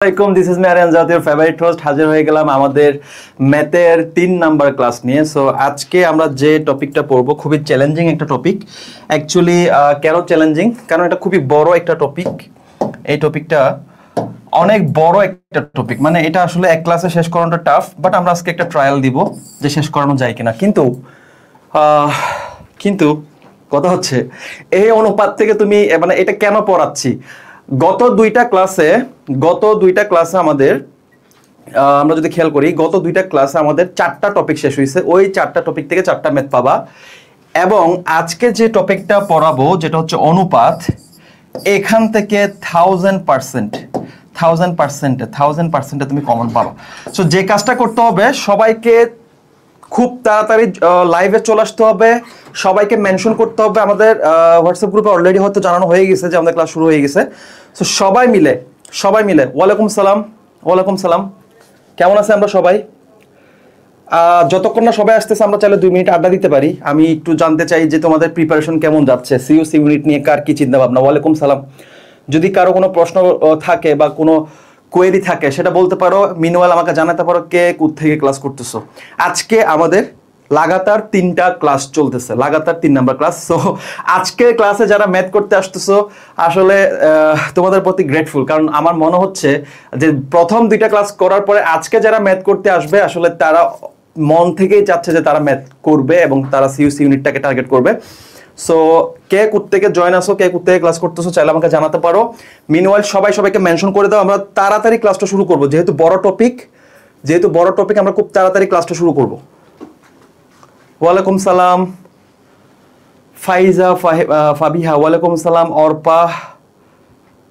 আসসালামাইকুম, this is me Aryan জাতীয় favourite host. হাজির হয়ে গেলাম আমাদের ম্যাথের 3 নাম্বার ক্লাস নিয়ে। সো আজকে আমরা যে টপিকটা পড়বো খুবই চ্যালেঞ্জিং একটা টপিক। অ্যাকচুয়ালি কেন চ্যালেঞ্জিং? কারণ এটা খুবই বড় একটা টপিক। এই টপিকটা অনেক বড় একটা টপিক, মানে এটা আসলে এক ক্লাসে শেষ করানোটা টাফ, বাট আমরা আজকে একটা ট্রায়াল দিব যে শেষ করানো যায় কিনা। কিন্তু কথা হচ্ছে এই অনুপাত থেকে তুমি মানে এটা কেন পড়াচ্ছি, গত দুইটা ক্লাসে আমাদের আমরা যদি খেয়াল করি, গত দুইটা ক্লাসে আমাদের 4টা টপিক শেষ হয়েছে। ওই 4টা টপিক থেকে 4টা ম্যাথ পাবা। এবং আজকে যে টপিকটা পড়াবো যেটা হচ্ছে অনুপাত, এখান থেকে 1000% তুমি কমন পাবা। সো যে কাজটা করতে হবে, সবাইকে খুব তাড়াতাড়ি লাইভে চলে আসতে হবে, সবাইকে মেনশন করতে হবে। আমাদের হোয়াটসঅ্যাপ গ্রুপে অলরেডি হয়তো জানানো হয়ে গেছে যে আমাদের ক্লাস শুরু হয়ে গেছে। সো সবাই মিলে ওয়ালাইকুম সালাম, কেমন আছে আমরা সবাই? যতক্ষণ না সবাই আসতেছে আমরা চাইলে 2 মিনিট আড্ডা দিতে পারি। আমি একটু জানতে চাই যে তোমাদের প্রিপারেশন কেমন যাচ্ছে, সিইউসি ইউনিট নিয়ে কার কি চিন্তা ভাবনা। ওয়ালাইকুম সালাম। যদি কারো কোনো প্রশ্ন থাকে বা কোনো কোয়েরি থাকে সেটা বলতে পারো। মিনওয়াল আমাকে জানাতে পারো কে কোথা থেকে ক্লাস করতেছো। আজকে আমাদের লাগাতার 3টা ক্লাস চলতেছে, লাগাতার 3 নাম্বার ক্লাস। সো আজকের ক্লাসে যারা ম্যাথ করতে আসতেছো আসলে তোমাদের প্রতি গ্রেটফুল, কারণ আমার মনে হচ্ছে যে প্রথম 2টা ক্লাস করার পরে আজকে যারা ম্যাথ করতে আসবে আসলে তারা মন থেকেই চাচ্ছে যে তারা ম্যাথ করবে এবং তারা সিইউসি ইউনিটটাকে টার্গেট করবে। সো কে কোত্থেকে জয়েন আসো, কে কোত্থেকে ক্লাস করতেছো চাইলে আমাকে জানাতে পারো। মিনওয়াইল সবাইকে মেনশন করে দাও, আমরা তাড়াতাড়ি ক্লাসটা শুরু করব। যেহেতু বড় টপিক আমরা খুব তাড়াতাড়ি ক্লাসটা শুরু করব। ওয়ালাইকুম সালাম ফাইজা ফাবিহা, ওয়ালাইকুম সালাম অর্পা,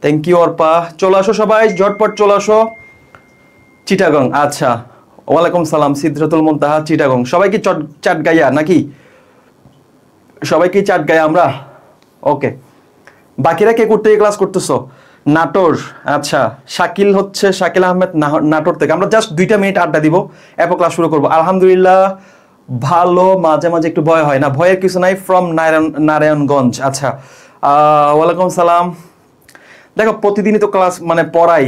থ্যাংক ইউ অর্পা। চলে আসো সবাই, ঝটপট চলে আসো। চিটাগং, আচ্ছা ওয়ালাইকুম সালাম সিদ্ধাতুল মুনতাহা, চিটাগং। সবাই কি চাট গাইয়া নাকি? সবাই কি চাট গায়া আমরা? ওকে। বাকিরা কে করতে ক্লাস করতেছো? নাটোর, আচ্ছা। শাকিল আহমেদ নাটোর থেকে। আমরা জাস্ট 2টা মিনিট আড্ডা দিব, এরপর ক্লাস শুরু করবো। আলহামদুলিল্লাহ ভালো, মাঝে মাঝে একটু ভয় হয় না, ভয়ের কিছু নাই। ফ্রম নারায়ণগঞ্জ, আচ্ছা। ওয়ালাইকুম সালাম। দেখো প্রতিদিনই তো ক্লাস মানে পড়াই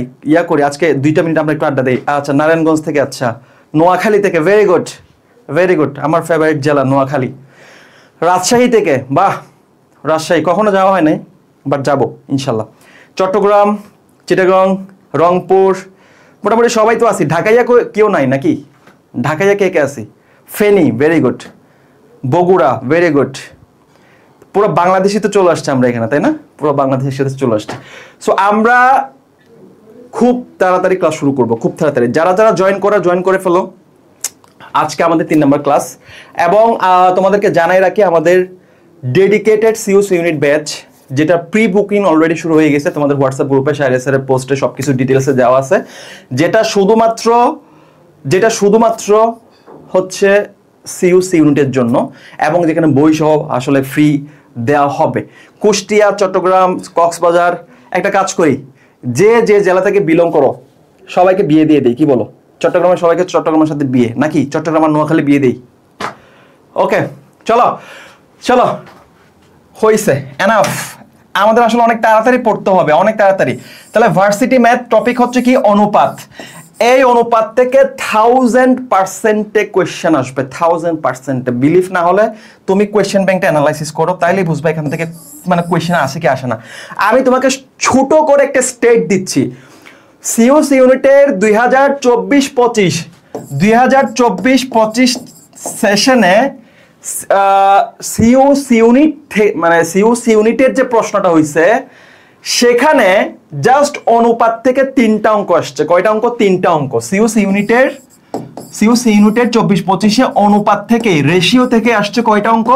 করি, আজকে 2টা মিনিট আমরা একটু আড্ডা দিই। আচ্ছা নারায়ণগঞ্জ থেকে, আচ্ছা। নোয়াখালী থেকে, ভেরি গুড, আমার ফেভারিট জেলা নোয়াখালী। রাজশাহী থেকে, বাহ, রাজশাহী কখনো যাওয়া হয় নাই, বাট যাবো ইনশাল্লাহ। চট্টগ্রাম, চিটাগং, রংপুর, মোটামুটি সবাই তো আছি। ঢাকাইয়া কেউ নাই নাকি? ঢাকাইয়া কে আছি? Feni, very good. Bogura, very good. পুরো বাংলাদেশি তো চলে আসছে আমরা এখানে, তাই না? পুরো বাংলাদেশের সাথে চলে আসছে। সো আমরা খুব তাড়াতাড়ি ক্লাস শুরু করব, খুব তাড়াতাড়ি। যারা জয়েন করে ফেলো। আজকে আমাদের 3 নাম্বার ক্লাস। এবং তোমাদেরকে জানাই রাখি, আমাদের ডেডিকেটেড সিইউসি ইউনিট ব্যাচ, যেটা প্রি বুকিং অলরেডি শুরু হয়ে গেছে। তোমাদের হোয়াটসঅ্যাপ গ্রুপে শাহরিয়ার পোস্টে সবকিছু ডিটেলসে দেওয়া আছে। যেটা শুধুমাত্র হচ্ছে সিইউসি ইউনিটের জন্য, এবং যেখানে বই সহ আসলে ফ্রি দেওয়া হবে। কুষ্টিয়া, চট্টগ্রাম, কক্সবাজার। একটা কাজ করি, যে জেলা থেকে বিলং করো সবাইকে বিয়ে দিয়ে দেই, কি বলো? চট্টগ্রামের সবাইকে চট্টগ্রামের সাথে বিয়ে, নাকি চট্টগ্রাম আর নোয়াখালী বিয়ে দেই? ওকে, চলো হইছে, এনাফ। আমাদের আসলে অনেক তাড়াতাড়ি পড়তে হবে, অনেক তাড়াতাড়ি। তাহলে ভার্সিটি ম্যাথ টপিক হচ্ছে কি? অনুপাত। এই অনুপাত থেকে 1000% কোয়েশ্চেন আসবে, 1000%। বিলিভ না হলে তুমি কোয়েশ্চেন ব্যাংকটা অ্যানালাইসিস করো, তাইলেই বুঝবে এখান থেকে মানে কোয়েশ্চেন আসে কি আসে না। আমি তোমাকে ছোট করে একটা স্টেট দিচ্ছি। সিইউসি ইউনিটের 2024-25 সেশনে সিইউসি ইউনিটের যে প্রশ্নটা হয়েছে সেখানে জাস্ট অনুপাত থেকে 3টা অঙ্ক আসছে। কয়টা অঙ্ক? 3টা অঙ্ক। সিইউসি ইউনিটের 24-25 অনুপাত থেকে, রেশিও থেকে আসছে কয়টা অঙ্ক?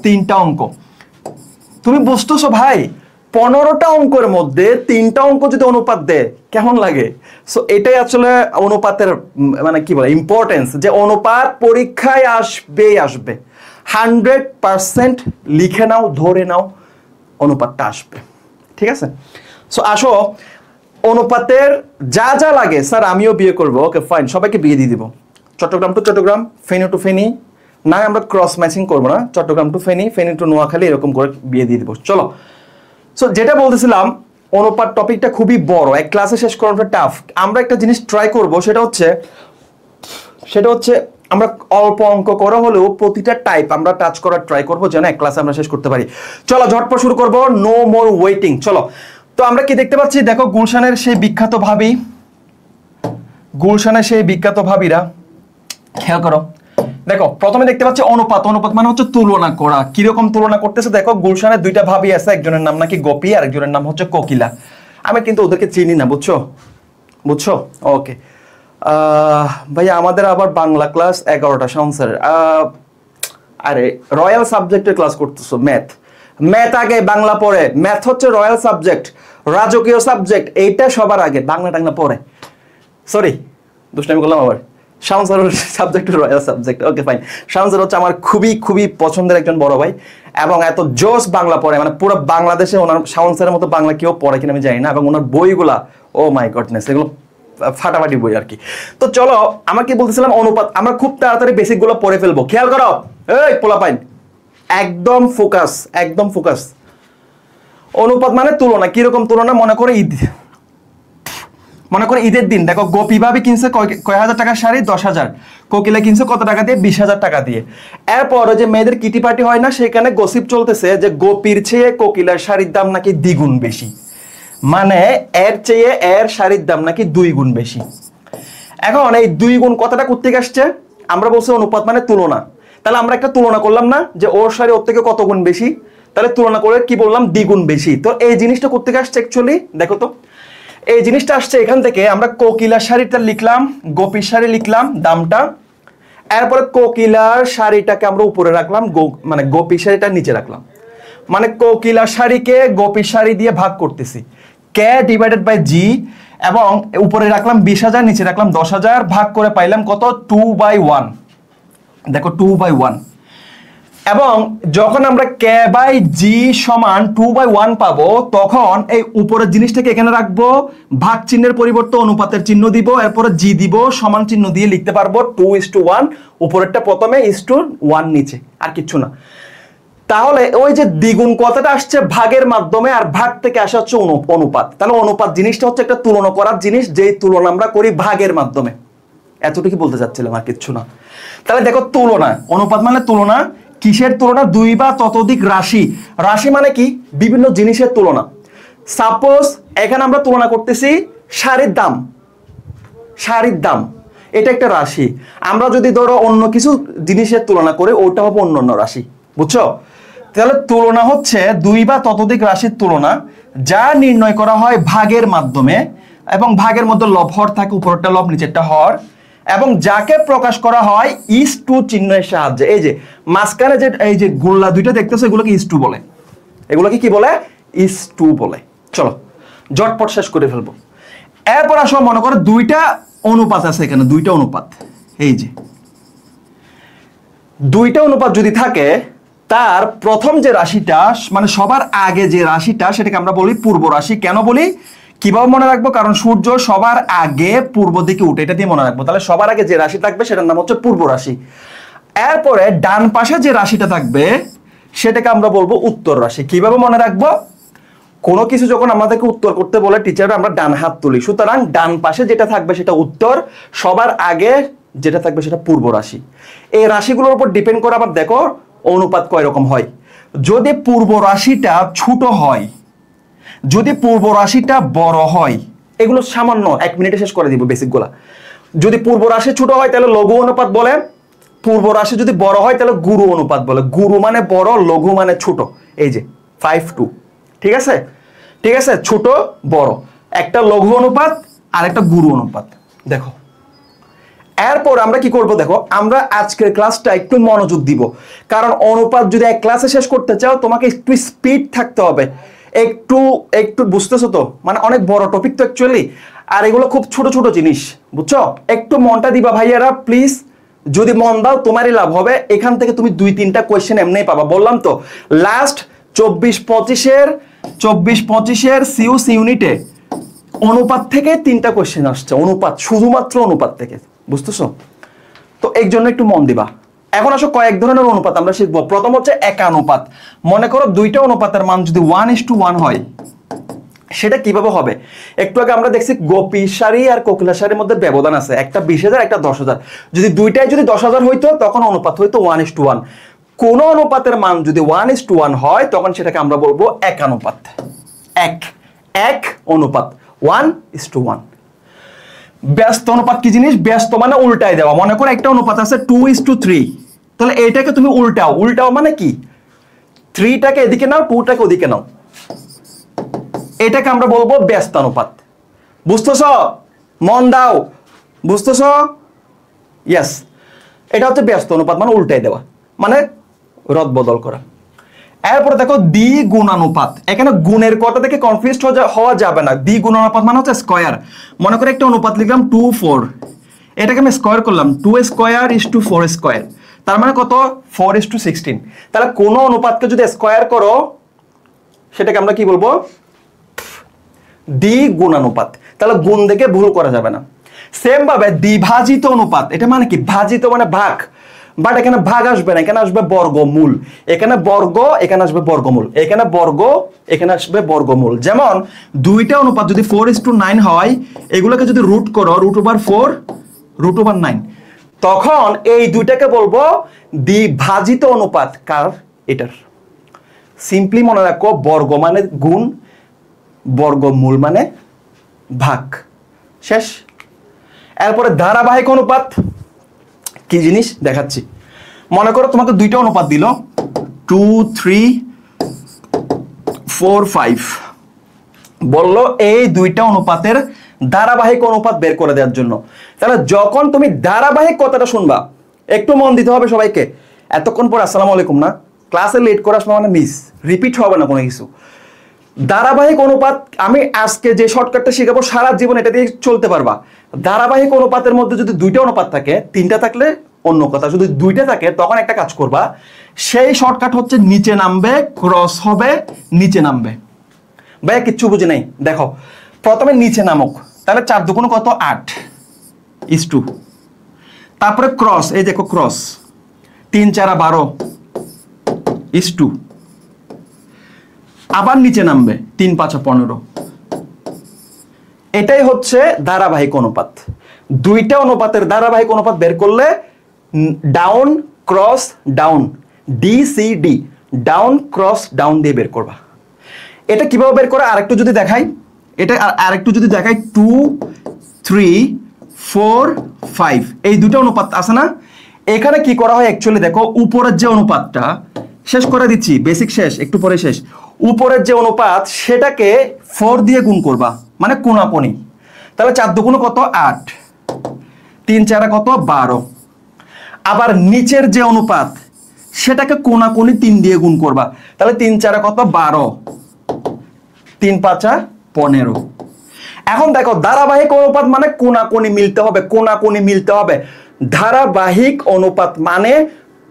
3টা অঙ্ক। তুমি বুঝতেছো ভাই, 15টা অঙ্কের মধ্যে 3টা অঙ্ক যদি অনুপাত দেয় কেমন লাগে? সো এটাই আসলে অনুপাতের মানে কি বলে ইম্পর্টেন্স, যে অনুপাত পরীক্ষায় আসবে। 100% লিখে নাও, ধরে নাও, অনুপাতটা আসবে। ঠিক আছে? সো আসো, অনুপাতের যা লাগে। স্যার আমিও বিয়ে করবো, ওকে ফাইন, সবাইকে বিয়ে দিয়ে দিব। চট্টগ্রাম টু চট্টগ্রাম, ফেনী টু ফেনী, না আমরা ক্রস ম্যাচিং করবো না, চট্টগ্রাম টু ফেনী, ফেনী টু নোয়াখালী, এরকম করে বিয়ে দিয়ে দিব। চলো। সো যেটা বলতেছিলাম, অনুপাত টপিকটা খুবই বড়, এক ক্লাসে শেষ করাটা টাফ। আমরা একটা জিনিস ট্রাই করব, সেটা হচ্ছে আমরা অল্প অঙ্ক করা হলেও প্রতিটা টাইপ আমরা টাচ করার ট্রাই করব, যেন এক ক্লাসে আমরা শেষ করতে পারি। চলো ঝটপট শুরু করব, নো মোর ওয়েটিং। চলো, তো আমরা কি দেখতে পাচ্ছি, দেখো গুলশানের সেই বিখ্যাত ভাবিরা, খেয়াল করো। দেখো প্রথমে দেখতে পাচ্ছি অনুপাত। অনুপাত মানে হচ্ছে তুলনা করা। কিরকম তুলনা করতেছে দেখো, গুলশানের দুইটা ভাবি আছে, একজনের নাম নাকি গোপী আর একজনের নাম হচ্ছে কোকিলা। আমি কিন্তু ওদেরকে চিনি না, বুঝছো? ওকে ভাইয়া, আমাদের আবার বাংলা ক্লাস 11টা সংসারের। আরে রয়্যাল সাবজেক্টের ক্লাস করতেছো, ম্যাথ আগে, বাংলা পরে। ম্যাথ হচ্ছে রয়্যাল সাবজেক্ট, রাজকীয় সাবজেক্ট, এইটা সবার আগে, বাংলা টাংলা পরে। সরি, দুষ্টামি করলাম আবার। Shaon sir subject royal subject, okay fine. Shaon sir হচ্ছে আমার খুবই খুবই পছন্দের একজন বড় ভাই, এবং এত জোস বাংলা পড়ে, মানে পুরো বাংলাদেশে ওনার, শাওন স্যারের মতো বাংলা কেউ পড়ে কিনা আমি জানি না, এবং ওনার বইগুলা ও মাই গডনেস, এগুলো ফাটাফাটি বই আর কি। তো চলো, আমরা কি বলতেছিলাম, অনুপাত। আমরা খুব তাড়াতাড়ি বেসিক গুলো পড়ে ফেলবো, খেয়াল করো। এই পোলাপাইন, একদম ফোকাস। অনুপাত মানে তুলনা। কিরকম তুলনা? মনে করে ঈদের দিন দেখো, গোপী ভাবি কিনছে কয় হাজার টাকার শাড়ি, 10,000। কোকিলা কিনছে কত টাকা দিয়ে, 20,000 টাকা দিয়ে। এরপর যে মেয়েদের কিটি পার্টি হয় না, সেখানে গসিপ চলতেছে যে গোপীর চেয়ে কোকিলার শাড়ির দাম নাকি দ্বিগুণ বেশি, মানে এর চেয়ে এর শাড়ির দাম নাকি 2 গুণ বেশি। এখন এই 2 গুণ কথাটা কোত্থেকে আসছে? আমরা বলছি অনুপাত মানে তুলনা। তাহলে আমরা একটা তুলনা করলাম না, যে ওর শাড়ি ওর থেকে কত গুণ বেশি, তাহলে তুলনা করে কি বললাম, দ্বিগুণ বেশি। তো এই জিনিসটা কোত্থেকে আসছে অ্যাকচুয়ালি, দেখো তো। এই জিনিসটা আসছে এখান থেকে, আমরা কোকিলার শাড়িটা লিখলাম, গোপীর শাড়ি লিখলাম দামটা, এরপরে কোকিলার শাড়িটাকে আমরা উপরে রাখলাম, মানে গোপীর শাড়িটা নিচে রাখলাম, মানে কোকিলার শাড়িকে গোপীর শাড়ি দিয়ে ভাগ করতেছি, কে ডিভাইডেড বাই জি, এবং উপরে রাখলাম 20,000, নিচে রাখলাম 10,000, ভাগ করে পাইলাম কত, 2/1। দেখো 2/1। এবং যখন আমরা কে বাই জি সমান 2/1 পাবো, তখন এই উপরের জিনিসটাকে এখানে রাখবো, ভাগ চিহ্নের পরিবর্তে অনুপাতের চিহ্ন দিব, এরপরে জি দিব, সমান চিহ্ন দিয়ে লিখতে পারবো 2:1। উপরেরটা প্রথমে, 1 নিচে, আর কিচ্ছু না। তাহলে ওই যে দ্বিগুণ কথাটা আসছে ভাগের মাধ্যমে, আর ভাগ থেকে আসা হচ্ছে অনুপাত। তাহলে অনুপাত জিনিসটা হচ্ছে একটা তুলনা করার জিনিস, যেই তুলনা আমরা করি ভাগের মাধ্যমে। এতটুকু বলতে চাচ্ছিলাম, আর কিচ্ছু না। তাহলে দেখো তুলনা, অনুপাত মানে তুলনা। কিসের তুলনা? 2 বা ততোধিক রাশি। রাশি মানে কি? বিভিন্ন জিনিসের তুলনা। সাপোজ এখানে আমরা তুলনা করতেছি শাড়ির দাম, এটা একটা রাশি। আমরা যদি ধরো অন্য কিছু জিনিসের তুলনা করে, ওটা হবে অন্য রাশি, বুঝছো? তাহলে তুলনা হচ্ছে 2 বা ততোধিক রাশির তুলনা, যা নির্ণয় করা হয় ভাগের মাধ্যমে, এবং ভাগের মধ্যে লব হর থাকে, উপরটা লব নিচেরটা হর, এবং যাকে প্রকাশ করা হয় ইস টু চিহ্নের সাহায্যে। এই যে মাঝখানে যে এই যে গোল্লা দুইটা দেখতেছো, এগুলোকে ইস টু বলে। এগুলোকে কি বলে? ইস টু বলে। চলো ঝটপট শেষ করে ফেলবো। এরপর আসো, মনে করো দুইটা অনুপাত আছে এখানে, দুইটা অনুপাত। এই যে দুইটা অনুপাত যদি থাকে, তার প্রথম যে রাশিটা, মানে সবার আগে যে রাশিটা, সেটাকে আমরা বলি পূর্ব রাশি। কেন বলি, কিভাবে মনে রাখবো? কারণ সূর্য সবার আগে পূর্ব দিকে উঠে, এটা দিয়ে মনে রাখবো। তাহলে সবার আগে যে রাশি থাকবে সেটার নাম হচ্ছে পূর্ব রাশি। এরপরে ডান পাশে যে রাশিটা থাকবে সেটাকে আমরা বলবো উত্তর রাশি। কিভাবে মনে রাখবো? কোনো কিছু যখন আমাদেরকে উত্তর করতে বলে টিচাররা, আমরা ডান হাত তুলি, সুতরাং ডান পাশে যেটা থাকবে সেটা উত্তর, সবার আগে যেটা থাকবে সেটা পূর্ব রাশি। এই রাশিগুলোর উপর ডিপেন্ড করে আবার দেখো অনুপাত কয় রকম হয়। যদি পূর্ব রাশিটা ছোট হয়, যদি পূর্ব রাশিটা বড় হয়, এগুলো সামান্য 1 মিনিটে শেষ করে দিব বেসিকগুলা। যদি পূর্ব রাশি ছোট হয় তাহলে লঘু অনুপাত বলে, পূর্ব রাশি যদি বড় হয় তাহলে গুরু অনুপাত বলে। গুরু মানে বড়, লঘু মানে ছোট। এই যে 5:2, ঠিক আছে? ছোট বড়, একটা লঘু অনুপাত আর একটা গুরু অনুপাত। দেখো এরপর আমরা কি করব, দেখো আমরা আজকের ক্লাসটা একটু মনোযোগ দিব, কারণ অনুপাত যদি এক ক্লাসে শেষ করতে চাও, তোমাকে একটু স্পিড থাকতে হবে, একটু বুঝতেছো তো? মানে অনেক বড় টপিক তো অ্যাকচুয়ালি, আর এগুলো খুব ছোট ছোট জিনিস, বুঝছো? একটু মনটা দিবা ভাইয়ারা প্লিজ। যদি মন দাও তোমারই লাভ হবে। এখান থেকে তুমি 2-3টা কোয়েশ্চেন এমনিই পাবা। বললাম তো লাস্ট 24-25-এর সিউস ইউনিটে অনুপাত থেকে 3টা কোয়েশ্চেন আসছে, অনুপাত, শুধুমাত্র অনুপাত থেকে, বুঝতেছো? তো এই জন্য একটু মন দিবা। এখন আসো কয়েক ধরনের অনুপাত আমরা শিখবো। প্রথম হচ্ছে একানুপাত। মনে করো দুইটা অনুপাতের মান যদি 1:1 হয়, সেটা কিভাবে হবে? একটু আগে আমরা দেখছি গোপী সারি আর কোকিলা সারির মধ্যে ব্যবধান আছে, একটা 20,000 একটা 10,000। যদি দুইটাই যদি 10,000 হইতো তখন অনুপাত হইতো 1:1। কোন অনুপাতের মান যদি 1:1 হয় তখন সেটাকে আমরা বলবো একানুপাত। এক অনুপাত 1:1। ব্যস্ত অনুপাত কি জিনিস? ব্যস্ত মানে উল্টায় দেওয়া। মনে করো একটা অনুপাত আছে 2:3, তাহলে এইটাকে তুমি উল্টাও মানে কি? 3টাকে এদিকে নাও, 2টাকে ওদিকে নাও, এটাকে আমরা বলবো ব্যস্ত অনুপাত। বুঝতেছ? মন দাও, বুঝতেছ? ইয়েস, এটা হচ্ছে ব্যস্ত অনুপাত, মানে উল্টাই দেওয়া, মানে রদ বদল করা। এরপরে দেখো দ্বিগুণানুপাত। এখানে গুণের কথা থেকে কনফিউজ হওয়া যাবে না। দ্বিগুণানুপাত মানে হচ্ছে স্কয়ার। মনে করে একটা অনুপাত লিখলাম 2:4, এটাকে আমি স্কয়ার করলাম, 2² = 4²। তার মানে কত? 4:16। তাহলে কোন অনুপাতকে যদি স্কয়ার করো সেটাকে আমরা কি বলবো? দ্বিগুণানুপাত। তাহলে গুণ দেখে ভুল করা যাবে না। সেম ভাবে দ্বিভাজিত অনুপাত, এটা মানে কি? ভাজিত মানে ভাগ, বাট এখানে ভাগ আসবে না, এখানে আসবে বর্গমূল। এখানে বর্গ, এখানে আসবে বর্গমূল, এখানে বর্গ, এখানে আসবে বর্গমূল। যেমন দুইটা অনুপাত যদি 4:9 হয়, এগুলোকে যদি রুট করো, √4 √9, তখন এই দুইটাকে বলবো দ্বিভাজিত অনুপাত। কার? এটার। সিম্পলি মনে রাখো, বর্গ মানে গুণ, বর্গমূল মানে ভাগ। শেষ। এরপরে ধারাবাহিক অনুপাত কি জিনিস দেখাচ্ছি। মনে করো তোমাকে দুইটা অনুপাত দিল, 2, 3, 4, 5, বললো এই দুইটা অনুপাতের ধারাবাহিক অনুপাত বের করে দেওয়ার জন্য। তাহলে যখন তুমি ধারাবাহিক কথাটা শুনবা, একটু মন দিতে হবে সবাইকে। এতক্ষণ পর আসসালামু আলাইকুম না, ক্লাসে লেট করে আসলে মানে মিস, রিপিট হবে না কোনো কিছু। ধারাবাহিক অনুপাত আমি আজকে যে শর্টকাটটা শেখাবো সারা জীবন এটা দিয়ে চলতে পারবা। ধারাবাহিক অনুপাতের মধ্যে যদি দুইটা অনুপাত থাকে, তিনটা থাকলে অন্য কথা, যদি দুইটা থাকে তখন একটা কাজ করবা, সেই শর্টকাট হচ্ছে নিচে নামবে, ক্রস হবে, নিচে নামবে। ভাইয়া কিচ্ছু বুঝি নাই, দেখো প্রথমে নিচে নামক, তাহলে 4 দুগুণ কত? 8:2। তারপরে ক্রস, এই দেখো ক্রস, 3 4 12:2। আবার নিচে নামবে, 3 5 15। এটাই হচ্ছে ধারাবাহিক অনুপাত। দুইটা অনুপাতের ধারাবাহিক অনুপাত বের করলে down cross down, DCD, down cross down দিয়ে বের করবা। এটা কিভাবে বের করে আরেকটু যদি দেখাই, এটা আরেকটু যদি দেখাই, 2, 3, 4, 5, এই দুটো অনুপাত আছে না? এখানে কি করা হয় অ্যাকচুয়ালি দেখো, উপরের যে অনুপাতটা, শেষ করে দিচ্ছি, বেসিক শেষ, একটু পরে শেষ। উপরের যে অনুপাত সেটাকে 4 দিয়ে গুণ করবা, মানে কোনাকুনি। তাহলে 4 দুগুণ কত? 8, 3 4 কত? 12। আবার নিচের যে অনুপাত সেটাকে কোনাকুনি 3 দিয়ে গুণ করবা, তাহলে 3 4 কত? 12, 3 5 15। এখন দেখো ধারাবাহিক অনুপাত মানে কোনাকুনি মিলতে হবে, কোনাকুনি মিলতে হবে। ধারাবাহিক অনুপাত মানে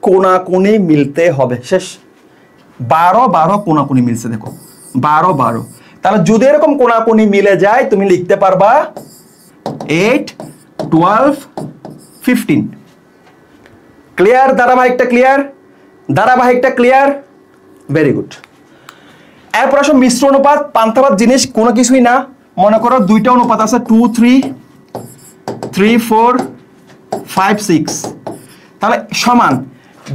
কোনাকুনি মিলতে হবে। শেষ। 12 12 কোনাকুনি মিলছে, দেখো 12 12। তাহলে যদি এরকম কোনাকুনি মিলে যায় তুমি লিখতে পারবা 8, 12, 15। ক্লিয়ার? ধারাবাহিকটা ক্লিয়ার? ধারাবাহিকটা ক্লিয়ার? Very good. এরপর আসো মিশ্র অনুপাত। পান্তাভাত জিনিস কোনো কিছুই না। মনে করো দুইটা অনুপাত আছে, 2, 3, 3, 4, 5, 6, তাহলে সমান।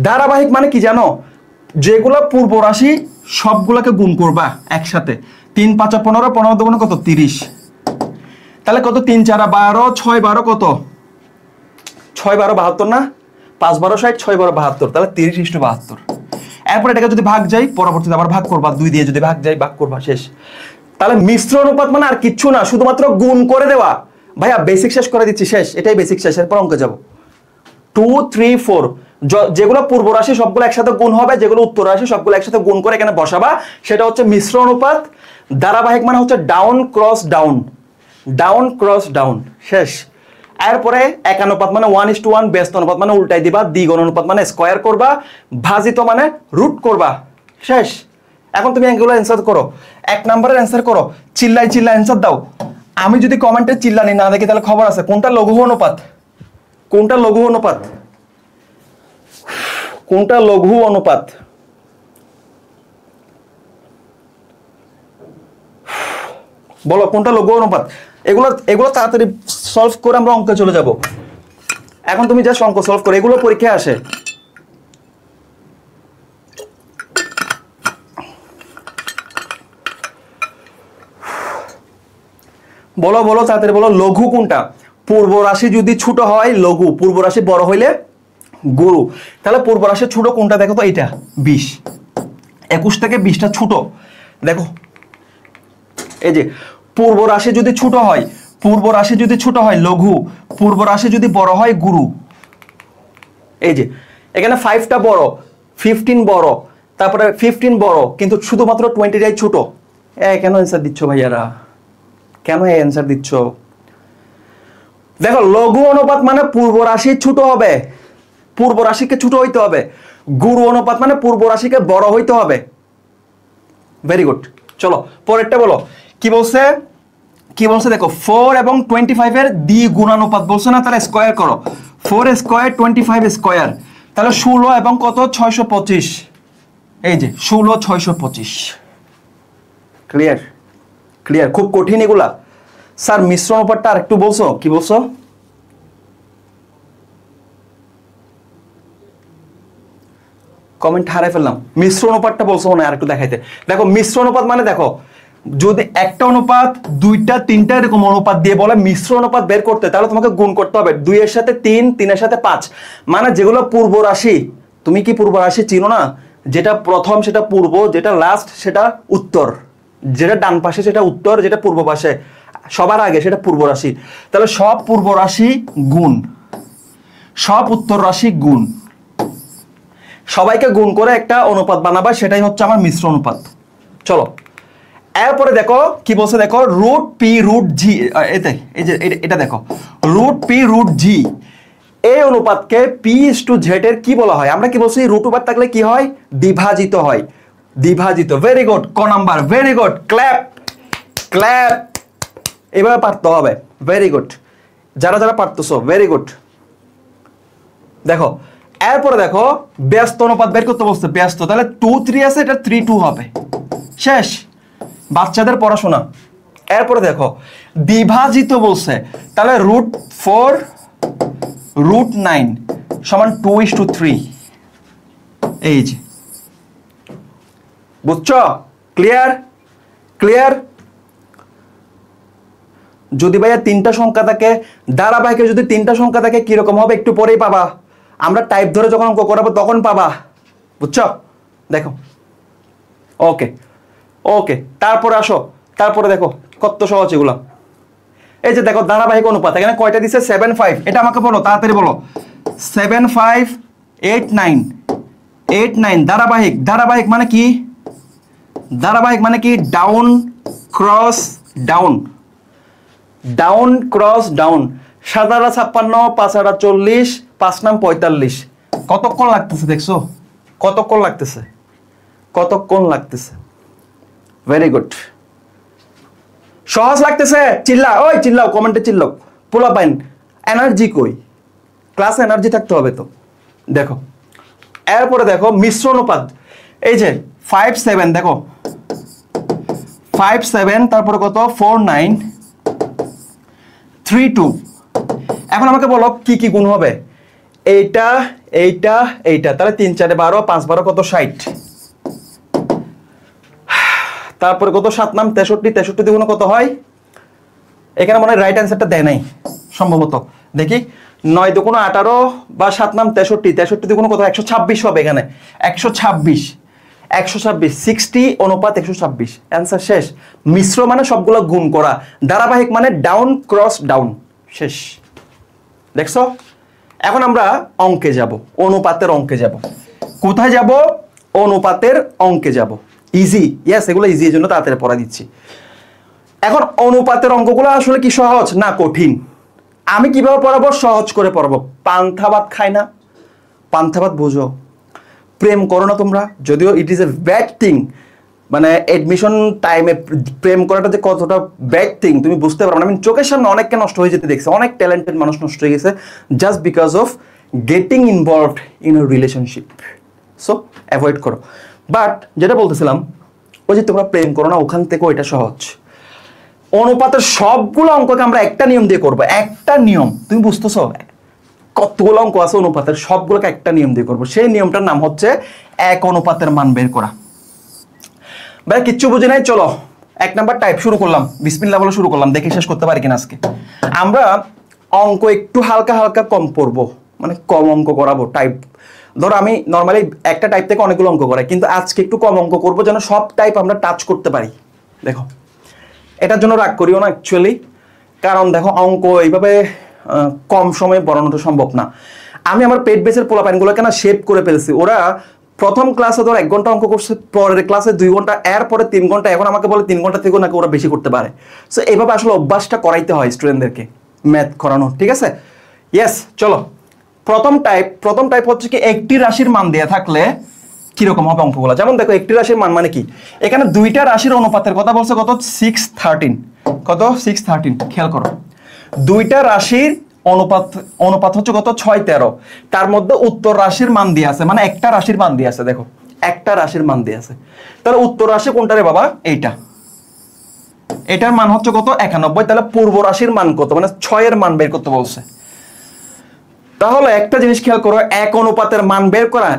ধারাবাহিক মানে কি জানো? যেগুলো পূর্ব রাশি সবগুলোকে গুণ করবা একসাথে। 3 5 15, 15 দুগুণ কত? 30। তাহলে কত? 3 4 12, 6 12 কত? 6 12 72 না? 5 12 60, 6 12 72, তাহলে 30:72। এরপর এটাকে যদি ভাগ যাই, পরবর্তীতে আবার ভাগ করবা, 2 দিয়ে যদি ভাগ যাই, ভাগ করবা, শেষ। তাহলে মিশ্র অনুপাত মানে আর কিচ্ছু না, শুধুমাত্র গুণ করে দেওয়া। ভাইয়া বেসিক শেষ করে দিচ্ছি, শেষ, এটাই বেসিক শেষ। এরপর অঙ্কে যাব। 2, 3, 4, যেগুলো পূর্ব রাশি সবগুলো একসাথে গুণ হবে, যেগুলো উত্তর রাশি সবগুলো একসাথে গুণ করে এখানে বসাবা, সেটা হচ্ছে মিশ্র অনুপাত। ধারাবাহিক মানে হচ্ছে down cross down, down cross down, শেষ। এরপরে একানুপাত মানে 1:1, ব্যস্ত অনুপাত মানে উল্টাই দিবা, দ্বিগুণ অনুপাত মানে স্কয়ার করবা, ভাজিত মানে রুট করবা, শেষ। এখন তুমি এগুলো অ্যান্সার করো, 1 নম্বরের অ্যান্সার করো, চিল্লাই চিল্লাই অ্যান্সার দাও। আমি যদি কমেন্টে চিল্লানি না দেখি তাহলে খবর আছে। কোনটা লঘু অনুপাত? কোনটা লঘু অনুপাত? কোনটা লঘু অনুপাত? বলো কোনটা লঘু অনুপাত? এগুলো এগুলো তাড়াতাড়ি সলভ করে আমরা অঙ্কে চলে যাব। এখন তুমি জাস্ট অঙ্ক সলভ করো, এগুলো পরীক্ষায় আসে। বলো বলো তাড়াতাড়ি বলো, লঘু কোনটা? পূর্ব রাশি যদি ছোট হয় লঘু, পূর্ব রাশি বড় হইলে গুরু। তাহলে পূর্ব রাশি ছোট কোনটা দেখো তো, এটা 20, 21 থেকে 20টা ছোট। দেখো এই যে পূর্ব রাশি যদি ছোট হয়, পূর্ব রাশি যদি ছোট হয় লঘু, পূর্ব রাশি যদি বড় হয় গুরু। এই যে এখানে 5টা বড়, 15 বড়, তারপরে 15 বড়, কিন্তু শুধুমাত্র 20টাই ছোট। কেন অ্যান্সার দিচ্ছ ভাইয়ারা, কেন এই অ্যান্সার দিচ্ছ? দেখো লঘু অনুপাত মানে পূর্ব রাশি ছোট হবে, পূর্ব রাশিকে ছোট হইতে হবে। গুরু অনুপাত মানে পূর্ব রাশিকে বড় হইতে হবে। Very good. চলো পরেরটা বলো কি বলছে, কি বলছে দেখো, 4 এবং 25 এর দ্বিগুণানুপাত বলছে না, তাহলে স্কয়ার করো। 4 স্কয়ার 25 স্কয়ার, তাহলে 16 এবং কত 625। এই যে 16 625। ক্লিয়ার? ক্লিয়ার? খুব কঠিন এগুলা। স্যার মিশ্র অনুপাতটা আর একটু বলছো, কি বলছো? কমেন্ট হারাই ফেললাম। মিশ্র অনুপাতটা বলছো মনে হয় আর একটু দেখাইতে। দেখো মিশ্র অনুপাত মানে দেখো, যদি একটা অনুপাত 2টা 3টা এরকম অনুপাত দিয়ে বলে মিশ্র অনুপাত বের করতে, তাহলে তোমাকে গুণ করতে হবে 2 এর সাথে 3, 3 এর সাথে 5। মানে যেগুলো পূর্ব রাশি, তুমি কি পূর্ব রাশি চিনো না? যেটা প্রথম সেটা পূর্ব, যেটা লাস্ট সেটা উত্তর, যেটা ডান পাশে সেটা উত্তর, যেটা পূর্ব পাশে সবার আগে সেটা পূর্ব রাশি। তাহলে সব পূর্ব রাশি গুণ, সব উত্তর রাশি গুণ, সবাইকে গুণ করে একটা অনুপাত বানাবা, সেটাই হচ্ছে আমার মিশ্র অনুপাত। চলো এরপরে দেখো কি বলছে, দেখো রুট পি রুট জি, এতে এই যে এটা দেখো রুট পি রুট জি, এই অনুপাতকে p/z এর কি বলা হয়? আমরা কি বলছি, রুট ওভার থাকলে কি হয়? দ্বিভাজিত হয়, দ্বিভাজিত। ভেরি গুড, ক number, very good, clap clap. এভাবে পারতে হবে, ভেরি গুড, যারা যারা পারতেছো ভেরি গুড। দেখো এরপরে দেখো ব্যস্ত অনুপাত বের করতে বলছে, ব্যস্ত, তাহলে 2 3 আছে, এটা 3 2 হবে, শেষ। বাচ্চাদের পড়াশোনা। এরপরে দেখো দ্বিভাজিত বলছে, তাহলে √4 √9 সমান 2:3। এই যে বুঝছো? ক্লিয়ার? ক্লিয়ার? যদি ভাইয়া 3টা সংখ্যা থাকে, ধারাবাহিকে যদি 3টা সংখ্যা থাকে কিরকম হবে একটু পরেই পাবা। আমরা টাইপ ধরে যখন অঙ্ক করাবো তখন পাবা, বুঝছো? দেখো ওকে ওকে, তারপরে আসো, তারপরে দেখো কত সহজ এগুলো। এই যে দেখো ধারাবাহিক অনুপাত, এখানে কয়টা দিছে? 7 5। এটা আমাকে বলো, তাড়াতাড়ি বলো। 7 5 8 9 8 9। ধারাবাহিক, ধারাবাহিক মানে কি? ধারাবাহিক মানে কি? Down cross down, down cross down. 7 56, 5 40, 5 9 45। কতক্ষণ লাগতেছে দেখছো? কতক্ষণ লাগতেছে? কতক্ষণ লাগতেছে? ভেরি গুড, সহজ লাগতেছে? চিল্লা, ওই চিল্লাও, কমেন্টে চিল্লাও। পোলা পাইন এনার্জি কই? ক্লাসে এনার্জি থাকতে হবে তো। দেখো এরপরে দেখো মিশ্র অনুপাত, এই যে 5 7, দেখো 5 7, তারপরে কত 4 9 3 2। এখন আমাকে বলো কি কি গুণ হবে? এইটা এইটা এইটা, তাহলে 3 4 12, 5 12 কত 60। তারপরে কত 7 9 63, 63 দ্বিগুণ কত হয়? এখানে মনে হয় রাইট অ্যান্সারটা দেয় নাই সম্ভবত, দেখি 9 2 18 বা 7 9 63, 63 দ্বিগুণ কত? 126 হবে এখানে, 126 126, 60 অনুপাত 126। অ্যান্সার শেষ। মিশ্র মানে সবগুলো গুণ করা, ধারাবাহিক মানে ডাউন ক্রস ডাউন, শেষ। দেখছো? এখন আমরা অঙ্কে যাব, অনুপাতের অঙ্কে যাব। কোথায় যাব? অনুপাতের অঙ্কে যাব। ইজি, ইয়েস, এগুলো ইজি, এর জন্য তাড়াতাড়ি পড়া দিচ্ছি। এখন অনুপাতের অঙ্কগুলো আসলে কি সহজ না কঠিন? আমি কিভাবে পড়াবো? সহজ করে পড়াবো। পান্থা ভাত খায় না, পান্থা ভাত বোঝো, প্রেম করো না তোমরা, যদিও it is a bad thing. মানে এডমিশন টাইমে প্রেম করাটা যে কতটা ব্যাড থিং তুমি বুঝতে পারো না। আমি চোখের সামনে অনেককে নষ্ট হয়ে যেতে দেখছি, অনেক ট্যালেন্টেড মানুষ নষ্ট হয়ে গেছে just because of getting involved in a relationship. So avoid করো। বাট যেটা বলতেছিলাম, ওই যে তোমরা প্রেম করো না, ওখান থেকে ওইটা সহজ। অনুপাতের সবগুলো অঙ্ককে আমরা একটা নিয়ম দিয়ে করবো, একটা নিয়ম, তুমি বুঝতেছো? কতগুলো অঙ্ক আছে অনুপাতের, সবগুলোকে একটা নিয়ম দিয়ে করবো। সেই নিয়মটার নাম হচ্ছে এক অনুপাতের মান বের করা। ভাই কিচ্ছু বুঝে নাই, চলো 1 নাম্বার টাইপ শুরু করলাম, বিসমিল্লাহ বলে শুরু করলাম, দেখে শেষ করতে পারি কিনা আজকে। আমরা অঙ্ক একটু হালকা হালকা কম পড়বো, মানে কম অঙ্ক করাবো টাইপ। ধরো আমি নর্মালি একটা টাইপ থেকে অনেকগুলো অঙ্ক করাই, কিন্তু আজকে একটু কম অঙ্ক করবো যেন সব টাইপ আমরা টাচ করতে পারি। দেখো এটার জন্য রাগ করিও না অ্যাকচুয়ালি, কারণ দেখো অঙ্ক এইভাবে কম সময়ে পড়ানোটা সম্ভব না। আমি আমার পেট বেসের পোলাপাইনগুলোকে না শেপ করে ফেলছি। ওরা প্রথম ক্লাসে ধর 1 ঘন্টা অঙ্ক করছে, পরের ক্লাসে 2 ঘন্টা, এরপরে 3 ঘন্টা, এখন আমাকে বলে 3 ঘন্টা থেকেও নাকি ওরা বেশি করতে পারে। সো এইভাবে আসলে অভ্যাসটা করাইতে হয় স্টুডেন্টদেরকে ম্যাথ করানো, ঠিক আছে? ইয়েস, চলো প্রথম টাইপ হচ্ছে কি, একটি রাশির মান দেয়া থাকলে কিরকম হবে অঙ্কগুলো। যেমন দেখো একটি রাশির মান মানে কি, এখানে দুইটা রাশির অনুপাতের কথা বলছে, কত 6:13, কত 6:13, খেয়াল করো দুইটা রাশির অনুপাত হচ্ছে কত 6:13, তার মধ্যে উত্তর রাশির মান দিয়ে আছে, মানে একটা রাশির মান দিয়ে আছে। দেখো একটা রাশির মান দিয়ে আছে, তাহলে উত্তর রাশি কোনটা রে বাবা? এইটা, এটার মান হচ্ছে কত 91, তাহলে পূর্ব রাশির মান কত, মানে 6 এর মান বের করতে বলছে। তাহলে একটা জিনিস খেয়াল করো, এক অনুপাতের মান বের করা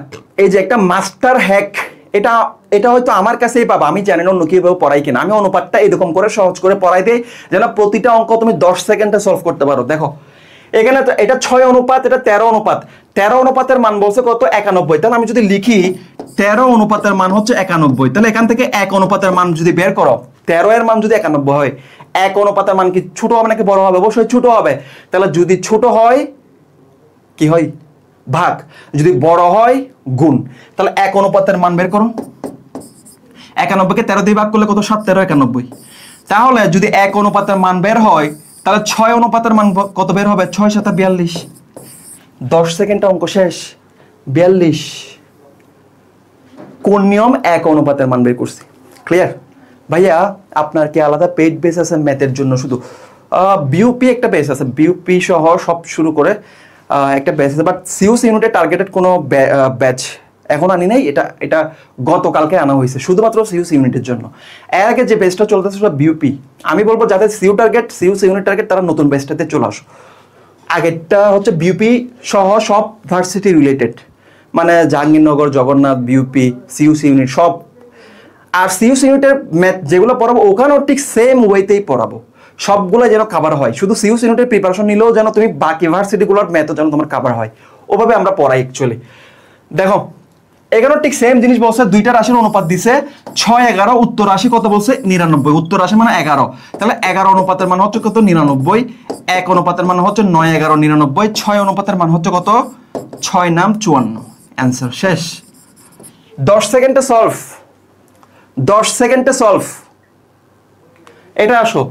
এই যে একটা মাস্টার হ্যাক, এটা হয়তো আমার কাছেই পাবা, আমি জানি না অন্য কিভাবে পড়াই কিনা। আমি অনুপাতটা এরকম করে সহজ করে পড়াই দিই যেন প্রতিটা অঙ্ক তুমি 10 সেকেন্ডে সলভ করতে পারো। দেখো এখানে তো এটা 6 অনুপাত, এটা 13 অনুপাত, 13 অনুপাতের মান বলছে কত 91, তাহলে আমি যদি লিখি 13 অনুপাতের মান হচ্ছে 91, তাহলে এখান থেকে এক অনুপাতের মান যদি বের করো, 13 এর মান যদি 91 হয়, এক অনুপাতের মান কি ছোট হবে নাকি বড় হবে? অবশ্যই ছোট হবে। তাহলে যদি ছোট হয় কি হয়? ভাগ, যদি বড় হয় গুণ। তাহলে এক অনুপাতের মান বের করো, 91 কে 13 দিয়ে ভাগ করলে কত? 7 13 91। তাহলে যদি এক অনুপাতের মান বের হয়, তাহলে 6 অনুপাতের মান কত বের হবে? 6 7 42। 10 সেকেন্ডে অঙ্ক শেষ। 42। কোন নিয়ম? এক অনুপাতের মান বের করছি। ক্লিয়ার? ভাইয়া আপনার কি আলাদা পেইড বেস আছে ম্যাথের জন্য? শুধু বিউপি একটা বেস আছে, বিউপি সহ সব শুরু করে একটা ব্যাচ আছে, বাট সিউস ইউনিটে টার্গেটেড কোনো ব্যাচ এখন আনি নাই। এটা গতকালকে আনা হয়েছে শুধুমাত্র সিউস ইউনিটের জন্য। এর আগে যে ব্যাচটা চলতেছে সেটা বিউপি। আমি বলবো যাদের সিউস ইউনিট টার্গেট তারা নতুন ব্যাচটাতে চলে আসো। আগেরটা হচ্ছে বিউপি সহ সব ভার্সিটি রিলেটেড, মানে জাহাঙ্গীরনগর, জগন্নাথ, বিউপি, সিউস ইউনিট সব। আর সিউস ইউনিটের ম্যাথ যেগুলো পড়াবো ওখানেও ঠিক সেম ওয়েতেই পড়াবো, সবগুলো যেন কাভার হয়। শুধু সিউস ইউনিটের প্রিপারেশন নিলেও যেন তুমি বাকি ভার্সিটিগুলোর ম্যাথও যেন তোমার কাভার হয়, ওভাবে আমরা পড়াই অ্যাকচুয়ালি। দেখো এখানেও ঠিক সেম জিনিস বলছে, দুইটা রাশির অনুপাত দিছে 6 11, উত্তর রাশি কত বলছে 99, উত্তর রাশি মানে 11, তাহলে 11 অনুপাতের মান হচ্ছে কত 99, এক অনুপাতের মান হচ্ছে 9 11 99, 6 অনুপাতের মান হচ্ছে কত 6 9 54। অ্যান্সার শেষ। 10 সেকেন্ডে সলভ, 10 সেকেন্ডে সলভ। এটা আসো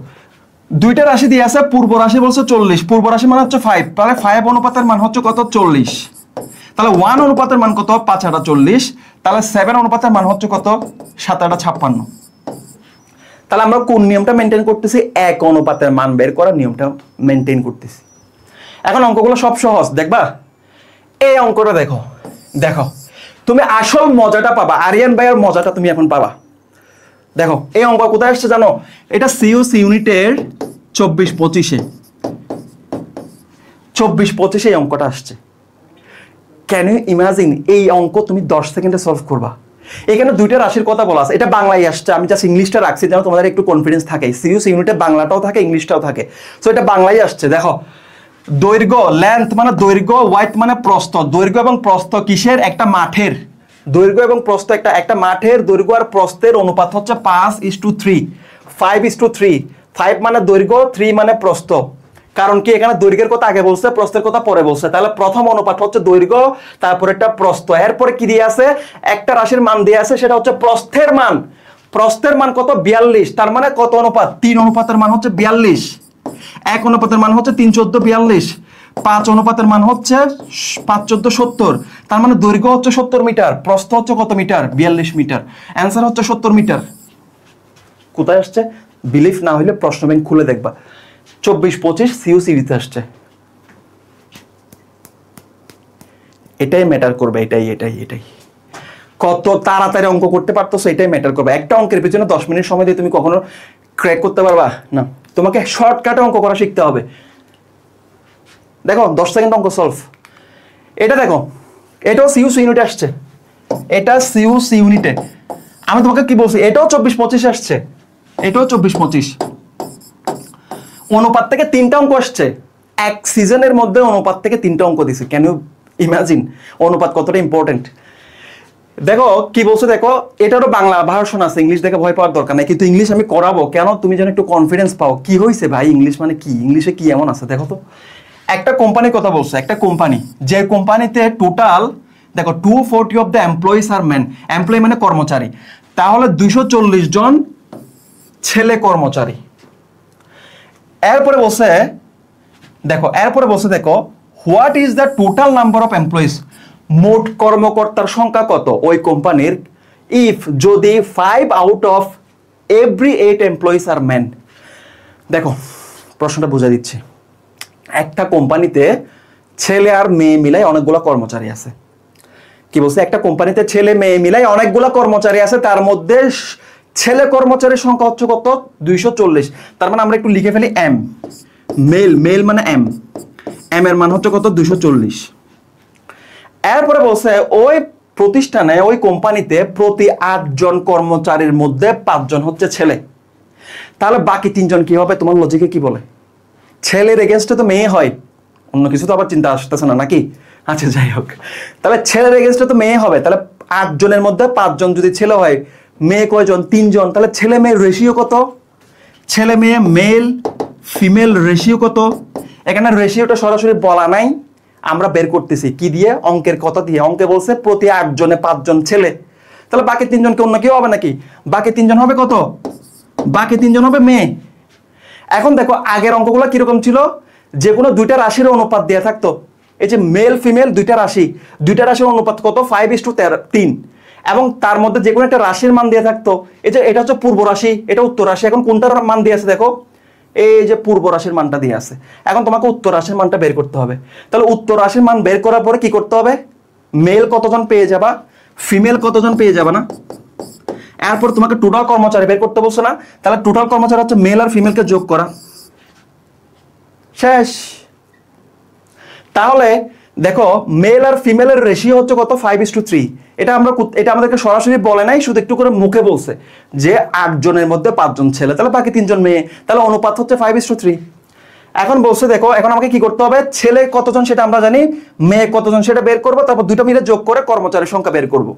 দুইটা রাশি দিয়ে আছে, পূর্ব রাশি বলছে 40, পূর্ব রাশি মানে হচ্ছে 5, তাহলে 5 অনুপাতের মান হচ্ছে কত 40, তাহলে 1 অনুপাতের মান কত 5 8 40, তাহলে 7 অনুপাতের মান হচ্ছে কত 7 8 56। তাহলে আমরা কোন নিয়মটা মেনটেন করতেছি? এক অনুপাতের মান বের করার নিয়মটা মেনটেন করতেছি। এখন অঙ্কগুলো সব সহজ, দেখবা এই অঙ্কটা দেখো, দেখো তুমি আসল মজাটা পাবা, আরিয়ান ভাইয়ের মজাটা তুমি এখন পাবা। দেখো এই অঙ্ক কোথায় আসছে জানো? এটা সিউস ইউনিটের 24 25 এই অঙ্কটা আসছে। ক্যান ইউ ইমাজিন এই অঙ্ক তুমি 10 সেকেন্ডে সলভ করবা? এখানে দুইটা রাশির কথা বলা আছে, এটা বাংলায় আসছে, আমি জাস্ট ইংলিশটা রাখছি যেন তোমাদের একটু কনফিডেন্স থাকে। সিউস ইউনিটে বাংলাটাও থাকে ইংলিশটাও থাকে, সো এটা বাংলায় আসছে। দেখো দৈর্ঘ্য, লেন্থ মানে দৈর্ঘ্য, ওয়াইড মানে প্রস্থ। দৈর্ঘ্য এবং প্রস্থ কিসের? একটা মাঠের। দৈর্ঘ্য এবং প্রস্থ একটা মাঠের দৈর্ঘ্য আর প্রস্থের অনুপাত হচ্ছে 5:3, 5:3। 5 মানে দৈর্ঘ্য, 3 মানে প্রস্থ। কারণ কি এখানে দৈর্ঘ্যের কথা আগে বলছে, প্রস্থের কথা পরে বলছে। তাহলে প্রথম অনুপাত হচ্ছে দৈর্ঘ্য, তারপর একটা প্রস্থ, এরপরে কি দিয়ে আছে? একটা রাশির মান দিয়ে আছে, সেটা হচ্ছে প্রস্থের মান। প্রস্থের মান কত 42, তার মানে কত অনুপাত? 3 অনুপাতের মান হচ্ছে 42। এক অনুপাতের মান হচ্ছে 3 14 42। 5 অনুপাতের মান হচ্ছে 5 14 70, তার মানে দৈর্ঘ্য হচ্ছে 70 মিটার, প্রস্থ হচ্ছে কত মিটার? 42 মিটার। অ্যান্সার হচ্ছে 70 মিটার। কোথায় আসছে? বিলিভ না হইলে প্রশ্ন ব্যাংক খুলে দেখবা, 24 25 সিইউ সিরিজে আসছে। এটাই ম্যাটার করবে, এটাই কত তাড়াতাড়ি অঙ্ক করতে পারতো এটাই ম্যাটার করবে। একটা অঙ্কের পিছনে 10 মিনিট সময় দিয়ে তুমি কখনো ক্র্যাক করতে পারবা না, তোমাকে শর্টকাটে অঙ্ক করা শিখতে হবে। দেখো 10 সেকেন্ড অঙ্ক সলভ। এটা দেখো, এটাও সিইউসি ইউনিটে আসছে, এটা সিইউসি ইউনিটে। আমি তোমাকে কি বলছি, এটাও 24-25 আসছে, এটাও 24-25। অনুপাত থেকে 3টা অঙ্ক আসছে এক সিজনের মধ্যে, অনুপাত থেকে 3টা অঙ্ক দিছে। ক্যান ইউ ইমাজিন অনুপাত কতটা ইম্পর্টেন্ট? দেখো কি বলছে, দেখো এটারও বাংলা ভার্সন আছে, ইংলিশ দেখে ভয় পাওয়ার দরকার নাই, কিন্তু ইংলিশ আমি করাবো কেন, তুমি যেন একটু কনফিডেন্স পাও। কি হয়েছে ভাই, ইংলিশ মানে কি, ইংলিশে কি এমন আছে দেখো তো। একটা কোম্পানির কথা বলছে, একটা কোম্পানি, যে কোম্পানিতে টোটাল দেখো 240 of the employees are men, employee মানে কর্মচারী, তাহলে 240 জন ছেলে কর্মচারী। এরপরে বলছে দেখো, এরপরে বলছে দেখো what is the total number of employees, মোট কর্মকর্তার সংখ্যা কত ওই কোম্পানির, ইফ যদি 5 out of every 8 employees are men. দেখো প্রশ্নটা বুঝা দিচ্ছি, একটা কোম্পানিতে ছেলে আর মেয়ে মিলাই অনেকগুলো কর্মচারী আছে। কি বলছে, একটা কোম্পানিতে ছেলে মেয়ে মিলাই অনেকগুলো কর্মচারী আছে, তার মধ্যে ছেলে কর্মচারীর সংখ্যা হচ্ছে কত, 240। তার মানে আমরা একটু লিখে ফেলি এম, মেল, মেল মানে এম, এম এর মান হচ্ছে কত, 240। এরপরে বলছে ওই প্রতিষ্ঠানে, ওই কোম্পানিতে প্রতি 8 জন কর্মচারীর মধ্যে 5 জন হচ্ছে ছেলে, তাহলে বাকি 3 জন কি হবে, তোমার লজিকে কি বলে? ছেলের এগেনস্টে তো মেয়ে হয়, অন্য কিছু তো আবার চিন্তা আসতেছে না নাকি? আচ্ছা যাই হোক, তাহলে ছেলের এগেনস্টে তো মেয়ে হবে, তাহলে 8 জনের মধ্যে 5 জন যদি ছেলে হয়, মেয়ে কয়জন, 3 জন, তাহলে ছেলে মেয়ের রেশিও কত, ছেলে মেয়ে মেল ফিমেল রেশিও কত? এখানে রেশিওটা সরাসরি বলা নাই, আমরা বের করতেছি কি দিয়ে, অঙ্কের কথা দিয়ে। অঙ্কে বলছে প্রতি 8 জনে 5 জন ছেলে, তাহলে বাকি 3 জনকে অন্য কেউ হবে নাকি? বাকি 3 জন হবে কত, বাকি 3 জন হবে মেয়ে। এখন দেখো আগের অঙ্কগুলো কিরকম ছিল, যে কোনো দুইটা রাশির অনুপাত দেওয়া থাকতো, এই যে মেল ফিমেল দুইটা রাশি, দুইটা রাশির অনুপাত কত, 5:3, এবং তার মধ্যে যে কোনো একটা রাশির মান দিয়ে থাকতো। এই যে এটা হচ্ছে পূর্ব রাশি, এটা উত্তর রাশি, এখন কোনটার মান দিয়ে আছে দেখো, এই যে পূর্ব রাশির মানটা দিয়ে আছে। এখন তোমাকে উত্তর রাশির মানটা বের করতে হবে। তাহলে উত্তর রাশির মান বের করার পরে কি করতে হবে, মেল কতজন পেয়ে যাবা, ফিমেল কতজন পেয়ে যাবে না, এরপর তোমাকে টোটাল কর্মচারী বের করতে বলছো না, তাহলে টোটাল কর্মচারী হচ্ছে মেল আর ফিমেলকে যোগ করা, শেষ। তাহলে দেখো মেল আর ফিমেলের রেশিও হচ্ছে কত, 5:3। এটা আমাদেরকে সরাসরি বলে নাই, শুধু একটু করে মুখে বলছে যে 8 জনের মধ্যে 5 জন ছেলে, তাহলে বাকি 3 জন মেয়ে, তাহলে অনুপাত হচ্ছে 5:3। এখন বলছে দেখো, এখন আমাকে কি করতে হবে, ছেলে কতজন সেটা আমরা জানি, মেয়ে কতজন সেটা বের করবো, তারপর দুটো মিলে যোগ করে কর্মচারীর সংখ্যা বের করব।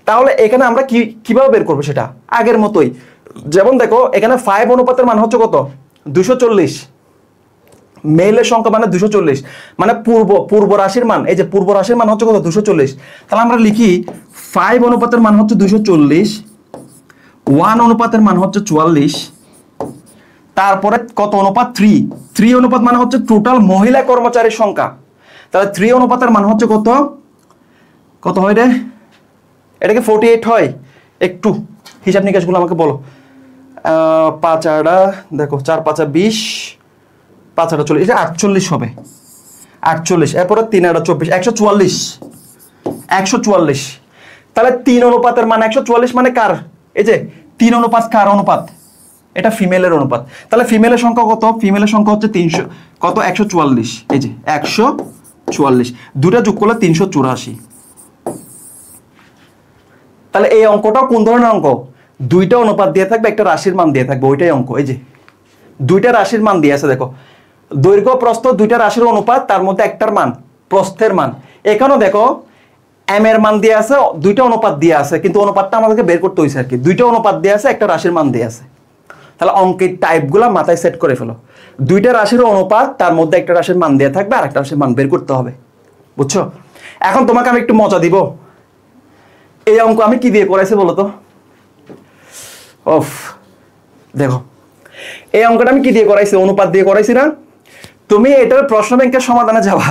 তাহলে এখানে আমরা কিভাবে বের করবো, সেটা আগের মতোই। যেমন দেখো এখানে 5 অনুপাতের মান হচ্ছে কত, 240, মেলের সংখ্যা মানে 240, মানে পূর্ব রাশির মান, এই যে পূর্ব রাশির মান হচ্ছে কত, 240। তাহলে আমরা লিখি 5 অনুপাতের মান হচ্ছে 240, 1 অনুপাতের মান হচ্ছে 44, তারপরে কত অনুপাত, 3 অনুপাত মানে হচ্ছে টোটাল মহিলা কর্মচারীর সংখ্যা। তাহলে 3 অনুপাতের মান হচ্ছে কত, কত হয় রে, এটাকে 48 হয়? একটু হিসাব নিকাশগুলো আমাকে বলো। 5 আড়া দেখো, 4 5 20, 5 আড়া 40, এটা 48 হবে, 48। এরপরে 3 আড়া 24, 144, 144। তাহলে 3 অনুপাতের মান 144 মানে কার, এই যে 3 অনুপাত কার অনুপাত, এটা ফিমেলের অনুপাত। তাহলে ফিমেলের সংখ্যা কত, ফিমেলের সংখ্যা হচ্ছে 300 কত, 144, এই যে 144, দুটা যোগ করলে 384। তাহলে এই অঙ্কটাও কোন ধরনের অঙ্ক, দুইটা অনুপাত দিয়ে থাকবে, একটা রাশির মান দিয়ে থাকবে, ওইটাই অঙ্ক। এই যে দুইটা রাশির মান দিয়ে আছে দেখো, দৈর্ঘ্য প্রস্থ দুইটা রাশির অনুপাত, তার মধ্যে একটার মান প্রস্থের মান। এখানেও দেখো এম এর মান দিয়ে আছে, দুইটা অনুপাত দিয়ে আছে, কিন্তু অনুপাতটা আমাদেরকে বের করতে হয়েছে আর কি, দুইটা অনুপাত দিয়ে আছে, একটা রাশির মান দিয়ে আছে। তাহলে অঙ্কের টাইপগুলো মাথায় সেট করে ফেলো, দুইটা রাশির অনুপাত, তার মধ্যে একটা রাশির মান দিয়ে থাকবে, আর একটা রাশির মান বের করতে হবে, বুঝছো? এখন তোমাকে আমি একটু মজা দিব, এই অঙ্ক আমি কি দিয়ে করাইছি বলো তো? ওফ, দেখো এই অঙ্কটা আমি কি দিয়ে করাইছি, অনুপাত দিয়ে করাইছি না? তুমি এটার প্রশ্ন ব্যাংকের সমাধানে যাবা,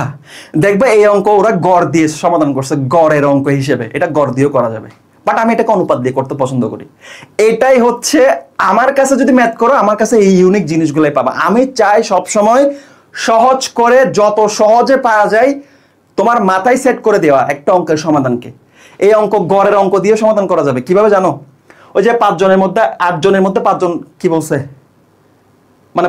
দেখবে এই অঙ্ক ওরা গড় দিয়ে সমাধান করছে, গড়ের অঙ্ক হিসেবে, এটা গড় দিয়েও করা যাবে, বাট আমি এটাকে অনুপাত দিয়ে করতে পছন্দ করি। এটাই হচ্ছে আমার কাছে, যদি ম্যাথ করো আমার কাছে এই ইউনিক জিনিসগুলোই পাবা। আমি চাই সবসময় সহজ করে, যত সহজে পাওয়া যায় তোমার মাথায় সেট করে দেওয়া একটা অঙ্কের সমাধানকে। এই অঙ্ক গড়ের অঙ্ক দিয়ে সমাধান করা যাবে কিভাবে জানো? ওই যে 5 জনের মধ্যে 8 জনের মধ্যে 5 জন কি বলছে, মানে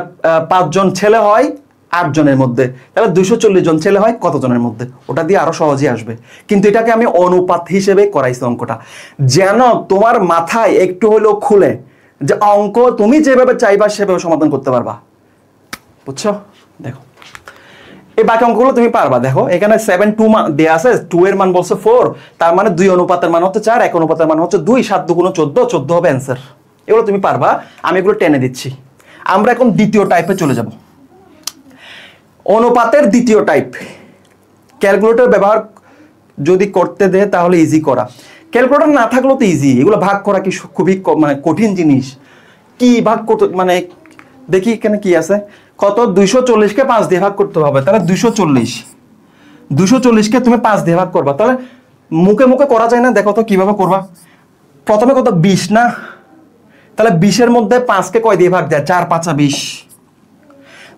5 জন ছেলে হয় 8 জনের মধ্যে, তাহলে 240 জন ছেলে হয় কত জনের মধ্যে, ওটা দিয়ে আরো সহজেই আসবে। কিন্তু এটাকে আমি অনুপাত হিসেবে করাইছি অঙ্কটা, যেন তোমার মাথায় একটু হলেও খুলে যে অঙ্ক তুমি যেভাবে চাইবা সেভাবে সমাধান করতে পারবা, বুঝছো? দেখো এই বাকি অঙ্কগুলো তুমি পারবা। দেখো এখানে 7 2 দেয়া আছে, 2 এর মান বলছে 4, তার মানে 2 অনুপাতের মান হচ্ছে 4, 1 অনুপাতের মান হচ্ছে 2, 7 2 14, 14 হবে অ্যান্সার। এগুলো তুমি পারবা, আমি এগুলো টেনে দিচ্ছি। আমরা এখন দ্বিতীয় টাইপে চলে যাব, অনুপাতের দ্বিতীয় টাইপ। ক্যালকুলেটর ব্যবহার যদি করতে দেয় তাহলে ইজি করা, ক্যালকুলেটর না থাকলেও তো ইজি। এগুলো ভাগ করা কি খুবই মানে কঠিন জিনিস? কি ভাগ করতে, মানে দেখি এখানে কি আছে, কত 240-কে 5 দিয়ে ভাগ করতে হবে, তাহলে 240-কে তুমি 5 দিয়ে ভাগ করবা, তাহলে মুখে মুখে করা যায় না? দেখো তো কিভাবে করবা। প্রথমে কত 20 না, তাহলে 20-এর মধ্যে 5-কে কয় দিয়ে ভাগ যায়, 4 5 20,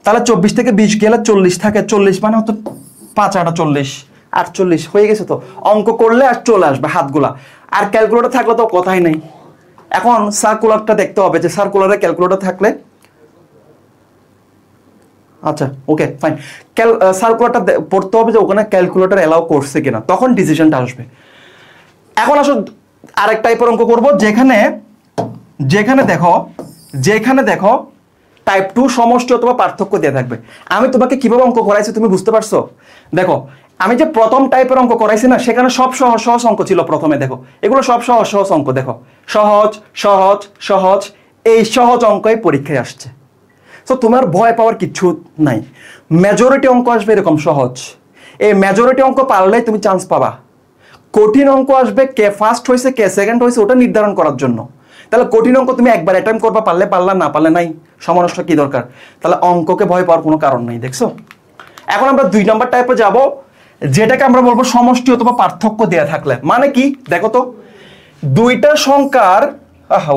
তাহলে 24 থেকে 20 গেলে 40 থাকে, 40 মানে হতো 5 8 40, 48 হয়ে গেছে। তো অঙ্ক করলে আর চলে আসবে হাতগুলা, আর ক্যালকুলেটর থাকলে তো কথাই নেই। এখন সার্কুলারটা দেখতে হবে যে সার্কুলারে ক্যালকুলেটর থাকলে, আচ্ছা ওকে ফাইন, সার্কুলারটা পড়তে হবে যে ওখানে ক্যালকুলেটর এলাও করছে কিনা, তখন ডিসিশনটা আসবে। এখন আসো আরেক টাইপের অঙ্ক করব, যেখানে দেখো টাইপ 2 সমষ্টি অথবা পার্থক্য দেওয়া থাকবে। আমি তোমাকে কিভাবে অঙ্ক করাইছি তুমি বুঝতে পারছো? দেখো আমি যে প্রথম টাইপের অঙ্ক করাইছি না, সেখানে সব সহজ সহজ অঙ্ক ছিল প্রথমে। দেখো এগুলো সব সহজ সহজ অঙ্ক, দেখো সহজ সহজ সহজ, এই সহজ অঙ্কই পরীক্ষায় আসছে। তো তোমার ভয় পাওয়ার কিচ্ছু নাই, মেজরিটি অঙ্ক আসবে এরকম সহজ। এই মেজরিটি অঙ্ক পারলেই তুমি চান্স পাবা। কঠিন অঙ্ক আসবে কে ফার্স্ট হয়েছে কে সেকেন্ড হয়েছে ওটা নির্ধারণ করার জন্য। তাহলে কঠিন অঙ্ক তুমি একবার অ্যাটেম্প করবা, পারলে পারলা, না পারলে নাই, সমানষ্ট কি দরকার? তাহলে অঙ্ককে ভয় পাওয়ার কোনো কারণ নাই, দেখছো? এখন আমরা 2 নম্বর টাইপে যাব, যেটাকে আমরা বলবো সমষ্টি অথবা পার্থক্য দেয়া থাকলে। মানে কি দেখো তো, দুইটা সংখ্যার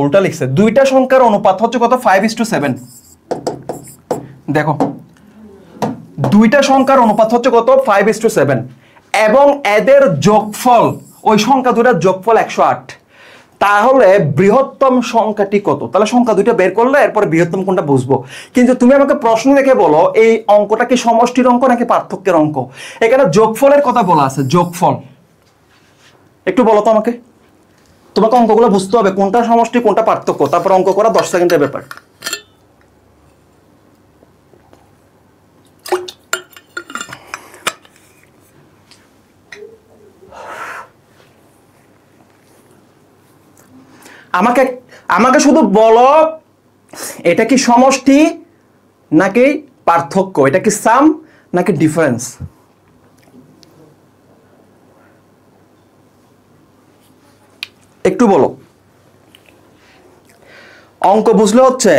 উল্টা লিখছে, দুইটা সংখ্যার অনুপাত হচ্ছে কত, 5:7। দেখো দুইটা সংখ্যার অনুপাত হচ্ছে কত, 5:7, এবং এদের যোগফল, ওই সংখ্যা দুটার যোগফল 108। তাহলে বৃহত্তম সংখ্যাটি কত? তাহলে সংখ্যা দুইটা বের করলে এরপরে বৃহত্তম কোনটা বুঝবো। কিন্তু তুমি আমাকে প্রশ্ন রেখে বলো এই অঙ্কটা কি সমষ্টির অঙ্ক নাকি পার্থক্যের অঙ্ক? এখানে যোগফলের কথা বলা আছে, যোগফল। একটু বলো তো আমাকে, তোমাকে অঙ্কগুলো বুঝতে হবে কোনটা সমষ্টি কোনটা পার্থক্য, তারপর অঙ্ক করা 10 সেকেন্ডের ব্যাপার। আমাকে শুধু বলো এটা কি সমষ্টি নাকি পার্থক্য, এটা কি সাম নাকি ডিফারেন্স? একটু বলো। অঙ্ক বুঝলে হচ্ছে,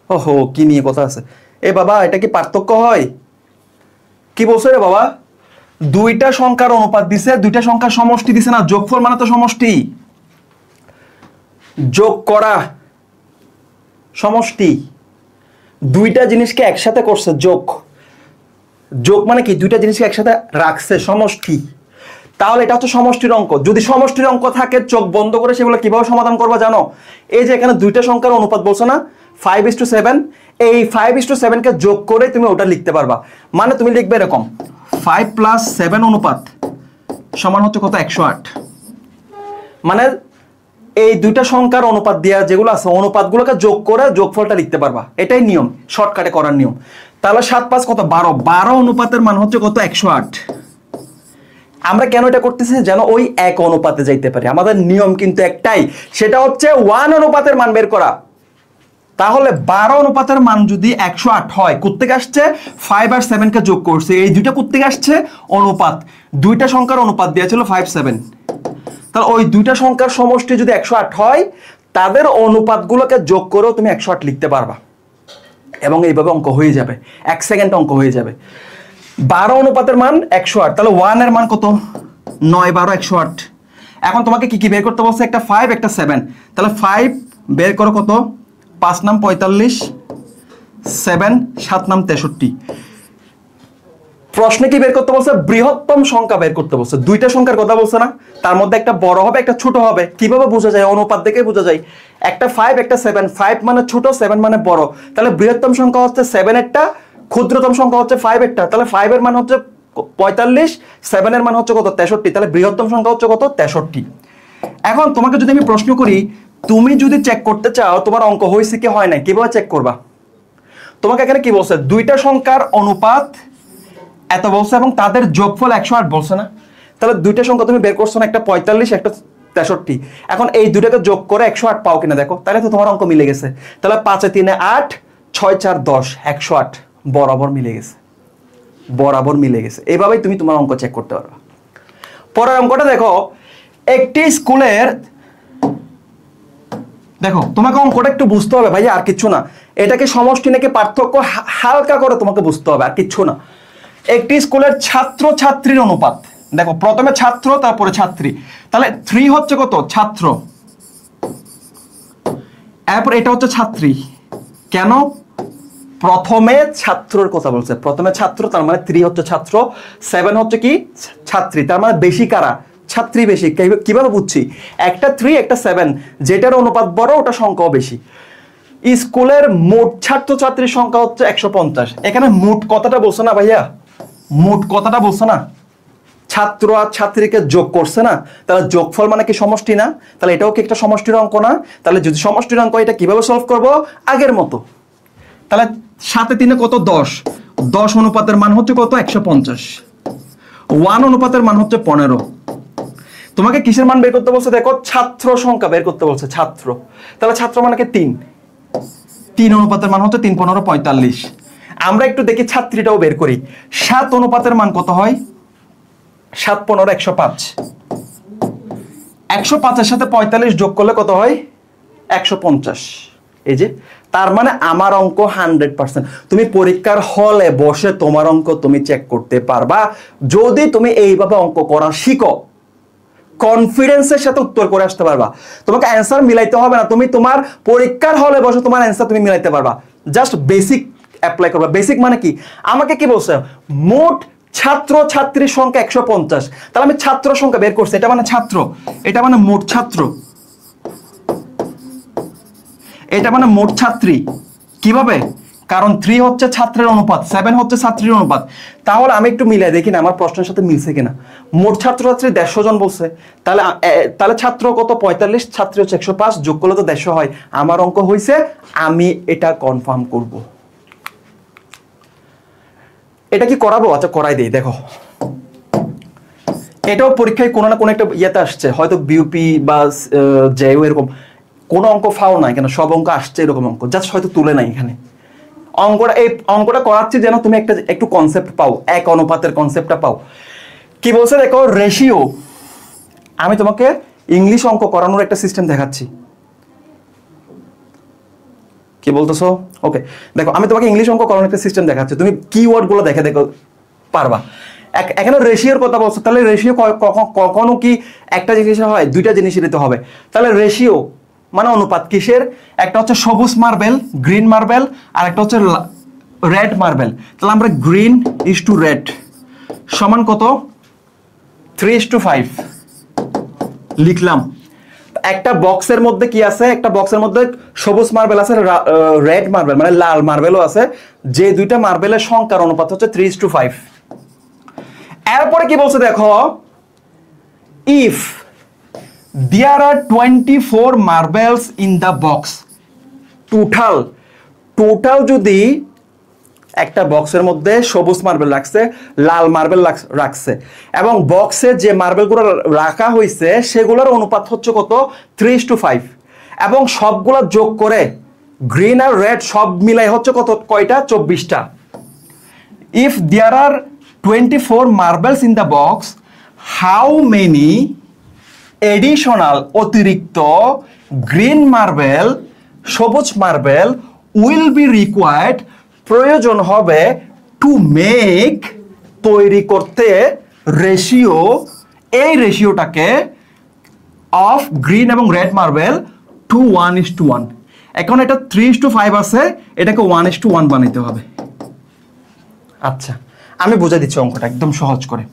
ওহো কি নিয়ে কথা আছে, এ বাবা এটা কি পার্থক্য হয়? কি বলছো রে বাবা? দুইটা সংখ্যার অনুপাত দিছে, দুইটা সংখ্যার সমষ্টি দিছে না, যোগফল মানে তো সমষ্টি, যোগ করা সমষ্টি। দুইটা জিনিসকে একসাথে করছে, যোগ। যোগ মানে কি দুইটা জিনিসকে একসাথে রাখছে, সমষ্টি। তাহলে এটা হচ্ছে সমষ্টির অঙ্ক। যদি সমষ্টির অঙ্ক থাকে চোখ বন্ধ করে সেগুলো কিভাবে সমাধান করবা জানো? এই যে এখানে দুইটা সংখ্যার অনুপাত বলছো না 5:7, এই 5:7 কে যোগ করে তুমি ওটা লিখতে পারবা। মানে তুমি লিখবে এরকম 5 + 7 অনুপাত সমান হচ্ছে কত, 108। মানে এই দুইটা সংখ্যার অনুপাত দেওয়া যেগুলো আছে অনুপাতগুলোকে যোগ করে যোগফলটা লিখতে পারবা, এটাই নিয়ম, শর্টকাটে করার নিয়ম। তাহলে 7 5 কত, 12, 12 অনুপাতের মান হচ্ছে কত, 108। আমরা কেন এটা করতেছি? যেন ওই এক অনুপাতে যাইতে পারি। আমাদের নিয়ম কিন্তু একটাই, সেটা হচ্ছে 1 অনুপাতের মান বের করা। তাহলে 12 অনুপাতের মান যদি 108 হয়, কোত্থেকে আসছে? 5 আর 7 কে যোগ করছে, এই দুইটা কোত্থেকে আসছে? অনুপাত। দুইটা সংখ্যার অনুপাত দেওয়া ছিল 5 7, তাহলে ওই দুইটা সংখ্যার সমষ্টি যদি 108 হয়, তাদের অনুপাতগুলোকে যোগ করেও তুমি 108 লিখতে পারবা, এবং এইভাবে অঙ্ক হয়ে যাবে, 1 সেকেন্ড অঙ্ক হয়ে যাবে। 12 অনুপাতের মান 108, তাহলে 1 এর মান কত, 9 12 108। এখন তোমাকে কি কি বের করতে বলছে? একটা 5 একটা 7, তাহলে 5 বের করো কত, 5 নাম 45, 7 7 নাম 63। প্রশ্নে কি বের করতে বলছে? বৃহত্তম সংখ্যা বের করতে বলছে। দুইটা সংখ্যার কথা বলছে না, তার মধ্যে একটা বড় হবে একটা ছোট হবে। কিভাবে বোঝা যায়? অনুপাত দেখে বোঝা যায়। একটা 5 একটা 7, 5 মানে ছোট, 7 মানে বড়। তাহলে বৃহত্তম সংখ্যা হচ্ছে 7 একটা, ক্ষুদ্রতম সংখ্যা হচ্ছে 5 একটা। তাহলে 5 এর মান হচ্ছে 45, 7 এর মান হচ্ছে কত? 63। তাহলে বৃহত্তম সংখ্যা হচ্ছে কত? 63। এখন তোমাকে যদি আমি প্রশ্ন করি, তুমি যদি চেক করতে চাও তোমার অঙ্ক হয়েছে কি হয় নাই, কিভাবে চেক করবা? তোমাকে এখানে কি বলছে? দুইটা সংখ্যার অনুপাত এত বলছে এবং তাদের যোগফল 108 বলছে না? তাহলে দুইটা সংখ্যা তুমি বের করছো না, একটা 45 একটা 63। এখন এই দুটাকে যোগ করে 108 পাও কিনা দেখো, তাহলে তো তোমার অঙ্ক মিলে গেছে। তাহলে 5 এ 3 এ 8, 6 4 10, 108 বরাবর মিলে গেছে, বরাবর মিলে গেছে। এইভাবেই তুমি তোমার অঙ্ক চেক করতে পারবে। পরের অঙ্কটা দেখো, একটি স্কুলের, দেখো তোমাকে অঙ্কটা একটু বুঝতে হবে ভাইয়া, আর কিচ্ছু না। এটাকে সমষ্টি নাকি পার্থক্য হালকা করে তোমাকে বুঝতে হবে, আর কিচ্ছু না। একটি স্কুলের ছাত্র ছাত্রীর অনুপাত, দেখো প্রথমে ছাত্র তারপরে ছাত্রী, তাহলে 3 হচ্ছে কত? ছাত্র, এরপর এটা হচ্ছে ছাত্রী। কেন? প্রথমে ছাত্রর কথা বলছে, প্রথমে ছাত্র, তার মানে 3 হচ্ছে ছাত্র, 7 হচ্ছে কি? ছাত্রী। তার মানে বেশি কারা? ছাত্রী বেশি। কিভাবে বুঝছি? একটা 3 একটা 7, যেটার অনুপাত বড় ওটা সংখ্যাও বেশি। স্কুলের মোট ছাত্রছাত্রীর সংখ্যা হচ্ছে 150। এখানে মোট কথাটা বলছে না ভাইয়া, মোট কথাটা বলছে না, ছাত্র আর ছাত্রীকে যোগ করছে না? তাহলে যোগফল মানে কি সমষ্টি না? তাহলে এটাও কি একটা সমষ্টির অঙ্ক না? তাহলে যদি সমষ্টির অঙ্ক, এটা কিভাবে সলভ করব? আগের মতো। তাহলে 7 এ 3 এ কত? 10, 10 অনুপাতের মান হচ্ছে কত? 150। 1 অনুপাতের মান হচ্ছে 15। তোমাকে কিসের মান বের করতে বলছে? দেখো ছাত্র সংখ্যা বের করতে বলছে, ছাত্র। তাহলে ছাত্র মানে কি? 3, 3 অনুপাতের মান হচ্ছে 3 15 45। আমরা একটু দেখি ছাত্রীটাও বের করি। 7 অনুপাতের মান কত হয়? 7 15 105। 105 এর সাথে 45 যোগ করলে কত হয়? 150। এই যে, তার মানে আমার অঙ্ক 100%। তুমি পরীক্ষার হলে বসে তোমার অঙ্ক তুমি চেক করতে পারবা যদি তুমি এইভাবে অঙ্ক করা শিখো। কনফিডেন্সের সাথে উত্তর করে আসতে পারবা। তোমাকে অ্যান্সার মিলাইতে হবে না, তুমি তোমার পরীক্ষার হলে বসে তোমার অ্যান্সার তুমি মিলাইতে পারবা। জাস্ট বেসিক অ্যাপ্লাই করবা। বেসিক মানে কি? আমাকে কি বলছে? মোট ছাত্র ছাত্রীর সংখ্যা 150। তাহলে আমি ছাত্র সংখ্যা বের করছি, এটা মানে ছাত্র, এটা মানে মোট ছাত্র, এটা মানে মোট ছাত্রী। কিভাবে? কারণ 3 হচ্ছে ছাত্রের অনুপাত, 7 হচ্ছে ছাত্রীর অনুপাত। তাহলে আমি একটু মিলাই দেখি না আমার প্রশ্নের সাথে মিলছে কিনা। মোট ছাত্রছাত্রী 150 জন বলছে, তাহলে ছাত্র কত? 45, ছাত্রী হচ্ছে 105, যোগ করলে তো 150 হয়। আমার অঙ্ক হয়েছে, আমি এটা কনফার্ম করব। এটা কি করাবো? আচ্ছা করাই দেই। দেখো এটাও পরীক্ষায় কোনো না কোনো একটা ইয়েতে আসছে, হয়তো বিউপি বা জেইউ, এরকম কোনো অঙ্ক ফাও নাই কেন, সব অঙ্ক আসছে এরকম অঙ্ক, জাস্ট হয়তো তুলে নাই এখানে অঙ্কটা। এই অঙ্কটা করাচ্ছি যেন তুমি একটু কনসেপ্ট পাও, এক অনুপাতের কনসেপ্টটা পাও। কি বলছে দেখো, রেশিও। আমি তোমাকে ইংলিশ অঙ্ক করানোর একটা সিস্টেম দেখাচ্ছি। কি বলতেছো? ওকে, দেখো আমি তোমাকে ইংলিশ অঙ্ক করানোর একটা সিস্টেম দেখাচ্ছি, তুমি কিওয়ার্ড গুলো দেখে দেখো পারবা। এখানে রেশিওর কথা বলছো, তাহলে রেশিও কখনো কি একটা জিনিস হয়? দুইটা জিনিসই নিতে হবে। তাহলে রেশিও মানে অনুপাত কিসের? একটা হচ্ছে সবুজ মার্বেল, গ্রিন মার্বেল, আর একটা হচ্ছে রেড মার্বেল। তাহলে আমরা গ্রিন ইজ টু রেড সমান কত? 3:5 লিখলাম। একটা বক্সের মধ্যে কি আছে? একটা বক্সের মধ্যে সবুজ মার্বেল আছে, রেড মার্বেল মানে লাল মার্বেলও আছে। যে দুইটা মার্বেলের সংখ্যার অনুপাত হচ্ছে 3:5। এরপরে কি বলছে দেখো, if there are 24 marbles in the box, total যদি একটা বক্সের মধ্যে সবুজ মার্বেল রাখছে, লাল মার্বেল রাখছে, এবং বক্সে যে মার্বেলগুলো রাখা হয়েছে সেগুলোর অনুপাত হচ্ছে কত? 3:5। এবং সবগুলো যোগ করে গ্রিন আর রেড সব মিলাই হচ্ছে কত? কয়টা? 24টা। If there are 24 marbles in the box, how many additional অতিরিক্ত গ্রিন মার্বেল, সবুজ মার্বেল উইল বি রিকোয়ার্ড, প্রয়োজন হবে, টু মেক, তৈরি করতে, রেশিও, এই রেশিওটাকে অফ গ্রিন এবং রেড মার্বেল টু 1:1। এখন এটা 3:5 আছে, এটাকে 1:1 বানাইতে হবে। আচ্ছা আমি বুঝাই দিচ্ছি অঙ্কটা একদম সহজ করে।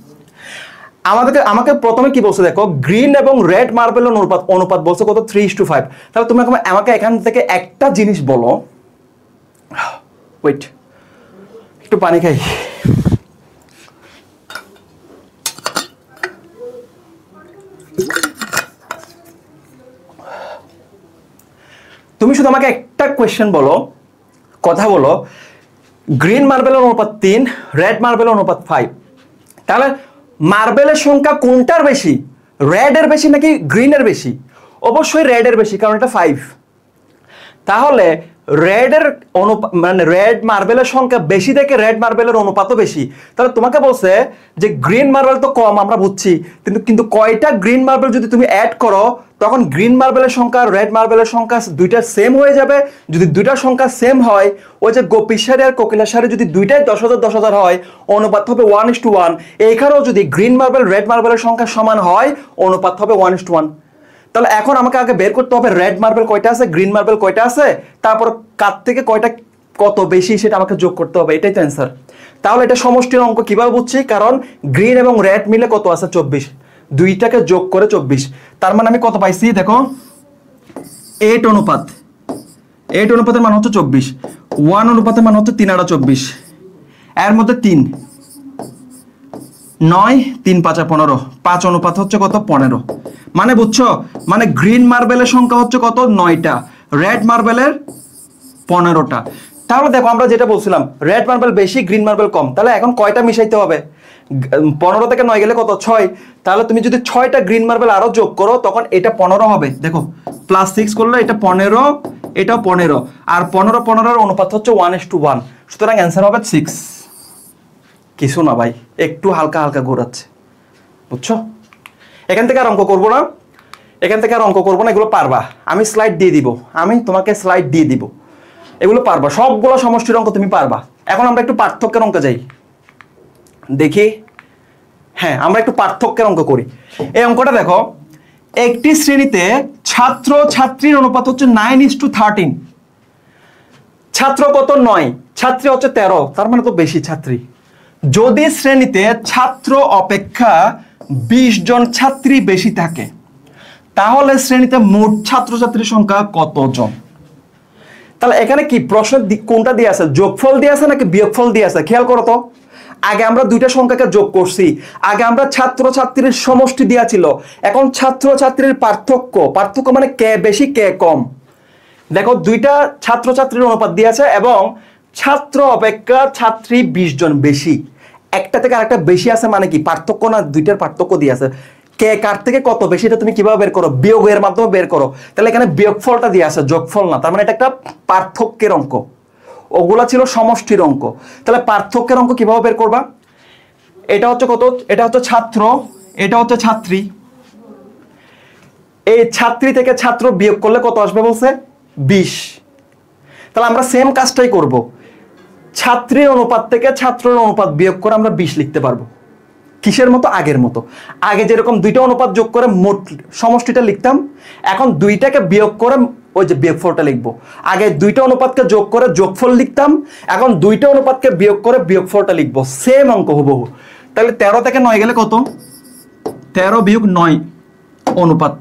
আমাকে প্রথমে কি বলছে দেখো, গ্রিন এবং রেড মার্বেলের অনুপাত বলছে কত, 3:5। তাহলে তুমি আমাকে এখান থেকে একটা জিনিস বলো, ওয়েট একটু পানি খাই। তুমি শুধু আমাকে একটা কোয়েশ্চেন বলো, কথা বলো, গ্রিন মার্বেলের অনুপাত 3, রেড মার্বেলের অনুপাত 5, তাহলে মার্বেলের সংখ্যা কোনটার বেশি, রেড এর বেশি নাকি গ্রিনের বেশি? অবশ্যই রেড এর বেশি, কারণ এটা 5। তাহলে রেড মার্বেলের সংখ্যা বেশি থেকে রেড মার্বেলের অনুপাতও বেশি। তাহলে তোমাকে বলছে যে গ্রিন মার্বেল তো কম, আমরা বুঝছি, কিন্তু কয়টা গ্রিন মার্বেল যদি তুমি অ্যাড করো তখন গ্রিন মার্বেলের সংখ্যা রেড মার্বেলের সংখ্যা দুইটা সেম হয়ে যাবে। যদি দুইটার সংখ্যা সেম হয়, ওই যে গোপীর সারি আর কোকিলার সারি যদি দুইটাই 10,000 হয়, অনুপাত হবে 1:1। এইখানেও যদি গ্রিন মার্বেল রেড মার্বেলের সংখ্যা সমান হয়, অনুপাত হবে 1:1। তাহলে এখন আমাকে আগে বের করতে হবে রেড মার্বেল কয়টা আছে, গ্রিন মার্বেল কয়টা আছে, তারপর কার থেকে কয়টা কত বেশি সেটা আমাকে যোগ করতে হবে। এটাই তো অ্যান্সার। তাহলে এটা সমষ্টির অঙ্ক কিভাবে বুঝছি, কারণ গ্রিন এবং রেড মিলে কত আছে, 24, দুইটাকে যোগ করে 24। তার মানে আমি কত পাইছি দেখো, 8 অনুপাত, 8 অনুপাতের মান হচ্ছে 24, 1 অনুপাতের মান হচ্ছে 3/24, এর মধ্যে 3, 9, 3 5 15, 5 অনুপাত হচ্ছে কত, 15। মানে বুঝছো, মানে গ্রিন মার্বেলের সংখ্যা হচ্ছে কত, 9টা, রেড মার্বেলের 15টা। তাহলে দেখো আমরা যেটা বলছিলাম, রেড মার্বেল বেশি গ্রিন মার্বেল কম, তাহলে এখন কয়টা মিশাইতে হবে, 15 থেকে 9 গেলে কত, 6। তাহলে তুমি যদি 6টা গ্রিন মার্বেল আরো যোগ করো তখন এটা 15 হবে। দেখো +6 করলে এটা 15, এটাও 15, আর 15 অনুপাত হচ্ছে 1:1, সুতরাং অ্যান্সার হবে 6। কিছু না ভাই, একটু হালকা হালকা ঘোরাচ্ছে, বুঝছো? এখান থেকে আর অঙ্ক করবো না, এগুলো পারবা, আমি স্লাইড দিয়ে দিব, আমি তোমাকে স্লাইড দিয়ে দিব, এগুলো পারবা, সবগুলো সমষ্টির অঙ্ক তুমি পারবা। এখন আমরা একটু পার্থক্যের অঙ্ক যাই, দেখি। হ্যাঁ, আমরা একটু পার্থক্যের অঙ্ক করি। এই অঙ্কটা দেখো, একটি শ্রেণীতে ছাত্র ছাত্রীর অনুপাত হচ্ছে 9:13। ছাত্র কত, 9, ছাত্রী হচ্ছে 13, তার মানে তো বেশি ছাত্রী। যদি শ্রেণীতে ছাত্র অপেক্ষা 20 জন ছাত্রী বেশি থাকে, তাহলে শ্রেণীতে মোট ছাত্রছাত্রীর সংখ্যা কতজন? তাহলে এখানে কি প্রশ্ন কোনটা দিয়ে আছে, যোগফল দিয়ে আছে নাকি বিয়োগফল দিয়ে আছে? খেয়াল করো তো, আগে আমরা দুইটা সংখ্যাকে যোগ করছি, আগে আমরা ছাত্রছাত্রীর সমষ্টি দেয়া ছিল, এখন ছাত্রছাত্রীর পার্থক্য মানে কে বেশি কে কম। দেখো দুইটা ছাত্রছাত্রীর অনুপাত দিয়েছে এবং ছাত্র অপেক্ষা ছাত্রী 20 জন বেশি, একটা থেকে আরেকটা বেশি আছে মানে কি পার্থক্য না, দুইটার পার্থক্য দিয়ে আছে। কে কার থেকে কত বেশি এটা তুমি কিভাবে বের করো, বিয়োগের মাধ্যমে বের করো। তাহলে এখানে বিয়োগফলটা দিয়ে আছে, যোগফল না, তার মানে এটা একটা পার্থক্যের অঙ্ক, ওগুলা ছিল সমষ্টির অঙ্ক। তাহলে পার্থক্যের অঙ্ক কিভাবে বের করবা, এটা হচ্ছে কত, এটা হচ্ছে ছাত্র, এটা হচ্ছে ছাত্রী, এই ছাত্রী থেকে ছাত্র বিয়োগ করলে কত আসবে বলছে, 20। তাহলে আমরা সেম কাজটাই করব, ছাত্রীর অনুপাত থেকে ছাত্রের অনুপাত বিয়োগ করে আমরা 20 লিখতে পারবো। কিসের মতো, আগের মতো। আগে যেরকম দুইটা অনুপাত যোগ করে মোট সমষ্টিটা লিখতাম, এখন দুইটাকে বিয়োগ করে ওই যে বিয়োগফলটা লিখবো। আগে দুইটা অনুপাতকে যোগ করে যোগফল লিখতাম, এখন দুইটা অনুপাতকে বিয়োগ করে বিয়োগফলটা লিখবো, সেম অঙ্ক হুবহু। তাহলে 13 থেকে 9 গেলে কত, 13 বিয়োগ 9 অনুপাত,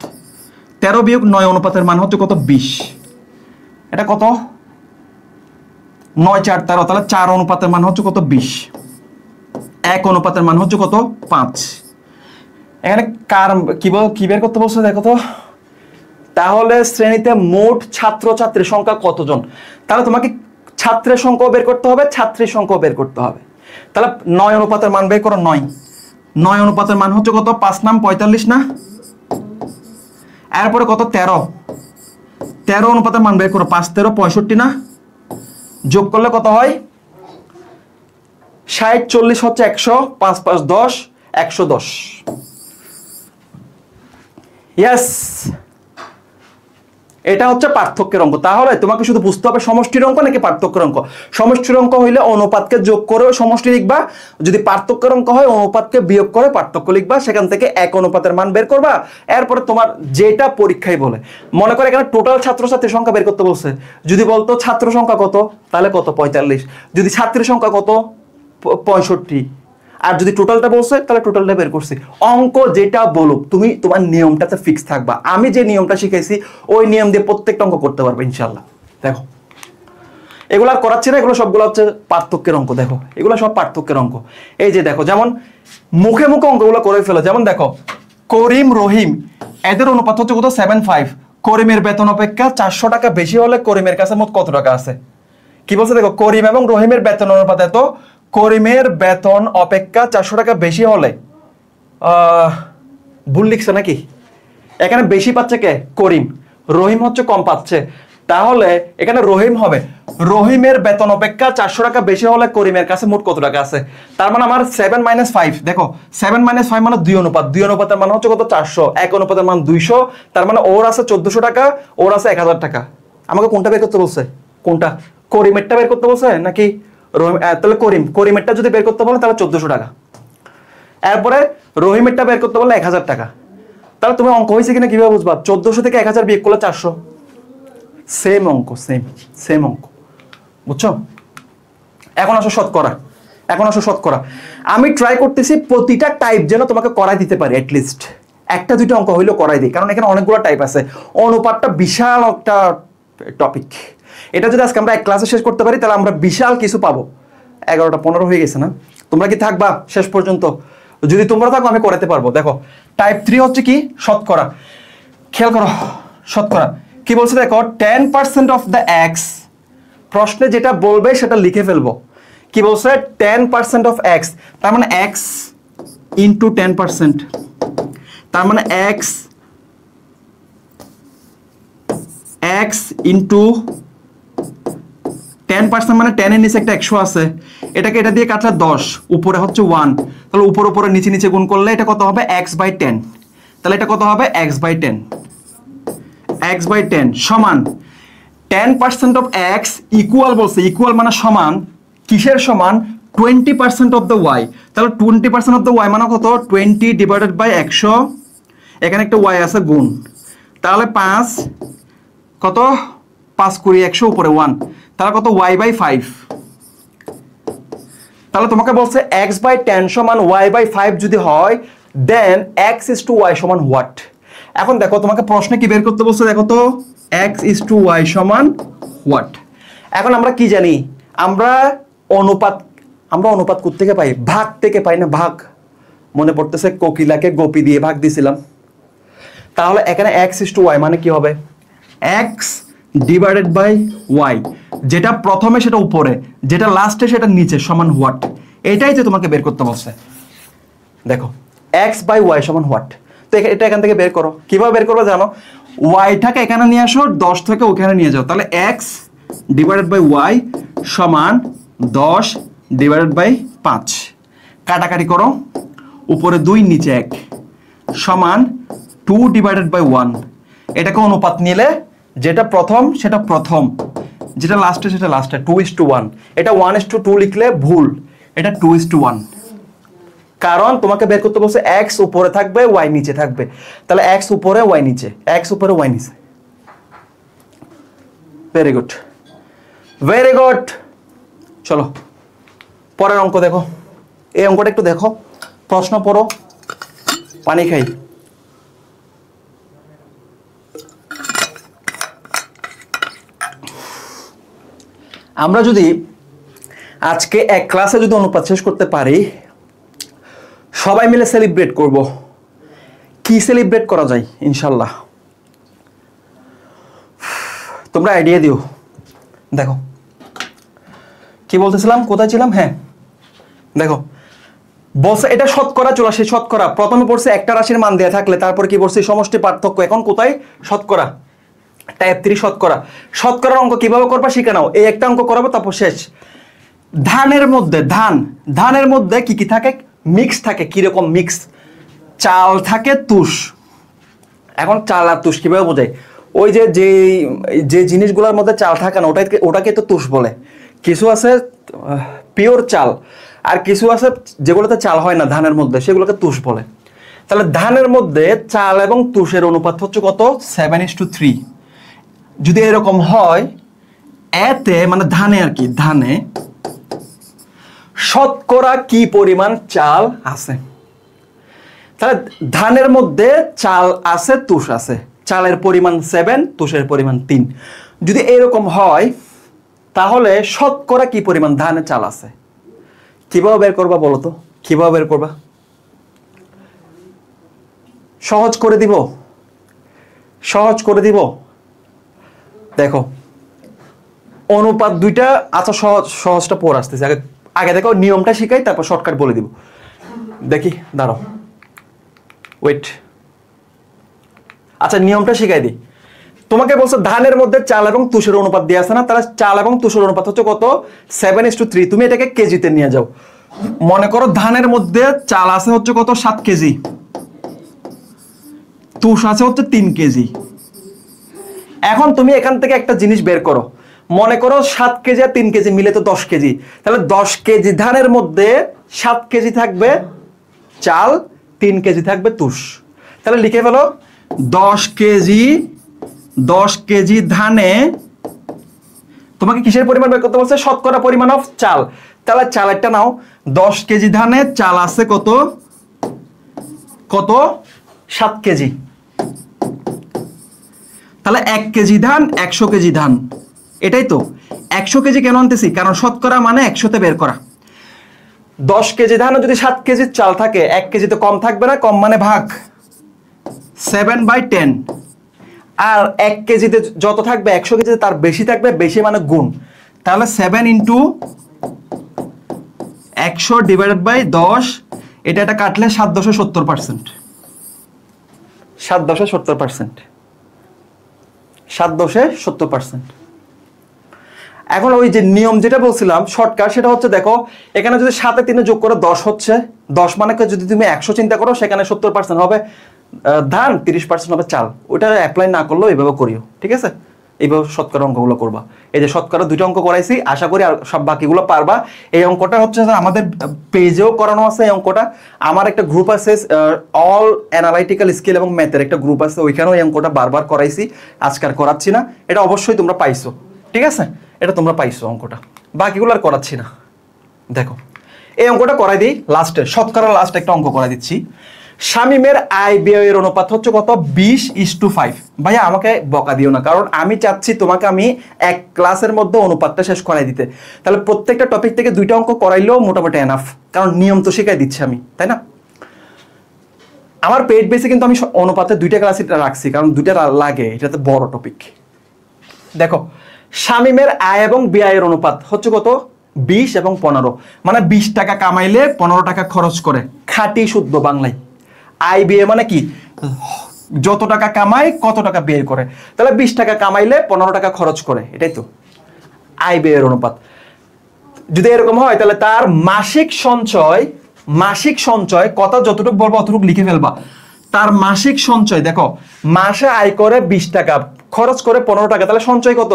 13 বিয়োগ 9 অনুপাতের মান হচ্ছে কত, 20। এটা কত, 9 4 13, তাহলে 4 অনুপাতের মান হচ্ছে কত, 20। 1 অনুপাতের মান হচ্ছে কত, 5। এখানে কার কি বের করতে বলছে দেখো তো। তাহলে শ্রেণীতে মোট ছাত্রছাত্রীর সংখ্যা কতজন, তাহলে তোমাকে ছাত্রের সংখ্যা বের করতে হবে, ছাত্রীর সংখ্যা বের করতে হবে। তাহলে 9 অনুপাতের মান বের করো, 9 অনুপাতের মান হচ্ছে কত, 5 নাম 45 না, এরপরে কত, 13 অনুপাতের মান বের করো, 5 13 65 না, যোগ করলে কত হয়, 60 40 হচ্ছে 100, 5 5 10, 110। ইয়েস, এটা হচ্ছে পার্থক্যের অঙ্ক। তাহলে তোমাকে শুধু বুঝতে হবে সমষ্টির অঙ্ক নাকি পার্থক্যের অঙ্ক। সমষ্টির অঙ্ক হইলে অনুপাতকে যোগ করে সমষ্টি লিখবা, যদি পার্থক্যের অঙ্ক হয় অনুপাতকে বিয়োগ করে পার্থক্য লিখবা, সেখান থেকে 1 অনুপাতের মান বের করবা। এরপরে তোমার যেটা পরীক্ষায় বলে, মনে করে এখানে টোটাল ছাত্রছাত্রীর সংখ্যা বের করতে বলছে, যদি বলতো ছাত্র সংখ্যা কত, তাহলে কত, 45। যদি ছাত্রীর সংখ্যা কত, 65, আর যদি টোটালটা বলছে তাহলে টোটালটা বের করছি। অঙ্ক যেটা বলুক তুমি তোমার নিয়মটাতে ফিক্স থাকবা। আমি যে নিয়মটা শিখাইছি ওই নিয়ম দিয়ে প্রত্যেকটা অঙ্ক করতে পারবে ইনশাল্লাহ। দেখো এগুলো আর করাচ্ছি না, এগুলো সবগুলো হচ্ছে পার্থক্যের অঙ্ক। দেখো এগুলো সব পার্থক্যের অঙ্ক। এই যে দেখো যেমন মুখে মুখে অঙ্কগুলো করে ফেলো। যেমন দেখো করিম রহিম এদের অনুপাত হচ্ছে কত 7:5। করিমের বেতন অপেক্ষা 400 টাকা বেশি হলে করিমের কাছে মোট কত টাকা আছে? কি বলছে দেখো, করিম এবং রহিমের বেতন অনুপাত এত, করিমের বেতন অপেক্ষা 400 টাকা বেশি হলে ভুল লিখছে নাকি? এখানে বেশি পাচ্ছে কে? করিম। রহিম হচ্ছে কম পাচ্ছে, তাহলে এখানে রহিম হবে রহিমের বেতন অপেক্ষা 400 টাকা বেশি হলে করিমের কাছে মোট কত টাকা আছে। তার মানে আমার 7 - 5, দেখো 7 - 5 মানে 2 অনুপাত, 2 অনুপাতের মান হচ্ছে কত 400, 1 অনুপাতের মান 200। তার মানে ওর আছে 1400 টাকা, ওর আছে 1000 টাকা। আমাকে কোনটা বের করতে বলছে? কোনটা? করিমেরটা বের করতে বলছে নাকি রহিম? তাহলে করিমেরটা যদি বের করতে বলে তাহলে 1400 টাকা। এরপরে রহিমেরটা বের করতে বলে 1000 টাকা। তাহলে তুমি অঙ্ক হয়েছে কিনা কিভাবে বুঝবা? 1400 থেকে 1000 বিয়োগ করলে 400। সেম অঙ্ক, সেম অঙ্ক, বুঝছো? এখন আসো শতকরা। আমি ট্রাই করতেছি প্রতিটা টাইপ যেন তোমাকে করাই দিতে পারি, অ্যাটলিস্ট একটা দুইটা অঙ্ক হইলেও করাই দিই, কারণ এখানে অনেকগুলো টাইপ আছে। অনুপাতটা বিশাল একটা টপিক। এটা যদি আজকে আমরা এক ক্লাসে শেষ করতে পারি তাহলে আমরা বিশাল কিছু পাবো। 11টা 15 হয়ে গেছে না? তোমরা কি থাকবা শেষ পর্যন্ত? যদি তোমরা থাকো আমি করাতে পারবো। দেখো টাইপ 3 হচ্ছে কি? শতকরা। খেয়াল করো শতকরা কি বলছে দেখো, 10% অফ দ্য এক্স। প্রশ্নে যেটা বলবে সেটা লিখে ফেলবো। কি বলছে? 10% অফ এক্স, তার মানে এক্স ইন্টু 10%, তার মানে এক্স ইন্টু 10% মানে 10 এর নিচে একটা 100 আছে, এটাকে এটা দিয়ে কাটলে 10, উপরে হচ্ছে 1, তাহলে উপরে নিচে নিচে গুণ করলে এটা কত হবে? x/10। তাহলে এটা কত হবে? x/10। x/10 সমান 10% অফ x ইকুয়াল বলছে, ইকুয়াল মানে সমান, কিসের সমান? 20% অফ দ্য y। তাহলে 20% অফ দ্য y মানে কত? 20 ডিভাইডেড বাই 100, এখানে একটা y আছে গুণ, তাহলে 5 কত? 5 × 100 উপরে 1, তাহলে কত? y/5। তাহলে তোমাকে বলছে x/10 সমান y/5 যদি হয়, দেন x/y সমান হোয়াট? এখন দেখো তোমাকে প্রশ্নে কি বের করতে বলছে, দেখো তো x/y সমান হোয়াট। এখন আমরা কি জানি? আমরা অনুপাত কোত্থেকে পাই? ভাগ থেকে পাই না? ভাগ মনে পড়তেছে, কোকিলাকে গোপী দিয়ে ভাগ দিছিলাম। তাহলে এখানে x/y মানে কি হবে? x ডিভাইডেড বাই y, যেটা প্রথমে সেটা উপরে, যেটা লাস্টে সেটা নিচে, সমান হোয়াট। এটাই তো তোমাকে বের করতে বলছে। দেখো x/y সমান হোয়াট। তো এটা এখান থেকে বের করো। কিভাবে বের করবে জানো? ওয়াইটাকে এখানে নিয়ে আসো, 10 থেকে ওখানে নিয়ে যাও, তাহলে x ডিভাইডেড বাই y সমান 10 ডিভাইডেড বাই 5। কাটাকাটি করো, উপরে 2 নিচে 1 সমান 2 ডিভাইডেড বাই 1। এটাকে অনুপাত নিলে যেটা প্রথম সেটা প্রথম, যেটা লাস্টে সেটা লাস্টে, 2:1। এটা 1:2 লিখলে ভুল, এটা 2:1। কারণ তোমাকে বের করতে বলছে x উপরে থাকবে y নিচে থাকবে, তাহলে x উপরে y নিচে, x উপরে y নিচে। Very good, very good. চলো পরের অঙ্ক দেখো। এই অঙ্কটা একটু দেখো, প্রশ্ন পড়ো, পানি খাই। আমরা যদি আজকে এক ক্লাসে যদি অনুপাত শেষ করতে পারি, সবাই মিলে সেলিব্রেট করব। কি সেলিব্রেট করা যায় ইনশাল্লাহ? তোমরা আইডিয়া দিও। দেখো কি বলতেছিলাম, কোথায় ছিলাম? হ্যাঁ দেখো বলছে এটা শতকরা চলে আসে। শতকরা প্রথমে পড়ছে একটা রাশির মান দেয়া থাকলে, তারপর কি পড়ছে? সমষ্টি পার্থক্য। এখন কোথায়? শতকরা। টাইপ 3 শতকরা। শতকরার অঙ্ক কিভাবে করবা শিখে নাও। এই একটা অঙ্ক করাবো, তারপর শেষ। ধানের মধ্যে কি কি থাকে? মিক্স থাকে। কিরকম মিক্স? চাল থাকে, তুষ। এখন চাল আর তুষ কিভাবে বোঝায়? ওই যে জিনিসগুলোর মধ্যে চাল থাকে না, ওটাকে তো তুষ বলে। কিছু আছে পিওর চাল, আর কিছু আছে যেগুলোতে চাল হয় না ধানের মধ্যে, সেগুলোকে তুষ বলে। তাহলে ধানের মধ্যে চাল এবং তুষের অনুপাত হচ্ছে কত? 7:3। যদি এরকম হয়, এতে মানে ধানে আর কি, ধানে শতকরা কি পরিমাণ চাল আছে। তাহলে ধানের মধ্যে চাল আছে, তুষ আছে। চালের পরিমাণ 7, তুষের পরিমাণ 3। যদি এরকম হয় তাহলে শতকরা কি পরিমাণ ধানে চাল আছে। কিভাবে বের করবা বলো তো? কিভাবে বের করবা? সহজ করে দিব, সহজ করে দিব। দেখো অনুপাত দুইটা, আচ্ছা সহজটা পড়ে আসতেছে। আগে দেখো নিয়মটা শিখাই, তারপর শর্টকাট বলে দিব। দেখি দাঁড়াও, ওয়েট। আচ্ছা নিয়মটা শিখাই দিই। তোমাকে বলছো ধানের মধ্যে চাল এবং তুষের অনুপাত দিয়ে আছে না, তাহলে চাল এবং তুষের অনুপাত হচ্ছে কত? 7:3। তুমি এটাকে কেজিতে নিয়ে যাও। মনে করো ধানের মধ্যে চাল আছে হচ্ছে কত? 7 কেজি, তুষ আছে হচ্ছে 3 কেজি। এখন তুমি এখান থেকে একটা জিনিস বের করো। মনে করো 7 কেজি আর 3 কেজি মিলে তো 10 কেজি। তাহলে 10 কেজি ধানের মধ্যে 7 কেজি থাকবে চাল, 3 কেজি থাকবে তুষ। তাহলে লিখে ফেলো 10 কেজি ধানে, তোমাকে কিসের পরিমাণ বের করতে বলছে? শতকরা পরিমাণ অফ চাল। তাহলে চালেরটা নাও। 10 কেজি ধানে চাল আছে কত? 7 কেজি। তাহলে 1 কেজি ধান, 100 কেজি ধান। এটাই তো 100 কেজি কেন আনতেছি? কারণ শতকরা মানে 100তে বের করা। 10 কেজি ধানে যদি 7 কেজি চাল থাকে, 1 কেজি তো কম থাকবে না? কম মানে ভাগ, 7/10। আর 1 কেজিতে যত থাকবে 100 কেজিতে তার বেশি থাকবে, বেশি মানে গুণ। তাহলে 7 × 100 / 10, এটা কাটলে 7/70%। 7/70%। 7/70%। এখন ওই যে নিয়ম যেটা বলছিলাম শর্টকাট, সেটা হচ্ছে দেখো এখানে যদি 7 এ 3 যোগ করো 10 হচ্ছে। 10 মানে যদি তুমি 100 চিন্তা করো, সেখানে 70% হবে ধান, 30% হবে চাল। ওটা অ্যাপ্লাই না করলেও এইভাবে করিও, ঠিক আছে? এইভাবে শতকরা অঙ্কগুলো করবা। এই যে শতকরা 2টা অঙ্ক করাইছি, আশা করি আর সব বাকিগুলো পারবা। এই অঙ্কটা হচ্ছে আমাদের পেজেও করানো আছে। এই অঙ্কটা আমার একটা গ্রুপ আছে, অল অ্যানালাইটিক্যাল স্কিল এবং ম্যাথের একটা গ্রুপ আছে, ওইখানেও এই অঙ্কটা বারবার করাইছি, আজকাল করাচ্ছি না। এটা অবশ্যই তোমরা পাইছো, ঠিক আছে? এটা তোমরা পাইছো অঙ্কটা, বাকিগুলো আর করাচ্ছি না। দেখো এই অঙ্কটা করাই দিই লাস্টে, শতকরা লাস্ট একটা অঙ্ক করাই দিচ্ছি। শামীমের আয় ব্যয়ের অনুপাত হচ্ছে কত? 20:5। ভাইয়া আমাকে বকা দিও না, কারণ আমি চাচ্ছি তোমাকে আমি এক ক্লাসের মধ্যে অনুপাতটা শেষ করাই দিতে। তাহলে প্রত্যেকটা টপিক থেকে 2টা অঙ্ক করাইলেও মোটামুটি এনাফ, কারণ নিয়ম তো শিখাই দিচ্ছি আমি, তাই না? আমার পেড বেসে কিন্তু আমি অনুপাতে 2টা ক্লাসই রাখছি, কারণ 2টা লাগে, এটা তো বড় টপিক। দেখো শামীমের আয় এবং ব্যয়ের অনুপাত হচ্ছে কত? 20 এবং 15। মানে 20 টাকা কামাইলে 15 টাকা খরচ করে, খাঁটি শুদ্ধ বাংলায়। আয় ব্যয় মানে কি? যত টাকা কামায় কত টাকা ব্যয় করে। তাহলে 20 টাকা কামাইলে 15 টাকা খরচ করে, এটাই তো আয় ব্যয়ের অনুপাত। যদি এরকম হয় তাহলে তার মাসিক সঞ্চয় কথা যতটুকু বলবো অতটুকু লিখে ফেলবা। তার মাসিক সঞ্চয়, দেখো মাসে আয় করে 20 টাকা, খরচ করে 15 টাকা, তাহলে সঞ্চয় কত?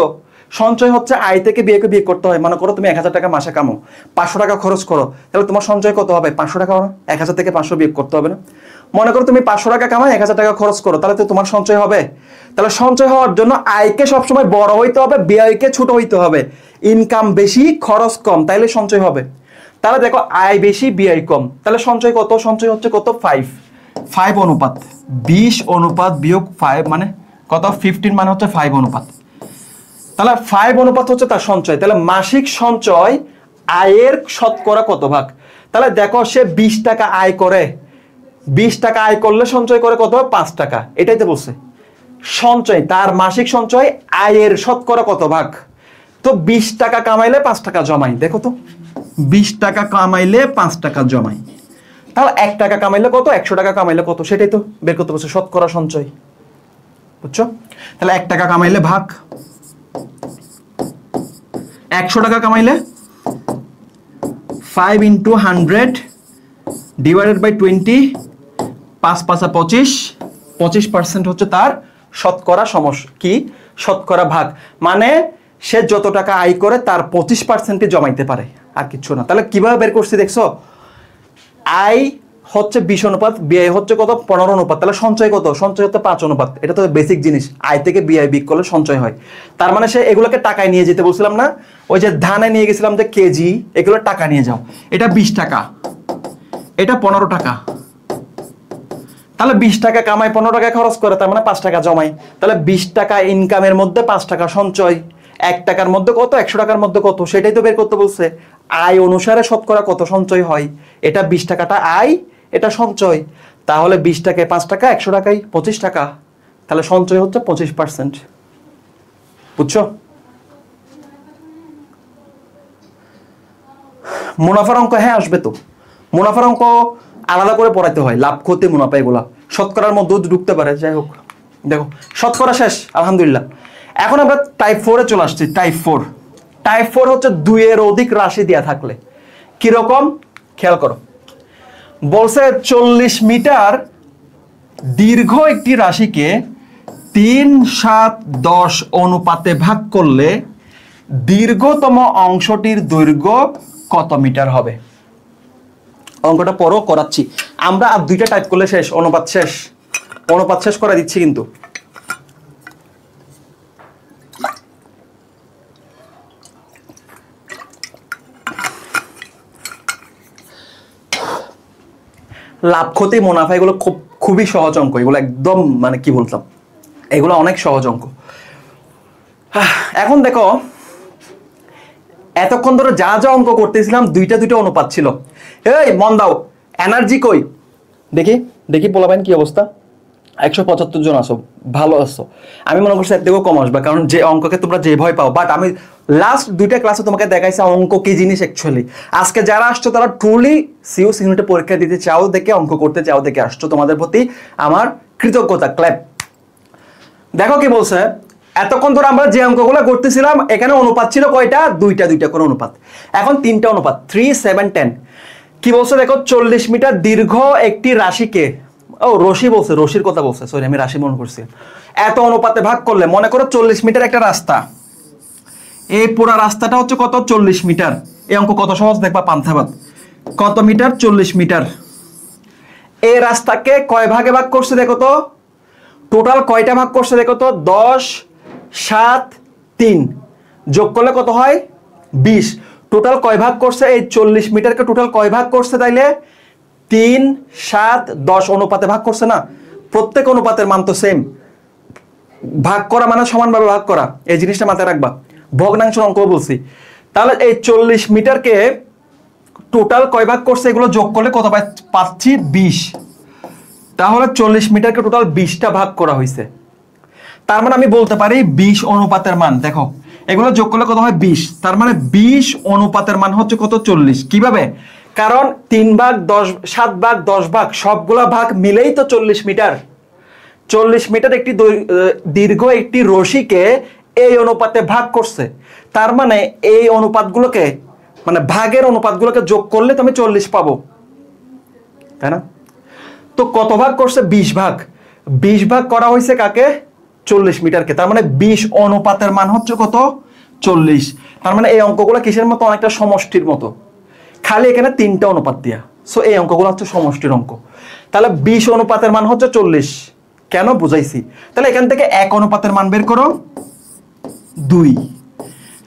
সঞ্চয় হচ্ছে আয় থেকে বিয়ে করতে হয়। মনে করো তুমি 1000 টাকা মাসে কামো, 500 টাকা খরচ করো, তাহলে তোমার সঞ্চয় কত হবে? 500 টাকা হবে। 1000 থেকে 500 বিয়োগ করতে হবে না? মনে করো তুমি 500 টাকা কামাই, 1000 টাকা খরচ করো, তাহলে তো তোমার সঞ্চয় হবে। তাহলে সঞ্চয় হওয়ার জন্য আয়কে সবসময় বড় হইতে হবে, ব্যয়কে ছোট হইতে হবে। ইনকাম বেশি, খরচ কম, তাইলে সঞ্চয় হবে। তাহলে দেখো আয় বেশি, ব্যয় কম, তাহলে সঞ্চয় কত? সঞ্চয় হচ্ছে কত? 5 অনুপাত 20 অনুপাত বিয়োগ 5 মানে কত? 15 মানে হচ্ছে 5 অনুপাত। তাহলে 5 অনুপাত হচ্ছে তার সঞ্চয়। তাহলে মাসিক সঞ্চয় আয়ের শতকরা কত ভাগ? তাহলে দেখো সে 20 টাকা আয় করে, 20 টাকা আয় করলে সঞ্চয় করে কত? 5 টাকা। এটাই তো বলছে সঞ্চয়, তার মাসিক সঞ্চয় আয়ের শতকরা কত ভাগ? তো 20 টাকা কামাইলে 5 টাকা জমাই। দেখো তো 20 টাকা কামাইলে 5 টাকা জমাই, তাহলে 1 টাকা কামাইলে কত? 100 টাকা কামাইলে কত? সেটাই তো বের করতে বলছে শতকরা সঞ্চয়, বুঝছো? তাহলে 1 টাকা কামাইলে ভাগ, 100 টাকা কামাইলে 5 × 100 / 20, 5 × 5 = 25। 25% হচ্ছে তার শতকরা কি? শতকরা ভাগ। মানে সে যত টাকা আয় করে তার 25% জমাইতে পারে, আর কিছু না। তাহলে কিভাবে বের করছি দেখছো? আয় হচ্ছে 20 অনুপাত, ব্যয় হচ্ছে কত 15 অনুপাত, তাহলে সঞ্চয় কত? সঞ্চয় হচ্ছে 5 অনুপাত। এটা তো বেসিক জিনিস, আয় থেকে ব্যয় বিয়োগ করলে সঞ্চয় হয়। তার মানে সে এগুলোকে টাকায় নিয়ে যেতে বলছিলাম না, ওই যে ধানে নিয়ে গেছিলাম যে কেজি, এগুলো টাকা নিয়ে যাও। এটা 20 টাকা, এটা 15 টাকা, তাহলে 20 টাকা কামাই 15 টাকা খরচ করে, তার মানে 5 টাকা জমাই। তাহলে 20 টাকা ইনকামের মধ্যে 5 টাকা সঞ্চয়, 1 টাকার মধ্যে কত, 100 টাকার মধ্যে কত, সেটাই তো বের করতে বলছে। আয় অনুসারে শতকরা কত সঞ্চয় হয়, এটা 20 টাকাটা আয়, এটা সঞ্চয়। তাহলে 20 টাকায় 5 টাকা, 100 টাকায় 25 টাকা, তাহলে সঞ্চয় হচ্ছে 25%। বুঝছো? মুনাফার অঙ্ক হ্যাঁ আসবে তো, মুনাফার অঙ্ক আলাদা করে পড়াইতে হয়, লাভ ক্ষতি মুনাফা এগুলা শতকরার মধ্যেও ঢুকতে পারে। যাই হোক, দেখো শতকরা শেষ আলহামদুলিল্লাহ। এখন আমরা টাইপ 4 এ চলে আসছি। টাইপ 4 হচ্ছে 2 এর অধিক রাশি দেয়া থাকলে কিরকম খেয়াল করো। বলছে 40 মিটার দীর্ঘ একটি রাশিকে 3, 7, 10 অনুপাতে ভাগ করলে দীর্ঘতম অংশটির দৈর্ঘ্য কত মিটার হবে? অঙ্কটা পরও করাচ্ছি আমরা, আর 2টা টাইপ করলে শেষ, অনুপাত শেষ, অনুপাত শেষ করে দিচ্ছি। কিন্তু লাভ ক্ষতি মুনাফা এগুলো খুবই সহজ অঙ্ক, এগুলো একদম মানে কি বলতাম, এগুলো অনেক সহজ অঙ্ক। এখন দেখো এতক্ষণ ধরে যা যা অঙ্ক করতেছিলাম 2টা অনুপাত ছিল। এই মন দাও, এনার্জি কই দেখি, দেখি পোলাবেন কি অবস্থা। 175 জন আসো, ভালো আসো। আমি মনে করছি এর থেকেও কম আসবে, কারণ যে অঙ্ককে তোমরা যে ভয় পাও। বাট আমি লাস্ট 2টা ক্লাসে তোমাকে দেখাইছি অঙ্ক কি জিনিস অ্যাকচুয়ালি। আজকে যারা আসছো তারা ট্রুলি সিইউসি ইউনিটে পরীক্ষা দিতে চাও দেখে, অঙ্ক করতে চাও দেখে আসছো, তোমাদের প্রতি আমার কৃতজ্ঞতা, ক্ল্যাপ। দেখো কি বলছে, এতক্ষণ ধরে আমরা যে অঙ্কগুলো করতেছিলাম এখানে অনুপাত ছিল কয়টা? 2টা করে অনুপাত। এখন 3টা অনুপাত, 3, 7, 10। কি বলছে দেখো, 40 মিটার দীর্ঘ একটি রাশিকে, ও রশি বলছে, রশির কথা বলছে, সরি আমি রাশি মনে করছি। এত অনুপাতে ভাগ করলে, মনে করো 40 মিটার একটা রাস্তা, এই পুরো রাস্তাটা হচ্ছে কত? 40 মিটার। এই অঙ্ক কত সহজ দেখবা, পান্থাবাদ। কত মিটার? 40 মিটার। এই রাস্তাকে কয় ভাগে ভাগ করছে দেখো তো, টোটাল কয়টা ভাগ করছে দেখো তো, 10, 7, 3 যোগ করলে কত হয়? 20। টোটাল কয় ভাগ করছে? এই 40 মিটারকে টোটাল কয় ভাগ করছে তাইলে? 3, 7, 10 অনুপাতে ভাগ করছে না? প্রত্যেক অনুপাতের মান তো সেম, ভাগ করা মানে সমানভাবে ভাগ করা, এই জিনিসটা মাথায় রাখবা। ভগ্নাংশ অঙ্ক বলছি। তাহলে এই 40 মিটারকে টোটাল কয় ভাগ করছে, এগুলো যোগ করলে কত পাচ্ছি? 20। তাহলে 40 মিটারকে টোটাল 20টা ভাগ করা হয়েছে। তার মানে আমি বলতে পারি 20 অনুপাতের মান, দেখো এগুলো যোগ করলে কত হয়? 20। তার মানে 20 অনুপাতের মান হচ্ছে কত? 40। কিভাবে? কারণ 3 ভাগ 10, 7 ভাগ 10 ভাগ সবগুলা ভাগ মিলেই তো 40 মিটার। 40 মিটার একটি দীর্ঘ একটি রশিকে এই অনুপাতে ভাগ করছে। তার মানে এই অনুপাতগুলোকে, মানে ভাগের অনুপাতগুলোকে যোগ করলে তুমি 40 পাবো, তাই না? তো কত ভাগ করছে? 20 ভাগ। 20 ভাগ করা হয়েছে কাকে? 40 মিটারকে। তার মানে 20 অনুপাতের মান হচ্ছে কত? 40। তার মানে এই অঙ্কগুলো কিসের মতো? অনেকটা সমষ্টির মতো, খালি এখানে 3টা অনুপাত দিয়া। সো এই অঙ্কগুলো হচ্ছে সমষ্টির অঙ্ক। তাহলে 20 অনুপাতের মান হচ্ছে 40। কেন বুঝাইছি? তাহলে এখান থেকে 1 অনুপাতের মান বের করো, 2।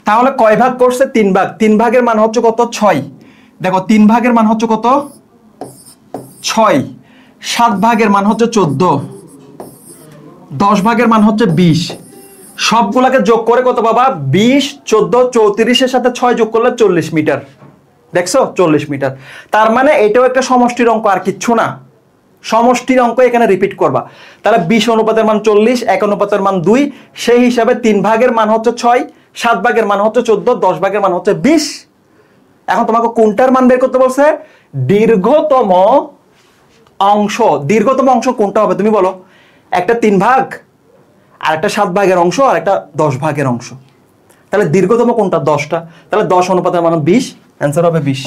তাহলে কয় ভাগ করছে? 3 ভাগ। 3 ভাগের মান হচ্ছে কত? 6। দেখো 3 ভাগের মান হচ্ছে কত? 6। 7 ভাগের মান হচ্ছে 14। 10 ভাগের মান হচ্ছে 20। সবগুলাকে যোগ করে কত বাবা? 20, 14, 34-এর সাথে 6 যোগ করলে 40 মিটার। দেখছো? 40 মিটার। তার মানে এটাও একটা সমষ্টির অঙ্ক, আর কিচ্ছু না। সমষ্টির অঙ্ক এখানে রিপিট করবা। তাহলে 20 অনুপাতের মান 40, 1 অনুপাতের মান 2, সেই হিসাবে 3 ভাগের মান হচ্ছে 6, 7 ভাগের মান হচ্ছে 14, 10 ভাগের মান হচ্ছে 20। এখন তোমাকে কোনটার মান বের করতে বলছে? দীর্ঘতম অংশ। দীর্ঘতম অংশ কোনটা হবে তুমি বলো? একটা 3 ভাগ, আর একটা 7 ভাগের অংশ, আর একটা 10 ভাগের অংশ। তাহলে দীর্ঘতম কোনটা? 10টা। তাহলে 10 অনুপাতের মান 20, অ্যান্সার হবে 20।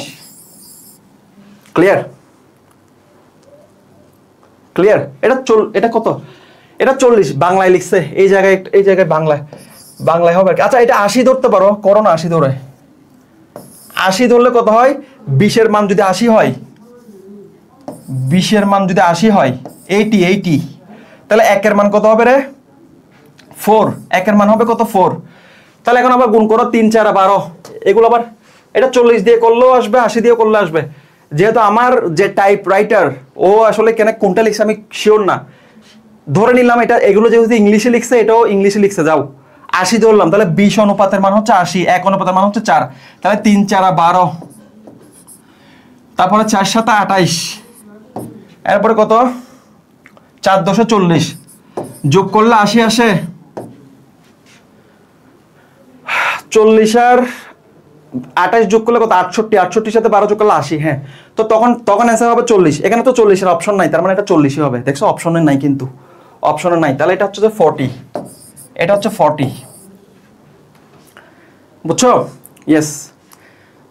ক্লিয়ার? ক্লিয়ার? এটা কত? এটা 40 বাংলায় লিখছে, এই জায়গায় বাংলায় হবে। আচ্ছা এটা 80 ধরতে পারো, করো না 80 ধরে। 80 ধরলে কত হয়? 20 এর মান যদি 80 হয়, 20 মান যদি 80 হয় 80 তাহলে 1 এর মান কত হবে রে 4 1 এর মান হবে কত 4 তাহলে এখন আবার গুণ করো 3 4 12 এগুলো আবার এটা 40 দিয়ে করলেও আসবে 80 দিয়ে করলে আসবে যেহেতু আমার যে টাইপ রাইটার ও আসলে কেন কোনটা লিখছে আমি শিওর না ধরে নিলাম এটা এগুলো যেহেতু ইংলিশে লিখছে এটাও ইংলিশে লিখছে যাও 80 ধরলাম তাহলে 20 অনুপাতের মান হচ্ছে 80 1 অনুপাতের মান হচ্ছে 4 তাহলে 3 4 12 তারপরে 4 7 28 এরপরে কত 4 10 40 যোগ করলে 80 আসে 40 আর 28 যোগ করলে কত 68 68 সাথে 12 যোগ করলে 80 হ্যাঁ তো তখন অ্যান্সার হবে 40 এখানে তো 40 এর অপশন নাই তার মানে এটা 40ই হবে দেখছো অপশনে নাই কিন্তু অপশনে নাই তাহলে এটা হচ্ছে যে 40 এটা হচ্ছে 40 বুঝছো ইয়েস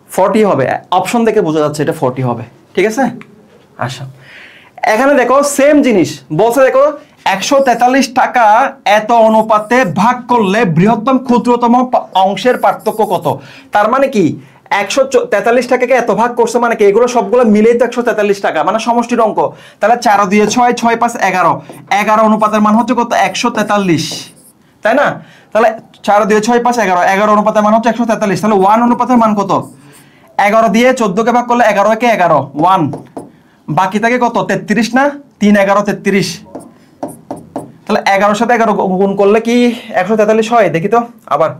40 হবে অপশন দেখে বোঝা যাচ্ছে এটা 40 হবে ঠিক আছে আচ্ছা এখানে দেখো সেম জিনিস বলছে দেখো 143 টাকা এত অনুপাতে ভাগ করলে বৃহত্তম ক্ষুদ্রতম অংশের পার্থক্য কত তার মানে কি 143 টাকাকে এত ভাগ করছে মানে কি এগুলো সবগুলো মিলেই তো 143 টাকা মানে সমষ্টির অঙ্ক তাহলে 4 দিয়ে 6 6 5 11 11 অনুপাতের মান হচ্ছে কত 143 তাই না তাহলে 4 দিয়ে 6 5 11 11 অনুপাতের মান হচ্ছে 143 তাহলে 1 অনুপাতের মান কত 11 দিয়ে 14 কে ভাগ করলে 11 কে 11 1 বাকি থাকে কত 33 না 3 11 33 তাহলে 11 সাথে 11 গুণ করলে কি 143 হয় দেখি তো আবার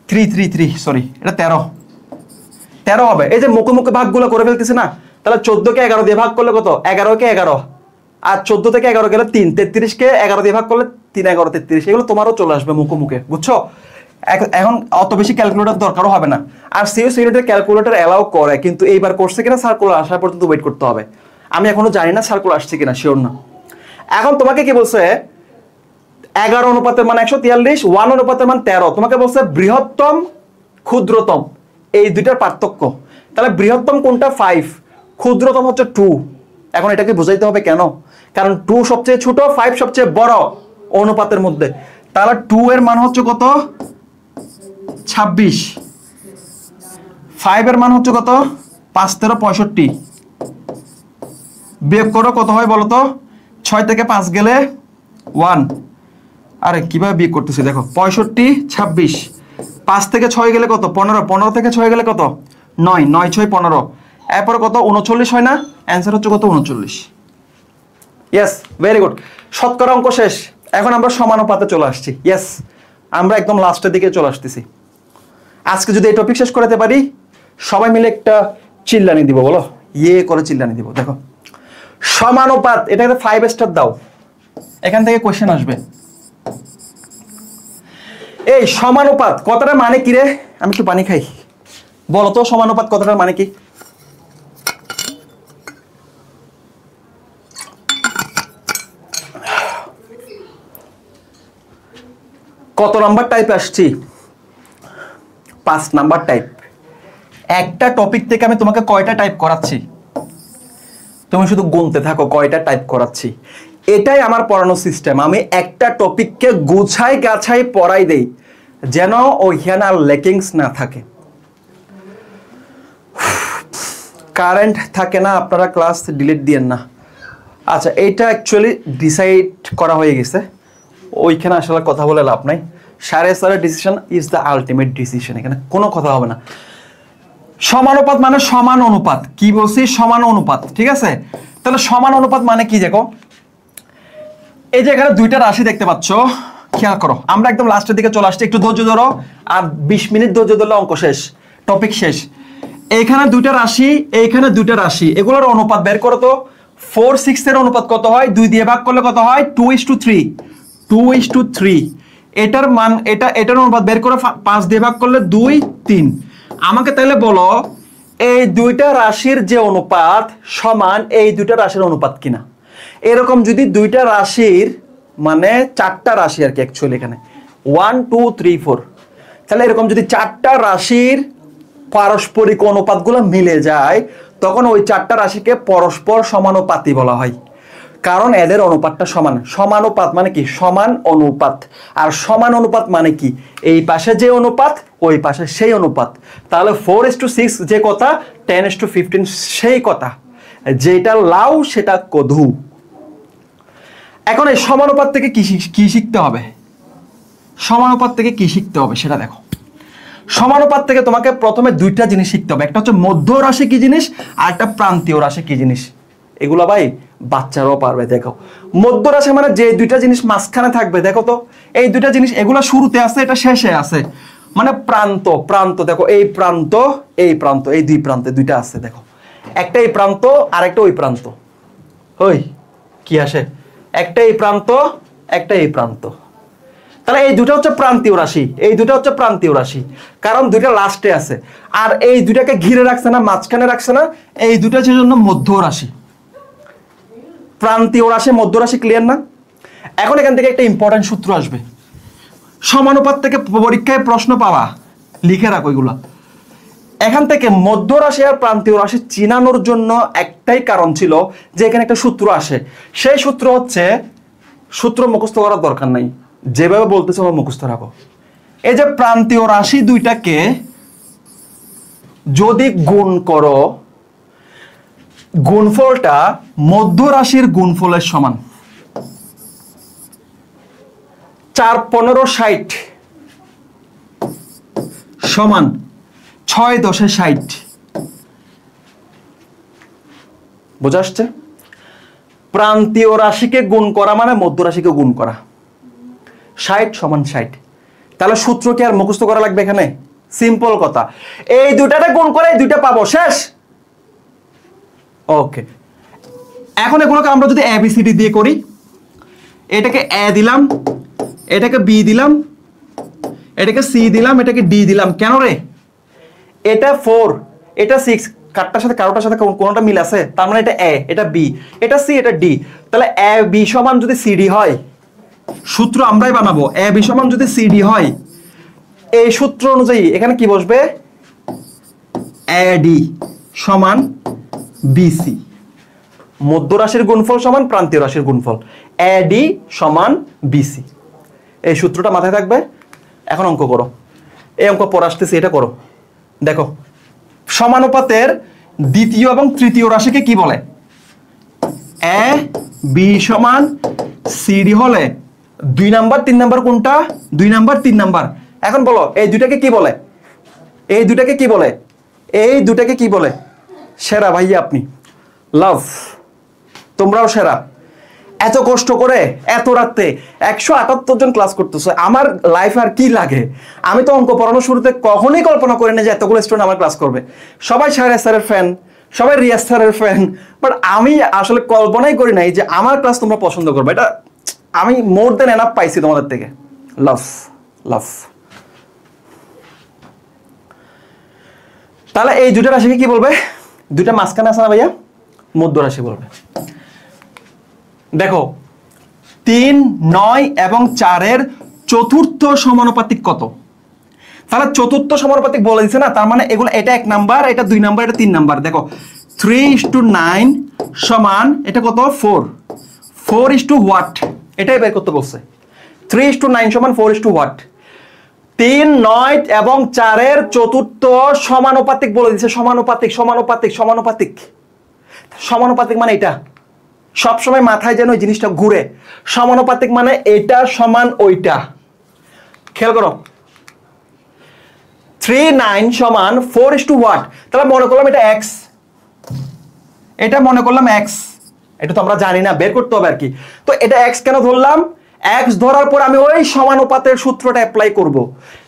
3 সরি এটা 13 হবে এই যে মুখে ভাগগুলো করে ফেলতেছে না তাহলে 14 কে 11 দিয়ে ভাগ করলে কত 11 কে 11 আর 14 থেকে 11 গেলে 3 33 কে 11 দিয়ে ভাগ করলে 3 11 33 এগুলো তোমারও চলে আসবে মুখে বুঝছো এখন অত বেশি ক্যালকুলেটর দরকারও হবে না আর সিএস ইউনিটের ক্যালকুলেটর এলাও করে কিন্তু এইবার করছে কিনা সার্কুলার আসা পর্যন্ত ওয়েট করতে হবে আমি এখনো জানি না সার্কুলার আসছে কিনা শিওর না এখন তোমাকে কি বলছে 11 অনুপাতের মান 143 1 অনুপাতের মান 13 তোমাকে বলছে বৃহত্তম ক্ষুদ্রতম এই দুইটার পার্থক্য তাহলে বৃহত্তম কোনটা 5 ক্ষুদ্রতম হচ্ছে 2 এখন এটাকে বুঝাইতে হবে কেন কারণ 2 সবচেয়ে ছোট 5 সবচেয়ে বড় অনুপাতের মধ্যে তাহলে 2 এর মান হচ্ছে কত 26 5 এর মান হচ্ছে কত 5 13 65 বিয়োগ করো কত হয় বলো তো 6 থেকে 5 গেলে 1 আরে কিভাবে বিয়োগ করতেছি দেখো 65 26 5 থেকে 6 গেলে কত 15 15 থেকে 6 গেলে কত 9 9 6 15 এরপর কত 39 হয় না অ্যান্সার হচ্ছে কত 39 ইয়েস ভেরি গুড শতকরা অঙ্ক শেষ এখন আমরা সমানুপাতে চলে আসছি ইয়েস আমরা একদম লাস্টের দিকে চলে আসতেছি আজকে যদি এই টপিক শেষ করতে পারি সবাই মিলে একটা চিল্লানি দিব বলো ইয়ে করে চিল্লানি দিব দেখো সমানুপাত এটাকে 5 স্টার দাও এখান থেকে কোশ্চেন আসবে এই সমানুপাত কথাটার মানে কি রে আমি একটু পানি খাই বলো তো সমানুপাত কথাটার মানে কি কত নাম্বার টাইপ আসছি 5 নাম্বার টাইপ একটা টপিক থেকে আমি তোমাকে কয়টা টাইপ করাচ্ছি তুমি শুধু গুনতে থাকো কয়টা টাইপ করাচ্ছি এটাই আমার পড়ানো সিস্টেম আমি একটা টপিককে গুছাই গাছাই পড়াই দেই যেন ওইখানে আর লেকিংস না থাকে কারেন্ট থাকে না আপনারা ক্লাস ডিলিট দিয়েন না আচ্ছা এইটা অ্যাকচুয়ালি ডিসাইড করা হয়ে গেছে ওইখানে আসলে কথা বলে লাভ নাই স্যারের decision is the ultimate decision এখানে কোনো কথা হবে না সমানুপাত মানে সমান অনুপাত কি বলছি সমান অনুপাত ঠিক আছে তাহলে সমান অনুপাত মানে কি দেখো এই যে এখানে দুইটা রাশি দেখতে পাচ্ছ খেয়াল করো আমরা একদম লাস্টের দিকে চলে আসছি একটু ধৈর্য ধরো আর 20 মিনিট ধৈর্য ধরলে অঙ্ক শেষ টপিক শেষ এইখানে দুইটা রাশি এইখানে দুইটা রাশি এগুলোর অনুপাত বের করো তো 4 6 এর অনুপাত কত হয় 2 দিয়ে ভাগ করলে কত হয় 2:3 2:3 এটার মান এটার অনুপাত বের করে 5 দিয়ে ভাগ করলে 2 3 আমাকে তাহলে বলো এই দুইটা রাশির যে অনুপাত সমান এই দুইটা রাশির অনুপাত কিনা এরকম যদি দুইটা রাশির মানে চারটা রাশি আর কি অ্যাকচুয়ালি এখানে 1 2 3 4 তাহলে এরকম যদি চারটা রাশির পারস্পরিক অনুপাতগুলো মিলে যায় তখন ওই চারটা রাশিকে পরস্পর সমানুপাতি বলা হয় কারণ এদের অনুপাতটা সমান সমানুপাত মানে কি সমান অনুপাত আর সমান অনুপাত মানে কি এই পাশে যে অনুপাত ওই পাশে সেই অনুপাত তাহলে 4:6 যে কথা 10:15 সেই কথা যেটা লাউ সেটা কদু। এখন এই সমানুপাত থেকে কি শিখতে হবে? সমানুপাত থেকে কি শিখতে হবে সেটা দেখো। সমানুপাত থেকে তোমাকে প্রথমে দুইটা জিনিস শিখতে হবে, একটা হচ্ছে মধ্য রাশি কি জিনিস আর একটা প্রান্তীয় রাশি কি জিনিস। এগুলা ভাই বাচ্চারাও পারবে। দেখো মধ্য রাশি মানে যে দুইটা জিনিস মাঝখানে থাকবে, দেখো তো এই দুইটা জিনিস, এগুলা শুরুতে আছে এটা শেষে আছে, মানে প্রান্ত প্রান্ত। দেখো এই প্রান্ত এই প্রান্ত, এই দুই প্রান্তে দুইটা আছে, দেখো একটা এই প্রান্ত আর একটা ওই প্রান্ত। ওই কি আসে, একটা এই প্রান্ত একটা এই প্রান্ত। তাহলে এই দুটো হচ্ছে প্রান্তীয় রাশি, এই দুটো হচ্ছে প্রান্তীয় রাশি, কারণ দুইটা লাস্টে আছে। আর এই দুইটাকে ঘিরে রাখছে না, মাঝখানে রাখছে না, এই দুটো সেজন্য মধ্য রাশি। প্রান্তীয় রাশি মধ্য রাশি, ক্লিয়ার না? এখন এখান থেকে একটা ইম্পর্টেন্ট সূত্র আসবে, সমানুপাত থেকে পরীক্ষায় প্রশ্ন পাওয়া, লিখে রাখো এগুলা। এখান থেকে মধ্য রাশি আর প্রান্তীয় রাশি চিনানোর জন্য একটাই কারণ ছিল যে এখানে একটা সূত্র আসে। সেই সূত্র হচ্ছে, সূত্র মুখস্থ করার দরকার নাই, যেভাবে বলতেছে ওভাবে মুখস্থ রাখো। এই যে প্রান্তীয় রাশি দুইটাকে যদি গুণ করো, গুণফলটা মধ্য রাশির গুণফলের সমান। 4 15 60 সমান 6 10 60। বোঝা আসছে? প্রান্তীয় রাশিকে গুণ করা মানে মধ্য রাশিকে গুণ করা। 60 সমান 60। তাহলে সূত্র কি আর মুখস্থ করা লাগবে এখানে? সিম্পল কথা, এই দুটাতে গুণ করে এই দুইটা পাবো, শেষ। ওকে, এখন এগুলোকে আমরা যদি ABCD দিয়ে করি, এটাকে A দিলাম, এটাকে B দিলাম, এটাকে C দিলাম, এটাকে D দিলাম। কেন রে? এটা 4 এটা 6, কারটার সাথে কারোটার সাথে কোনটা মিল আছে? তার মানে এটা A, এটা B, এটা C, এটা D। তাহলে AB সমান যদি CD হয়, সূত্র আমরাই বানাবো, AB সমান যদি CD হয়, এই সূত্র অনুযায়ী এখানে কি বসবে? AD সমান BC। মধ্য রাশির গুণফল সমান প্রান্তীয় রাশির গুণফল, AD সমান BC। এই সূত্রটা মাথায় থাকবে। এখন অঙ্ক করো, এই অঙ্ক পড়ে আসতেছি, এটা করো। দেখো সমানুপাতের দ্বিতীয় এবং তৃতীয় রাশিকে কি বলে? AB সমান CD হলে 2 নাম্বার 3 নাম্বার কোনটা? 2 নাম্বার 3 নাম্বার। এখন বলো এই দুটাকে কি বলে? এই দুটাকে কি বলে? এই দুটাকে কি বলে? সেরা ভাইয়া আপনি, লাভ, তোমরাও সেরা। এত কষ্ট করে এত রাতে 178 জন ক্লাস করতেছে, আমার লাইফ আর কি লাগে? আমি তো অঙ্ক পড়ানোর শুরুতে কখনোই কল্পনা করি না যে এতগুলো স্টুডেন্ট আমার ক্লাস করবে। সবাই শাহরিয়ার স্যারের ফ্যান, সবাই রিয়াজ স্যারের ফ্যান, বাট আমি আসলে কল্পনাই করি নাই যে আমার ক্লাস তোমরা পছন্দ করবে। এটা আমি মোর দেন এনাফ পাইছি তোমাদের থেকে, লাভ লাভ। তাহলে এই দুটো রাশিকে কি বলবে? দুইটা মাঝখানে আছে না ভাইয়া, মধ্য রাশি বলবে। দেখো 3 9 এবং 4-এর চতুর্থ সমানুপাতিক কত? তাহলে চতুর্থ সমানুপাতিক বলে দিচ্ছে না, তার মানে এগুলো, এটা 1 নাম্বার, এটা 2 নাম্বার, এটা 3 নাম্বার। দেখো 3:9 সমান এটা কত? 4 4:what? এটাই বের করতে বলছে। 3:9 সমান 4:what? 3 9 এবং 4-এর চতুর্থ সমানুপাতিক বলে দিচ্ছে। সমানুপাতিক সমানুপাতিক সমানুপাতিক সমানুপাতিক মানে এটা, সবসময় মাথায় যেন ওই জিনিসটা ঘুরে। সমানুপাতিক মানে এটা সমান ওইটা। খেয়াল করো, 3 9 সমান 4:what? তাহলে মনে করলাম এটা x, এটা মনে করলাম x, এটা তো আমরা জানি না, বের করতে হবে আর কি। তো এটা x কেন ধরলাম? x ধরার পর আমি ওই সমানুপাতের সূত্রটা অ্যাপ্লাই করব।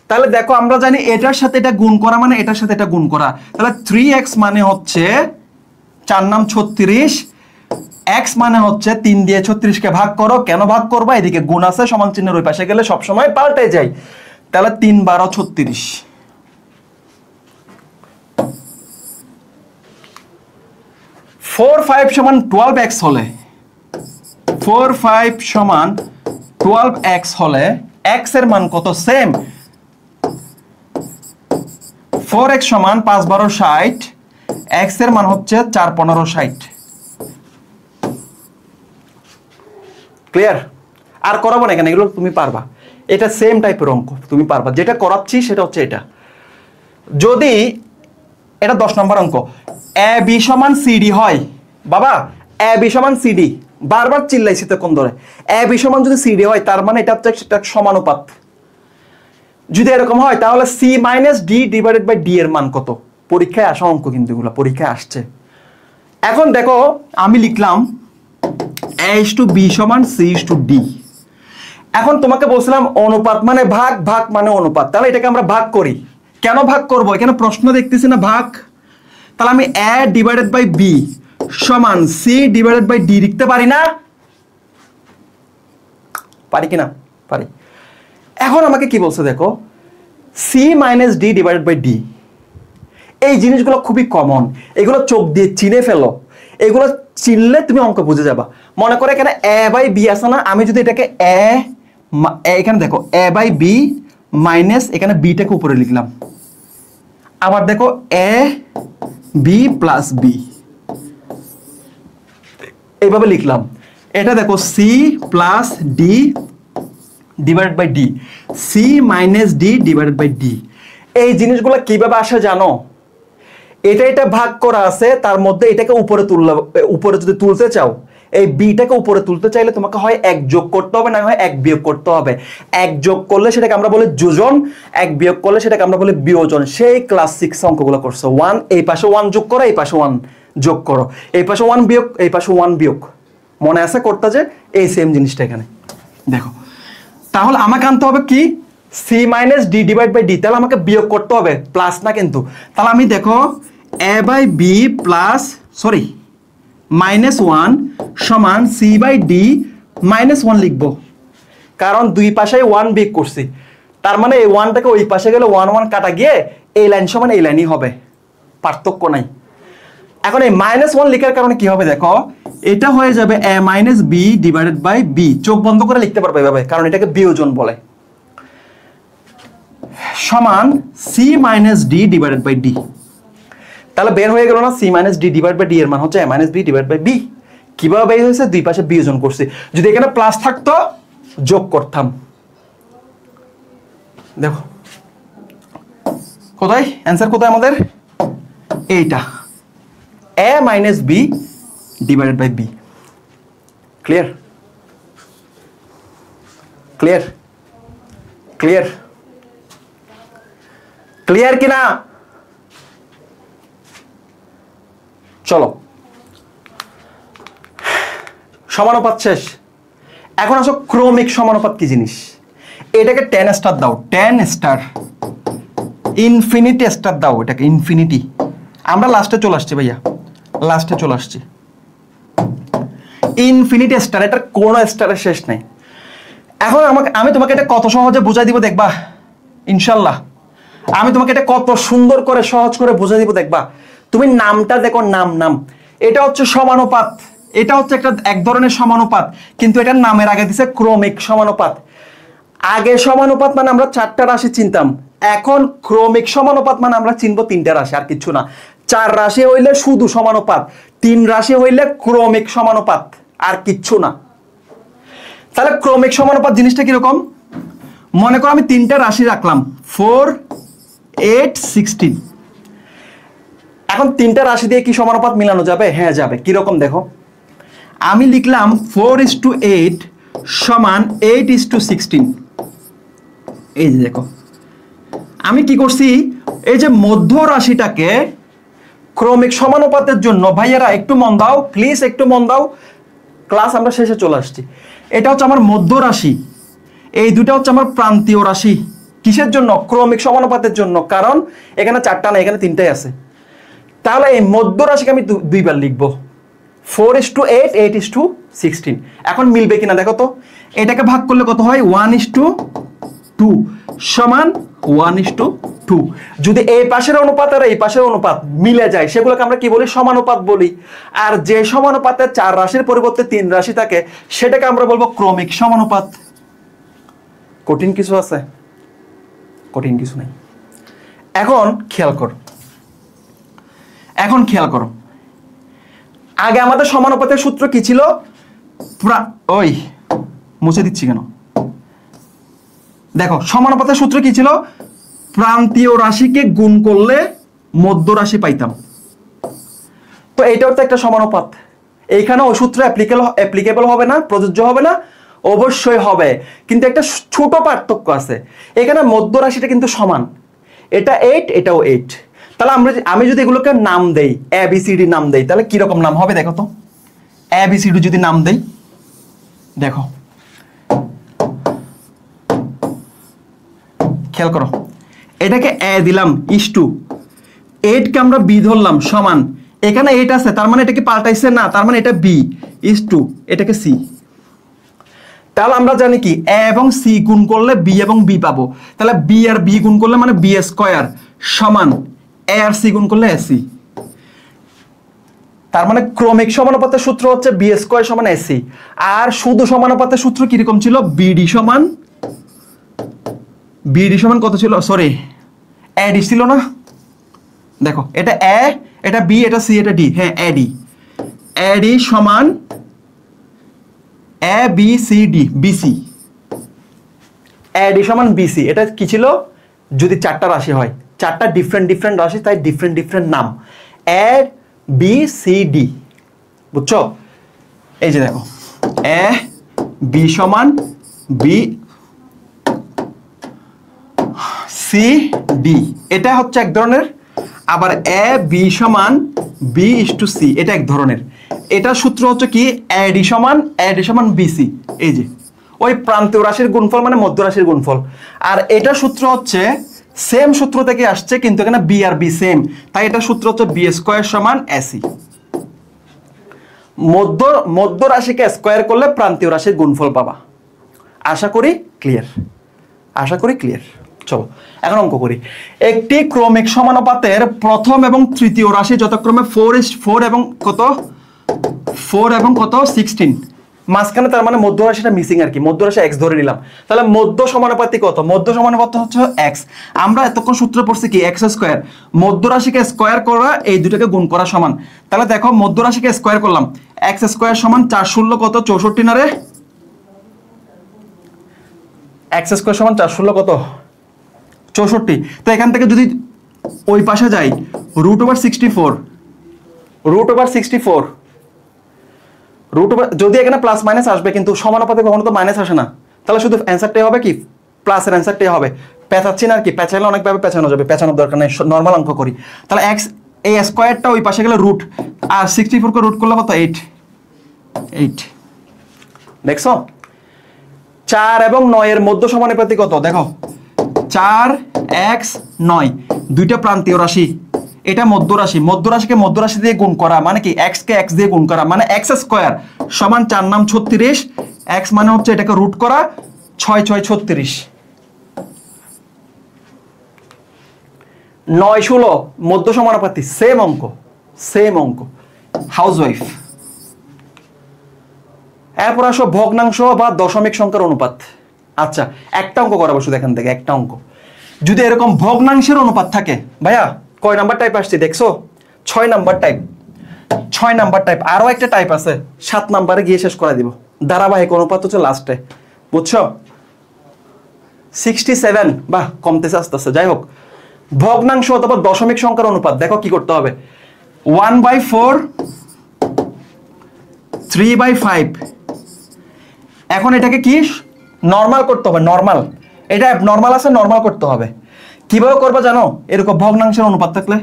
তাহলে দেখো আমরা জানি এটার সাথে এটা গুণ করা মানে এটার সাথে এটা গুণ করা। তাহলে 3x মানে হচ্ছে 4 নাম 36, x মানে হচ্ছে 3 দিয়ে 36 কে ভাগ করো। কেন ভাগ করবা? এদিকে গুণ আছে, সমান চিহ্নের ওই পাশে গেলে সবসময় পাল্টে যায়। তাহলে 3 12 36। 4 5 সমান 12x হলে, 4 5 সমান 12x হলে x এর মান কত? সেম, 4x সমান 5 12 60, x এর মান হচ্ছে 4 15 60। ক্লিয়ার? আর করাবো না এখানে, এগুলো তুমি পারবা। এটা সেম টাইপের অঙ্ক, তুমি পারবা। যেটা করাচ্ছি সেটা হচ্ছে এটা। যদি এটা 10 নম্বর অঙ্ক, AB সমান CD হয়, বাবা এ বি সমান সিডি, বারবার চিল্লাইছি তো কোন ধরে, এ বি সমান যদি সিডি হয় তার মানে এটা হচ্ছে একটা সমানুপাত। যদি এরকম হয় তাহলে C minus D divided by D এর মান কত? পরীক্ষায় আসা অঙ্ক কিন্তু এগুলো পরীক্ষায় আসছে। এখন দেখো আমি লিখলাম a is to b সমান c is to d। এখন তোমাকে বলছিলাম অনুপাত মানে ভাগ, ভাগ মানে অনুপাত, তাহলে এটাকে আমরা ভাগ করি। কেন ভাগ করব? এখানে প্রশ্ন দেখতেছি না ভাগ, তাহলে আমি a ডিভাইডেড বাই b সমান c ডিভাইডেড বাই d লিখতে পারি না? পারি কিনা? পারি। এখন আমাকে কি বলছে দেখো, c minus d divided by d, এই জিনিসগুলো খুবই কমন, এগুলো চোখ দিয়ে চিনে ফেলো, এগুলো চিনলে তুমি অঙ্ক বুঝে যাবা। মনে করো এখানে a বাই b আছে না, আমি যদি এটাকে এখানে দেখো a বাই b মাইনাস এখানে b টাকে উপরে লিখলাম, আবার দেখো a b প্লাস b এইভাবে লিখলাম। এটা দেখো c plus d divided by d, c minus d divided by d। এই জিনিসগুলো কিভাবে আসে জানো? এটা ভাগ করা আছে, তার মধ্যে এটাকে উপরে তুললে, উপরে যদি তুলতে চাও, এই বিটাকে উপরে তুলতে চাইলে তোমাকে হয় এক যোগ করতে হবে, না হয় এক বিয়োগ করতে হবে। এক যোগ করলে সেটাকে আমরা বলি যোজন, এক বিয়োগ করলে সেটাকে আমরা বলি বিয়োজন। সেই ক্লাস 6 অঙ্কগুলো করছো। 1 এই পাশে 1 যোগ করো, এই পাশে 1 যোগ করো, এই পাশে 1 বিয়োগ, এই পাশে 1 বিয়োগ। মনে আছে করতে? যে এই সেম জিনিসটা এখানে দেখো। তাহলে আমাকে আনতে হবে কি? c minus d divide by d, তাহলে আমাকে বিয়োগ করতে হবে, প্লাস না কিন্তু। তাহলে আমি দেখো a by b plus sorry minus 1 সমান c বাই d মাইনাস 1 লিখবো, কারণ দুই পাশে 1 বিয়োগ করছি, তার মানে এই 1টাকে ওই পাশে গেলে 1 1 কাটা গিয়ে এই লাইন সমান এই লাইনই হবে, পার্থক্য নাই। এখন এই মাইনাস 1 লেখার কারণে কি হবে দেখো, এটা হয়ে যাবে a minus b divided by b, চোখ বন্ধ করে লিখতে পারবে এভাবে, কারণ এটাকে বিয়োজন বলে, সমান c minus d divided by d। তাহলে বের হয়ে গেল না, c minus d divide by d এর মান হচ্ছে a minus b divide by b। কিভাবে বের হয়েছে? দুই পাশে বিয়োজন করছি, যদি এখানে প্লাস থাকতো যোগ করতাম। দেখো কোথায় অ্যান্সার, কোথায় আমাদের? এইটা a minus b divided by b। Clear? Clear? Clear? Clear কিনা? চলো সমানুপাত শেষ। এখন আসো ক্রমিক সমানুপাত কি জিনিস। এটাকে 10 স্টার দাও, 10 স্টার, ইনফিনিটি স্টার দাও, এটাকে ইনফিনিটি। আমরা লাস্টে চলে আসছি ভাইয়া, লাস্টে চলে আসছি। ইনফিনিটি স্টার, এটার কোনো স্টারের শেষ নেই। এখন আমি তোমাকে এটা কত সহজে বুঝাই দিব দেখবা ইনশাল্লাহ। আমি তোমাকে এটা কত সুন্দর করে সহজ করে বুঝাই দিব দেখবা। তুমি নামটা দেখো, নাম এটা হচ্ছে সমানুপাত, এটা হচ্ছে এক ধরনের সমানুপাত, কিন্তু এটার নামের আগে দিছে ক্রমিক সমানুপাত। আগে সমানুপাত মানে আমরা 4টা রাশি চিনতাম, এখন ক্রমিক সমানুপাত মানে আমরা চিনবো 3টা রাশি, আর কিছু না। 4 রাশি হইলে শুধু সমানুপাত, 3 রাশি হইলে ক্রমিক সমানুপাত, আর কিচ্ছু না। তাহলে ক্রমিক সমানুপাত জিনিসটা কিরকম? মনে করো আমি 3টা রাশি রাখলাম 4 8 16। এখন 3টা রাশি দিয়ে কি সমানুপাত মিলানো যাবে? হ্যাঁ যাবে। কিরকম দেখো, আমি লিখলাম 4:8 সমান 8:16। এই যে দেখো আমি কি করছি, এই যে মধ্য রাশিটাকে ক্রমিক সমানুপাতের জন্য, ভাইয়ারা একটু মন দাও প্লিজ, একটু মন দাও, ক্লাস আমরা শেষে চলে আসছি। এটা হচ্ছে আমার মধ্য রাশি, এই দুটো হচ্ছে আমার প্রান্তীয় রাশি। কিসের জন্য? ক্রমিক সমানুপাতের জন্য, কারণ এখানে 4টা না, এখানে 3টাই আছে। তাহলে এই মধ্য রাশিকে আমি দুইবার লিখবো, 4:8 8:16। এখন মিলবে কিনা দেখো তো, এটাকে ভাগ করলে কত হয়? 1:2 সমান 1:2। যদি এই পাশের অনুপাত আর এই পাশের অনুপাত মিলে যায় সেগুলোকে আমরা কি বলি? সমানুপাত বলি। আর যে সমানুপাতে 4 রাশির পরিবর্তে 3 রাশি থাকে সেটাকে আমরা বলবো ক্রমিক সমানুপাত। কঠিন কিছু আছে? কঠিন কিছু নাই। এখন খেয়াল করো, আগে আমাদের সমানুপাতের সূত্র কি ছিল? ওই মুছে দিচ্ছি কেন? দেখো সমানুপাতের সূত্র কি ছিল? প্রান্তীয় রাশিকে গুণ করলে মধ্য রাশি পাইতাম। তো এটাও তো একটা সমানুপাত, এইখানে ওই সূত্র অ্যাপ্লিকেবল হবে না, প্রযোজ্য হবে না? অবশ্যই হবে, কিন্তু একটা ছোট পার্থক্য আছে। এখানে মধ্য রাশিটা কিন্তু সমান, এটা 8 এটাও 8। তাহলে আমি যদি এগুলোকে নাম দেই, এ বি সি ডি নাম দেই, তাহলে কিরকম নাম হবে দেখো তো। এ বি সি ডি যদি নাম দেই, দেখো খেয়াল করো, এটাকে এ দিলাম ইস টু, 8 কে আমরা বি ধরলাম সমান, এখানে 8 আছে, তার মানে এটা কি পাল্টাইছে না, তার মানে এটা বি ইস টু, এটাকে সি। তাহলে আমরা জানি কি এ এবং সি গুণ করলে বি এবং বি পাবো, তাহলে বি আর বি গুণ করলে মানে বি স্কয়ার সমান এ আর সি গুণ করলে এসি। তার মানে ক্রমিক সমানুপাতের সূত্র হচ্ছে বি স্কয়ার সমান এসি। আর শুধু সমানুপাতের সূত্র কিরকম ছিল, বিডি সমান কত ছিল, সরি এডি ছিল না, দেখো এটা এ, এটা বি, এটা সি, এটা ডি, হ্যাঁ এডি সমান A B C D, BC, এডি সমান বিসি। এটা কি ছিল, যদি চারটা রাশি হয়, চারটা ডিফারেন্ট রাশি, তাই ডিফারেন্ট নাম, এ বি সি ডি, বুঝছো? এই যে দেখো এ বি সমান বি সি ডি, এটা হচ্ছে এক ধরনের। আবার এ বি সমান বি ইস টু সি, এটা এক ধরনের। এটা সূত্র হচ্ছে কি এডি সমান বিসি, এই যে ওই প্রান্তীয় রাশির গুণফল মানে মধ্য রাশির গুণফল। আর এটা সূত্র হচ্ছে সেম সূত্র থেকে আসছে, কিন্তু এখানে বি আর বি সেম, তাই এটা সূত্র হচ্ছে বি স্কয়ার সমান এসি। মধ্য রাশিকে স্কয়ার করলে প্রান্তীয় রাশির গুণফল পাবা। আশা করি ক্লিয়ার। চলো এখন অঙ্ক করি। একটি ক্রমিক সমানুপাতের প্রথম এবং তৃতীয় রাশি যথাক্রমে 4:4 এবং কত 16, মাঝখানে তার মানে মধ্য রাশিটা মিসিং আর কি, মধ্য রাশি x ধরে নিলাম। তাহলে মধ্য সমানুপাতি কত, মধ্য সমানুপাত হচ্ছে x। আমরা এতক্ষণ সূত্র পড়ছি কি x স্কয়ার, মধ্য রাশিকে স্কয়ার করা, এই দুটাকে গুণ করা সমান। তাহলে দেখো মধ্য রাশিকে স্কয়ার করলাম, x স্কয়ার সমান 4 ষোলো কত 64 না রে, x স্কয়ার সমান 4 ষোলো কত 64। তো এখান থেকে যদি ওই পাশে যাই, √64, যদি এখানে প্লাস মাইনাস আসবে, কিন্তু সমানুপাতে কখনো তো মাইনাস আসে না, তাহলে শুধু অ্যান্সারটাই হবে কি প্লাসের অ্যান্সারটাই হবে। পেঁচাচ্ছি না আর কি, পেঁচাইলে অনেকভাবে পেঁচানো যাবে, পেঁচানোর দরকার নেই, নর্মাল অঙ্ক করি। তাহলে এক্স এই স্কোয়ারটা ওই পাশে গেলে রুট, আর 64 কে রুট করলে কত 8। দেখছো 4 এবং 9 এর মধ্য সমানুপাতি কত, দেখো 4x 9, দুইটা প্রান্তীয় রাশি, এটা মধ্য রাশিকে মধ্য রাশি দিয়ে গুণ করা মানে কি x কে x দিয়ে গুণ করা মানে x স্কয়ার সমান 4 নাম 36, x মানে হচ্ছে এটাকে রুট করা 6 6 36, 9 16 মধ্য সমানুপাতি, সেম অঙ্ক হাউসওয়াইফ। এরপর আসো ভগ্নাংশ বা দশমিক সংখ্যার অনুপাত। আচ্ছা একটা অঙ্ক করাবো শুধু এখান থেকে, একটা অঙ্ক। যদি এরকম ভগ্নাংশের অনুপাত থাকে, ভাইয়া কয় নাম্বার টাইপ আসছে দেখছো, 6 নাম্বার টাইপ, আরো একটা টাইপ আছে 7 নাম্বারে গিয়ে শেষ করে দিব। ধারাবাহিক অনুপাত হচ্ছে লাস্টে, বুঝছো? 67, বাহ কমতেছে আস্তে আস্তে, যাই হোক। ভগ্নাংশ অথবা দশমিক সংখ্যার অনুপাত দেখো কি করতে হবে, 1/4 3/5। এখন এটাকে কি নরমাল করতে হবে, নরমাল, এটা নরমাল আছে, নরমাল করতে হবে। কিভাবে করবে জানো, এরকম ভগ্নাংশের অনুপাত থাকলে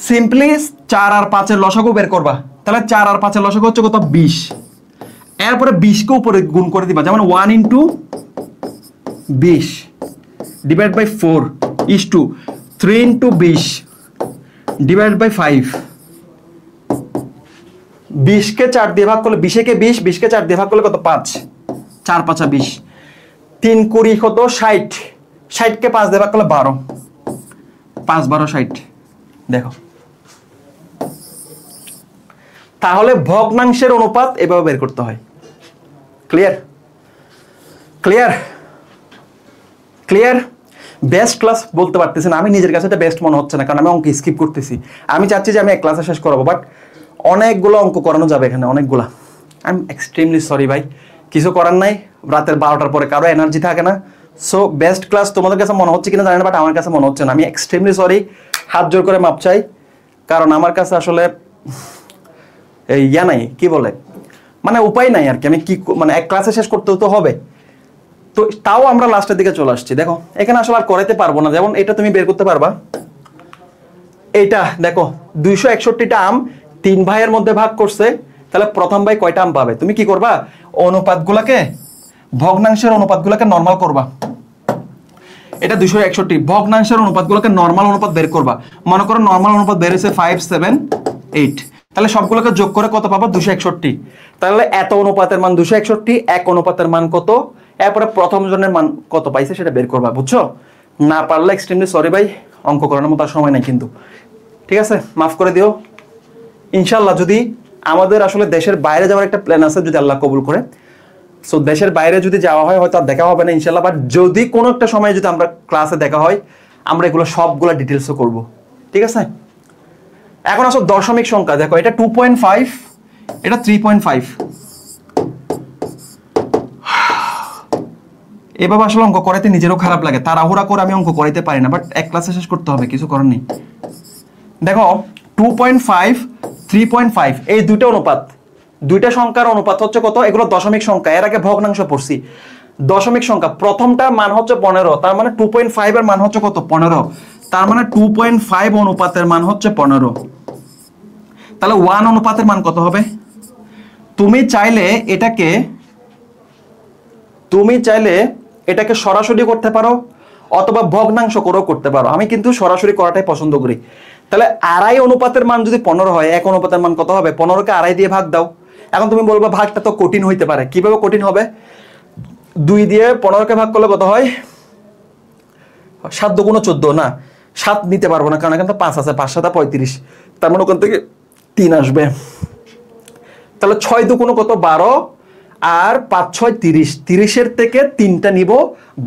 সিম্পলি 4 আর 5 এর লসাগু বের করবা। তাহলে 4 আর 5 এর লসাগু হচ্ছে কত 20, এরপরে 20 কে উপরে গুণ করে দিবা, যেমন 1 × 20 divide by 4 is to 3 × 20 divide by 5। 20 কে 4 দিয়ে ভাগ করলে 20 কে 20, 20 কে 4 দিয়ে ভাগ করলে কত 5, 4 5 20, 3 20 কত 60, 60 কে 5 দিয়ে ভাগ করলে 12, 5 12 60। দেখো তাহলে ভগ্নাংশের অনুপাত এভাবে বের করতে হয়। ক্লিয়ার। বেস্ট ক্লাস বলতে পারতেছি না, আমি নিজের কাছে এটা বেস্ট মনে হচ্ছে না, কারণ আমি অঙ্ক স্কিপ করতেছি। আমি চাচ্ছি যে আমি এক ক্লাসে শেষ করাবো, বাট অনেকগুলো অঙ্ক করানো যাবে এখানে, অনেকগুলা। আই এম এক্সট্রিমলি সরি ভাই, কিছু করার নাই, রাতের 12টার পরে কারো এনার্জি থাকে না। সো বেস্ট ক্লাস তোমাদের কাছে মনে হচ্ছে কিনা জানি না, বাট আমার কাছে মনে হচ্ছে না। আমি এক্সট্রিমলি সরি, হাত জোর করে মাপ চাই, কারণ আমার কাছে আসলে ইয়া নাই, কি বলে, মানে উপায় নাই আর কি, আমি কি মানে এক ক্লাসে শেষ করতে তো হবে। তো তাও আমরা লাস্টের দিকে চলে আসছি। দেখো এখানে আসলে আর করাইতে পারবো না। যেমন এটা তুমি বের করতে পারবা, এইটা দেখো 261টা আম 3 ভাইয়ের মধ্যে ভাগ করছে, তাহলে প্রথম ভাই কয়টা আম পাবে? তুমি কি করবা, অনুপাতগুলোকে, ভগ্নাংশের অনুপাতগুলোকে নরমাল করবা। এটা 261, ভগ্নাংশের অনুপাতগুলোকে নরমাল অনুপাত বের করবা। মনে করো নরমাল অনুপাত বের হয়েছে 5, 7, 8, তাহলে সবগুলোকে যোগ করে কত পাবো? 261। তাহলে এত অনুপাতের মান 261, এক অনুপাতের মান কত, এরপরে প্রথম জনের মান কত পাইছে সেটা বের করবা, বুঝছো? না পারলে এক্সট্রিমলি সরি ভাই, অঙ্ক করানোর মতো সময় নাই কিন্তু, ঠিক আছে, মাফ করে দিও। ইনশাল্লাহ যদি আমাদের আসলে দেশের বাইরে যাওয়ার একটা প্ল্যান আছে, যদি আল্লাহ কবুল করে, সো দেশের বাইরে যদি যাওয়া হয় হয়তো আর দেখা হবে না ইনশাল্লাহ, বাট যদি কোনো একটা সময় যদি আমরা ক্লাসে দেখা হয়, আমরা এগুলো সবগুলো ডিটেলসও করব, ঠিক আছে? এখন আসো দশমিক সংখ্যা, দেখো এটা 2.5, এটা 3.5। এভাবে আসলে অঙ্ক করাইতে নিজেরও খারাপ লাগে, তাড়াহুড়া করে আমি অঙ্ক করাইতে পারি না, বাট এক ক্লাসে শেষ করতে হবে, কিছু করার নেই। দেখো 2.5, 3.5 এই দুটো অনুপাত, দুইটা সংখ্যার অনুপাত হচ্ছে কত? এগুলো দশমিক সংখ্যা, এর আগে ভগ্নাংশ পড়ছি। দশমিক সংখ্যা, প্রথমটার মান হচ্ছে 15, তার মানে 2.5 এর মান হচ্ছে কত? 15, তার মানে 2.5 অনুপাতের মান হচ্ছে 15। তাহলে 1 অনুপাতের মান কত হবে? তুমি চাইলে এটাকে সরাসরি করতে পারো, অথবা ভগ্নাংশ করেও করতে পারো। আমি কিন্তু সরাসরি করাটাই পছন্দ করি। তাহলে 2.5 অনুপাতের মান যদি 15 হয়, 1 অনুপাতের মান কত হবে? 15কে 2.5 দিয়ে ভাগ দাও। এখন তুমি বলবা ভাগটা তো কঠিন হইতে পারে, কিভাবে কঠিন হবে? 2 দিয়ে 15কে ভাগ করলে কত হয়? 7 দুগুণ 14, না 7 নিতে পারবো না, কারণ এখানে তো 5 আছে, 5 7 35, তার মানে ওখান থেকে 3 আসবে। তাহলে 6 দুগুণ কত? 12, আর 5 6 30, 30-এর থেকে 3টা নিব,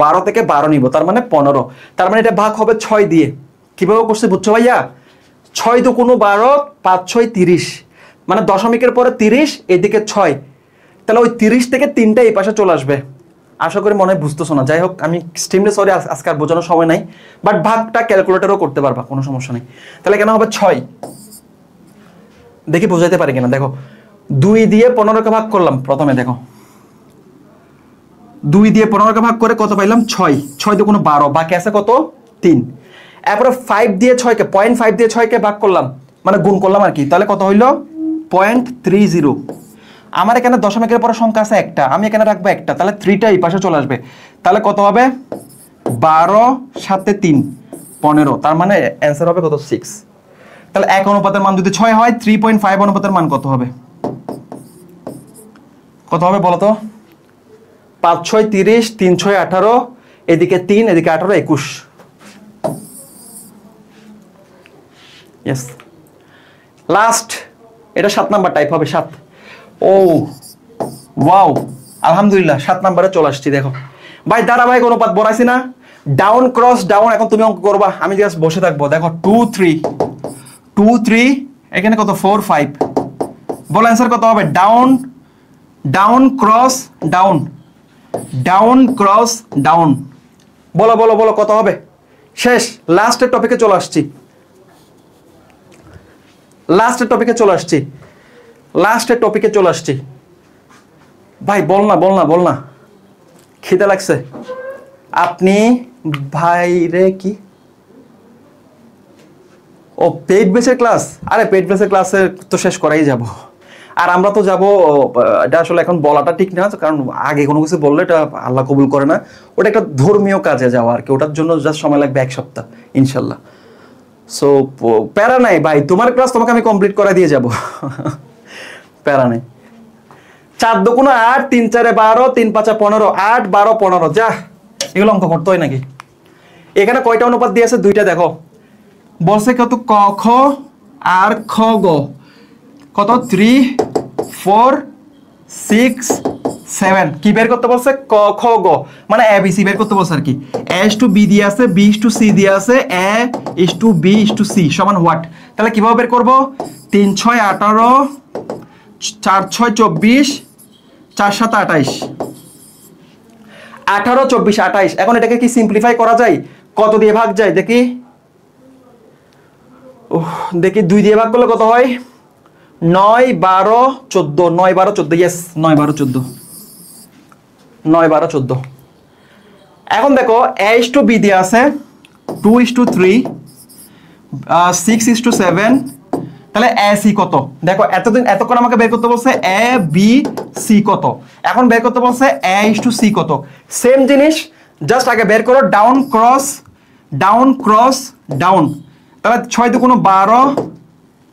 12 থেকে 12 নিব, তার মানে 15। তার মানে এটা ভাগ হবে 6 দিয়ে। কিভাবে করছে বুঝছো ভাইয়া? 6 দুগুণ 12, 5 6 30, মানে দশমিকের পরে 30, এদিকে 6, তাহলে ওই 30 থেকে 3টা এই পাশে চলে আসবে। আশা করি মনে হয় বুঝতেছো না। যাই হোক, আমি এক্সট্রিমলি সরি, আজকে আর বোঝানোর সময় নাই, বাট ভাগটা ক্যালকুলেটরও করতে পারবা, কোনো সমস্যা নেই। তাহলে কেন হবে 6? দেখি বোঝাইতে পারি কিনা। দেখো 2 দিয়ে 15কে ভাগ করলাম, প্রথমে দেখো 2 দিয়ে 15কে ভাগ করে কত পাইলাম? 6, 6 দিয়ে কোনো 12, বাকি আছে কত? 3। এরপরে 5 দিয়ে 6কে, 0.5 দিয়ে 6কে ভাগ করলাম, মানে গুণ করলাম আর কি, তাহলে কত হইলো? 0.30। আমার এখানে দশমিকের পরে সংখ্যা আছে একটা, আমি এখানে রাখবো একটা, তাহলে 3টা এই পাশে চলে আসবে, তাহলে কত হবে? 12 7 3 15, তার মানে অ্যান্সার হবে কত? 6। তাহলে 1 অনুপাতের মান যদি 6 হয়, 3.5 অনুপাতের মান কত হবে? কত হবে বলো তো? 5 6 30, 3 6 18, এদিকে 3, এদিকে 18, 21। ইয়েস, লাস্ট, এটা 7 নাম্বার টাইপ হবে, 7। ও ওয়াও, আলহামদুলিল্লাহ 7 নাম্বারে চলে আসছি। দেখো ভাই, ধারাবাহিক অনুপাত বলাইছি না, ডাউন ক্রস ডাউন। এখন তুমি অঙ্ক করবা, আমি জাস্ট বসে থাকবো। দেখো 2 3, 2 3, এখানে কত? 4 5। বল অ্যান্সার কত হবে? Down down cross down, down cross down. বলো বলো বলো, কত হবে? শেষ, লাস্টের টপিকে চলে আসছি, লাস্টের টপিকে চলে আসছি। ভাই বল না, বল না, খিদে লাগছে। আপনি ভাই রে কি, ও পেইড বেসের ক্লাস? আরে পেইড বেসের ক্লাসে তো শেষ করাই যাব, আর আমরা তো যাব, এটা আসলে এখন বলাটা ঠিক না, কারণ আগে কোনো কিছু বললে এটা আল্লাহ কবুল করে না। ওটা একটা ধর্মীয় কাজে যাওয়া আর কি, ওটার জন্য জাস্ট সময় লাগবে 1 সপ্তাহ ইনশাল্লাহ। সো প্যারা নাই ভাই, তোমার ক্লাস তোমাকে আমি কমপ্লিট করে দিয়ে যাব, প্যারা নেই। 4 দুগুণ 8, 3 4 12, 3 5 15, 8 12 15, যা এগুলো অঙ্ক করতে হয় নাকি? এখানে কয়টা অনুপাত দিয়েছে? 2টা। দেখো বলছে কত? ক খ আর খ গ, কত? 3 4 6 7। কি বের করতে বলছে? ক খ গ, মানে এ বি সি বের করতে বলছে আর কি। এ ইস টু বি দিয়ে আছে, বি ইস টু সি দিয়ে আছে, A is to B is to C সমান হোয়াট? তাহলে কিভাবে বের করব? 3 6 18, 4 6 24, 4 7 28, 18 24 28। এখন এটাকে কি সিম্পলিফাই করা যায়? কত দিয়ে ভাগ যায় দেখি? দেখি 2 দিয়ে ভাগ করলে কত হয়? 9 12 14 9 12 14 ইয়েস 9 12 14 9 12 14 এখন দেখো a/b দিয়ে আছে 2:3 6:7 তাহলে ac কত দেখো এতক্ষণ আমাকে বের করতে বলছে a b c কত এখন বের করতে বলছে a/c কত সেম জিনিস জাস্ট আগে বের করো ডাউন ক্রস ডাউন তাহলে 6 2 12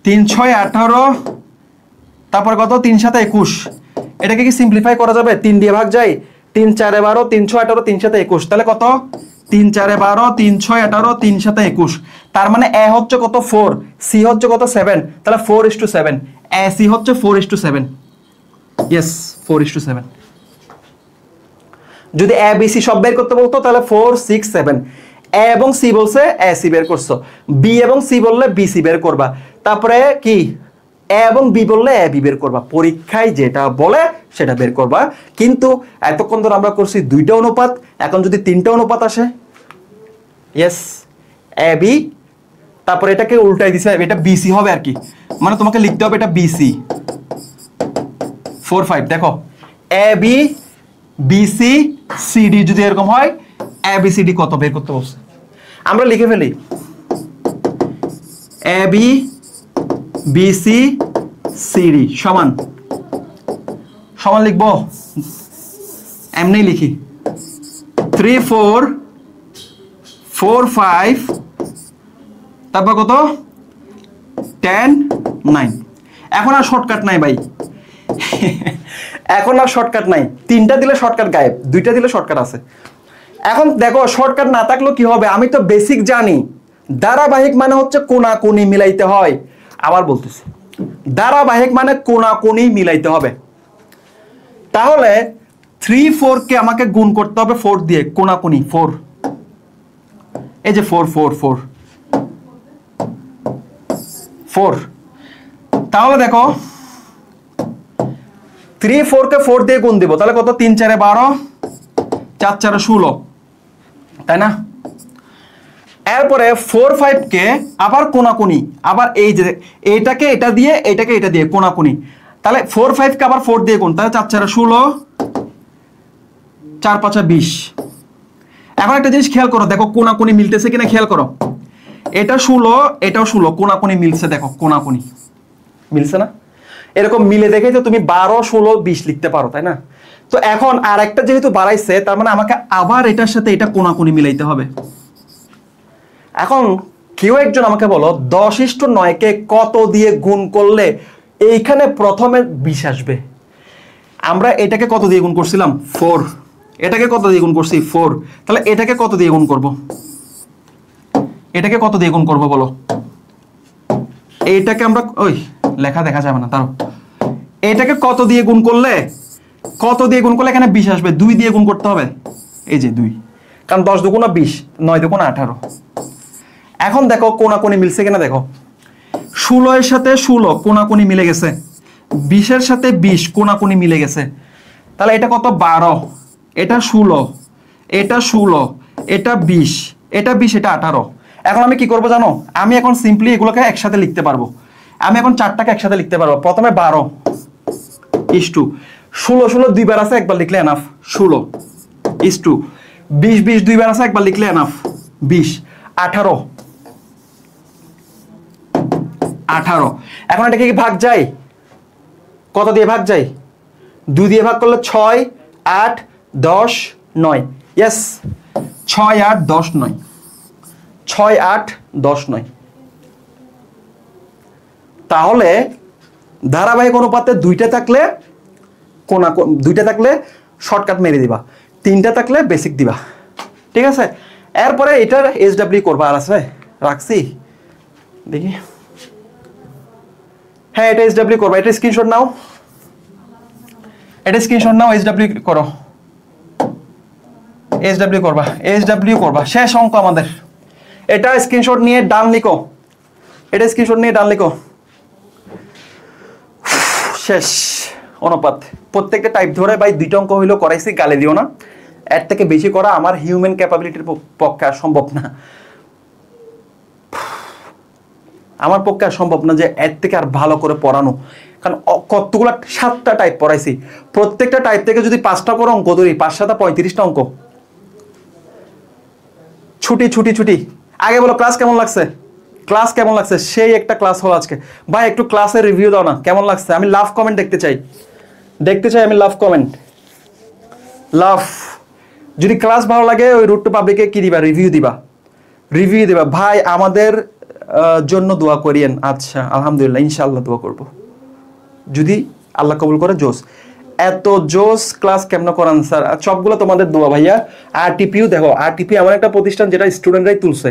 3 6 18 তারপর কত 3 7 21 এটাকে কি সিম্পলিফাই করা যাবে 3 দিয়ে ভাগ যায় 3 4 12 3 6 18 3 7 21 তাহলে কত 3 4 12 3 6 18 3 7 21 তার মানে a হচ্ছে কত 4 c হচ্ছে কত 7 তাহলে 4:7 ac হচ্ছে 4:7 ইয়েস 4:7 যদি a b c সব বের করতে বলতো তাহলে 4 6 7 a এবং c বলছে ac বের করছো b এবং c বললে bc বের করবা তারপরে কি a এবং b বললে ab বের করবা পরীক্ষায় যেটা বলে সেটা বের করবা কিন্তু এতক্ষণ ধরে আমরা করছি দুইটা অনুপাত এখন যদি তিনটা অনুপাত আসে ইয়েস ab তারপর এটাকে উল্টাই দিছে এটা bc হবে আর কি মানে তোমাকে লিখতে হবে এটা bc 4 5 দেখো ab bc cd যদি এরকম হয় abcd কত বের করতে বলছে আমরা লিখে ফেলি ab bc cd সমান লিখবো এমনি লিখি 3 4 4 5 তারপর কত 10 9 এখন আর শর্টকাট নাই ভাই এখন আর শর্টকাট নাই তিনটা দিলে শর্টকাট গায়েব দুইটা দিলে শর্টকাট আছে এখন দেখো শর্টকাট না থাকলেও কি হবে আমি তো বেসিক জানি ধারাবাহিক মানে হচ্ছে কোণাকুণি মিলাইতে হয় আবার বলতেছি ধারাবাহিক মানে কোণাকুণি মিলাইতে হবে তাহলে 3 4 কে আমাকে গুণ করতে হবে 4 দিয়ে কোণাকুণি 4 এই যে 4 4 4 4 তাহলে দেখো 3 4 কে 4 দিয়ে গুণ দিব তাহলে কত 3 4 12 4 4 16 তাই না এরপরে 4 5 কে আবার কোণাকুণি আবার এই যে এইটাকে এটা দিয়ে কোণাকুণি তাহলে 4 5 কে আবার 4 দিয়ে গুণ তাহলে 4 4 16 4 5 20 এখন একটা জিনিস খেয়াল করো দেখো কোণাকুণি মিলতেছে কিনা খেয়াল করো এটা 16 এটাও 16 কোণাকুণি মিলছে দেখো কোণাকুণি মিলছে না এরকম মিলে দেখে তো তুমি 12 16 20 লিখতে পারো তাই না তো এখন আরেকটা যেহেতু বাড়াইছে তার মানে আমাকে আবার এটার সাথে এটা কোণাকুণি মিলাইতে হবে এখন কেউ একজন আমাকে বলো 10:9 কে কত দিয়ে গুণ করলে এইখানে প্রথমে 20 আসবে আমরা এটাকে কত দিয়ে গুণ করছিলাম 4 এটাকে কত দিয়ে গুণ করছি 4 তাহলে এটাকে কত দিয়ে গুণ করব এটাকে কত দিয়ে গুণ করব বলো এইটাকে আমরা ওই লেখা দেখা যাবে না তাও এটাকে কত দিয়ে গুণ করলে এখানে 20 আসবে 2 দিয়ে গুণ করতে হবে এই যে 2 কারণ 10 2 20 9 2 18 এখন দেখো কোণাকুণি মিলছে কিনা দেখো 16 এর সাথে 16 কোণাকুণি মিলে গেছে 20 এর সাথে 20 কোণাকুণি মিলে গেছে তাহলে এটা কত 12 এটা 16 এটা 16 এটা 20 এটা 20 এটা 18 এখন আমি কি করব জানো আমি এখন সিম্পলি এগুলোকে একসাথে লিখতে পারবো আমি এখন চারটাকে একসাথে লিখতে পারবো প্রথমে 12 ইসটু 16 16 দুইবার আছে একবার লিখলে এনাফ 16 ইসটু 20 20 দুইবার আছে একবার লিখলে এনাফ 20 18 18 এখন এটাকে কি ভাগ যায় কত দিয়ে ভাগ যায় 2 দিয়ে ভাগ করলে 6 8 10 9 यस 6 8 10 9 6 8 10 9 তাহলে ধারাবাহিক অনুপাতে দুইটা থাকলে দুইটা থাকলে শর্টকাট মেরে দিবা তিনটা থাকলে বেসিক দিবা ঠিক আছে এরপরে এটার এসডব্লিউ করবা আর আছে রাখছি দেখি হ্যাঁ এটা এসডব্লিউ করবা এটা স্ক্রিনশট নাও এসডব্লিউ করো এসডব্লিউ করবা শেষ অঙ্ক আমাদের এটা স্ক্রিনশট নিয়ে ডান লিখো শেষ অনুপাত প্রত্যেকটা টাইপ ধরে ভাই দুইটা অঙ্ক হইলো করাইছি গালে দিও না এর থেকে বেশি করা আমার হিউম্যান ক্যাপাবিলিটির পক্ষে আর সম্ভব না আমার পক্ষে আর সম্ভব না যে এর থেকে আর ভালো করে পড়ানো, কারণ কতগুলো 7টা টাইপ পড়াইছি, প্রত্যেকটা টাইপ থেকে যদি 5টা করে অঙ্ক ধরি 5 7 35টা অঙ্ক। ছুটি ছুটি ছুটি। আগে বলো ক্লাস কেমন লাগছে, ক্লাস কেমন লাগছে? সেই একটা ক্লাস হলো আজকে। ভাই একটু ক্লাসের রিভিউ দাও না, কেমন লাগছে? আমি লাভ কমেন্ট দেখতে চাই, আমি লাভ কমেন্ট, লাভ। যদি ক্লাস ভালো লাগে ওই রুট টু পাবলিকে কি দিবা, রিভিউ দিবা, ভাই আমাদের জন্য দোয়া করিয়েন। আচ্ছা আলহামদুলিল্লাহ, ইনশাআল্লাহ দোয়া করব, যদি আল্লাহ কবুল করে। জোস, এত জোস ক্লাস কেমন করান স্যার? সবগুলো তোমাদের দোয়া ভাইয়া। আরটিপিও দেখো, আরটিপি এমন একটা প্রতিষ্ঠান যেটা স্টুডেন্টরাই তুলছে।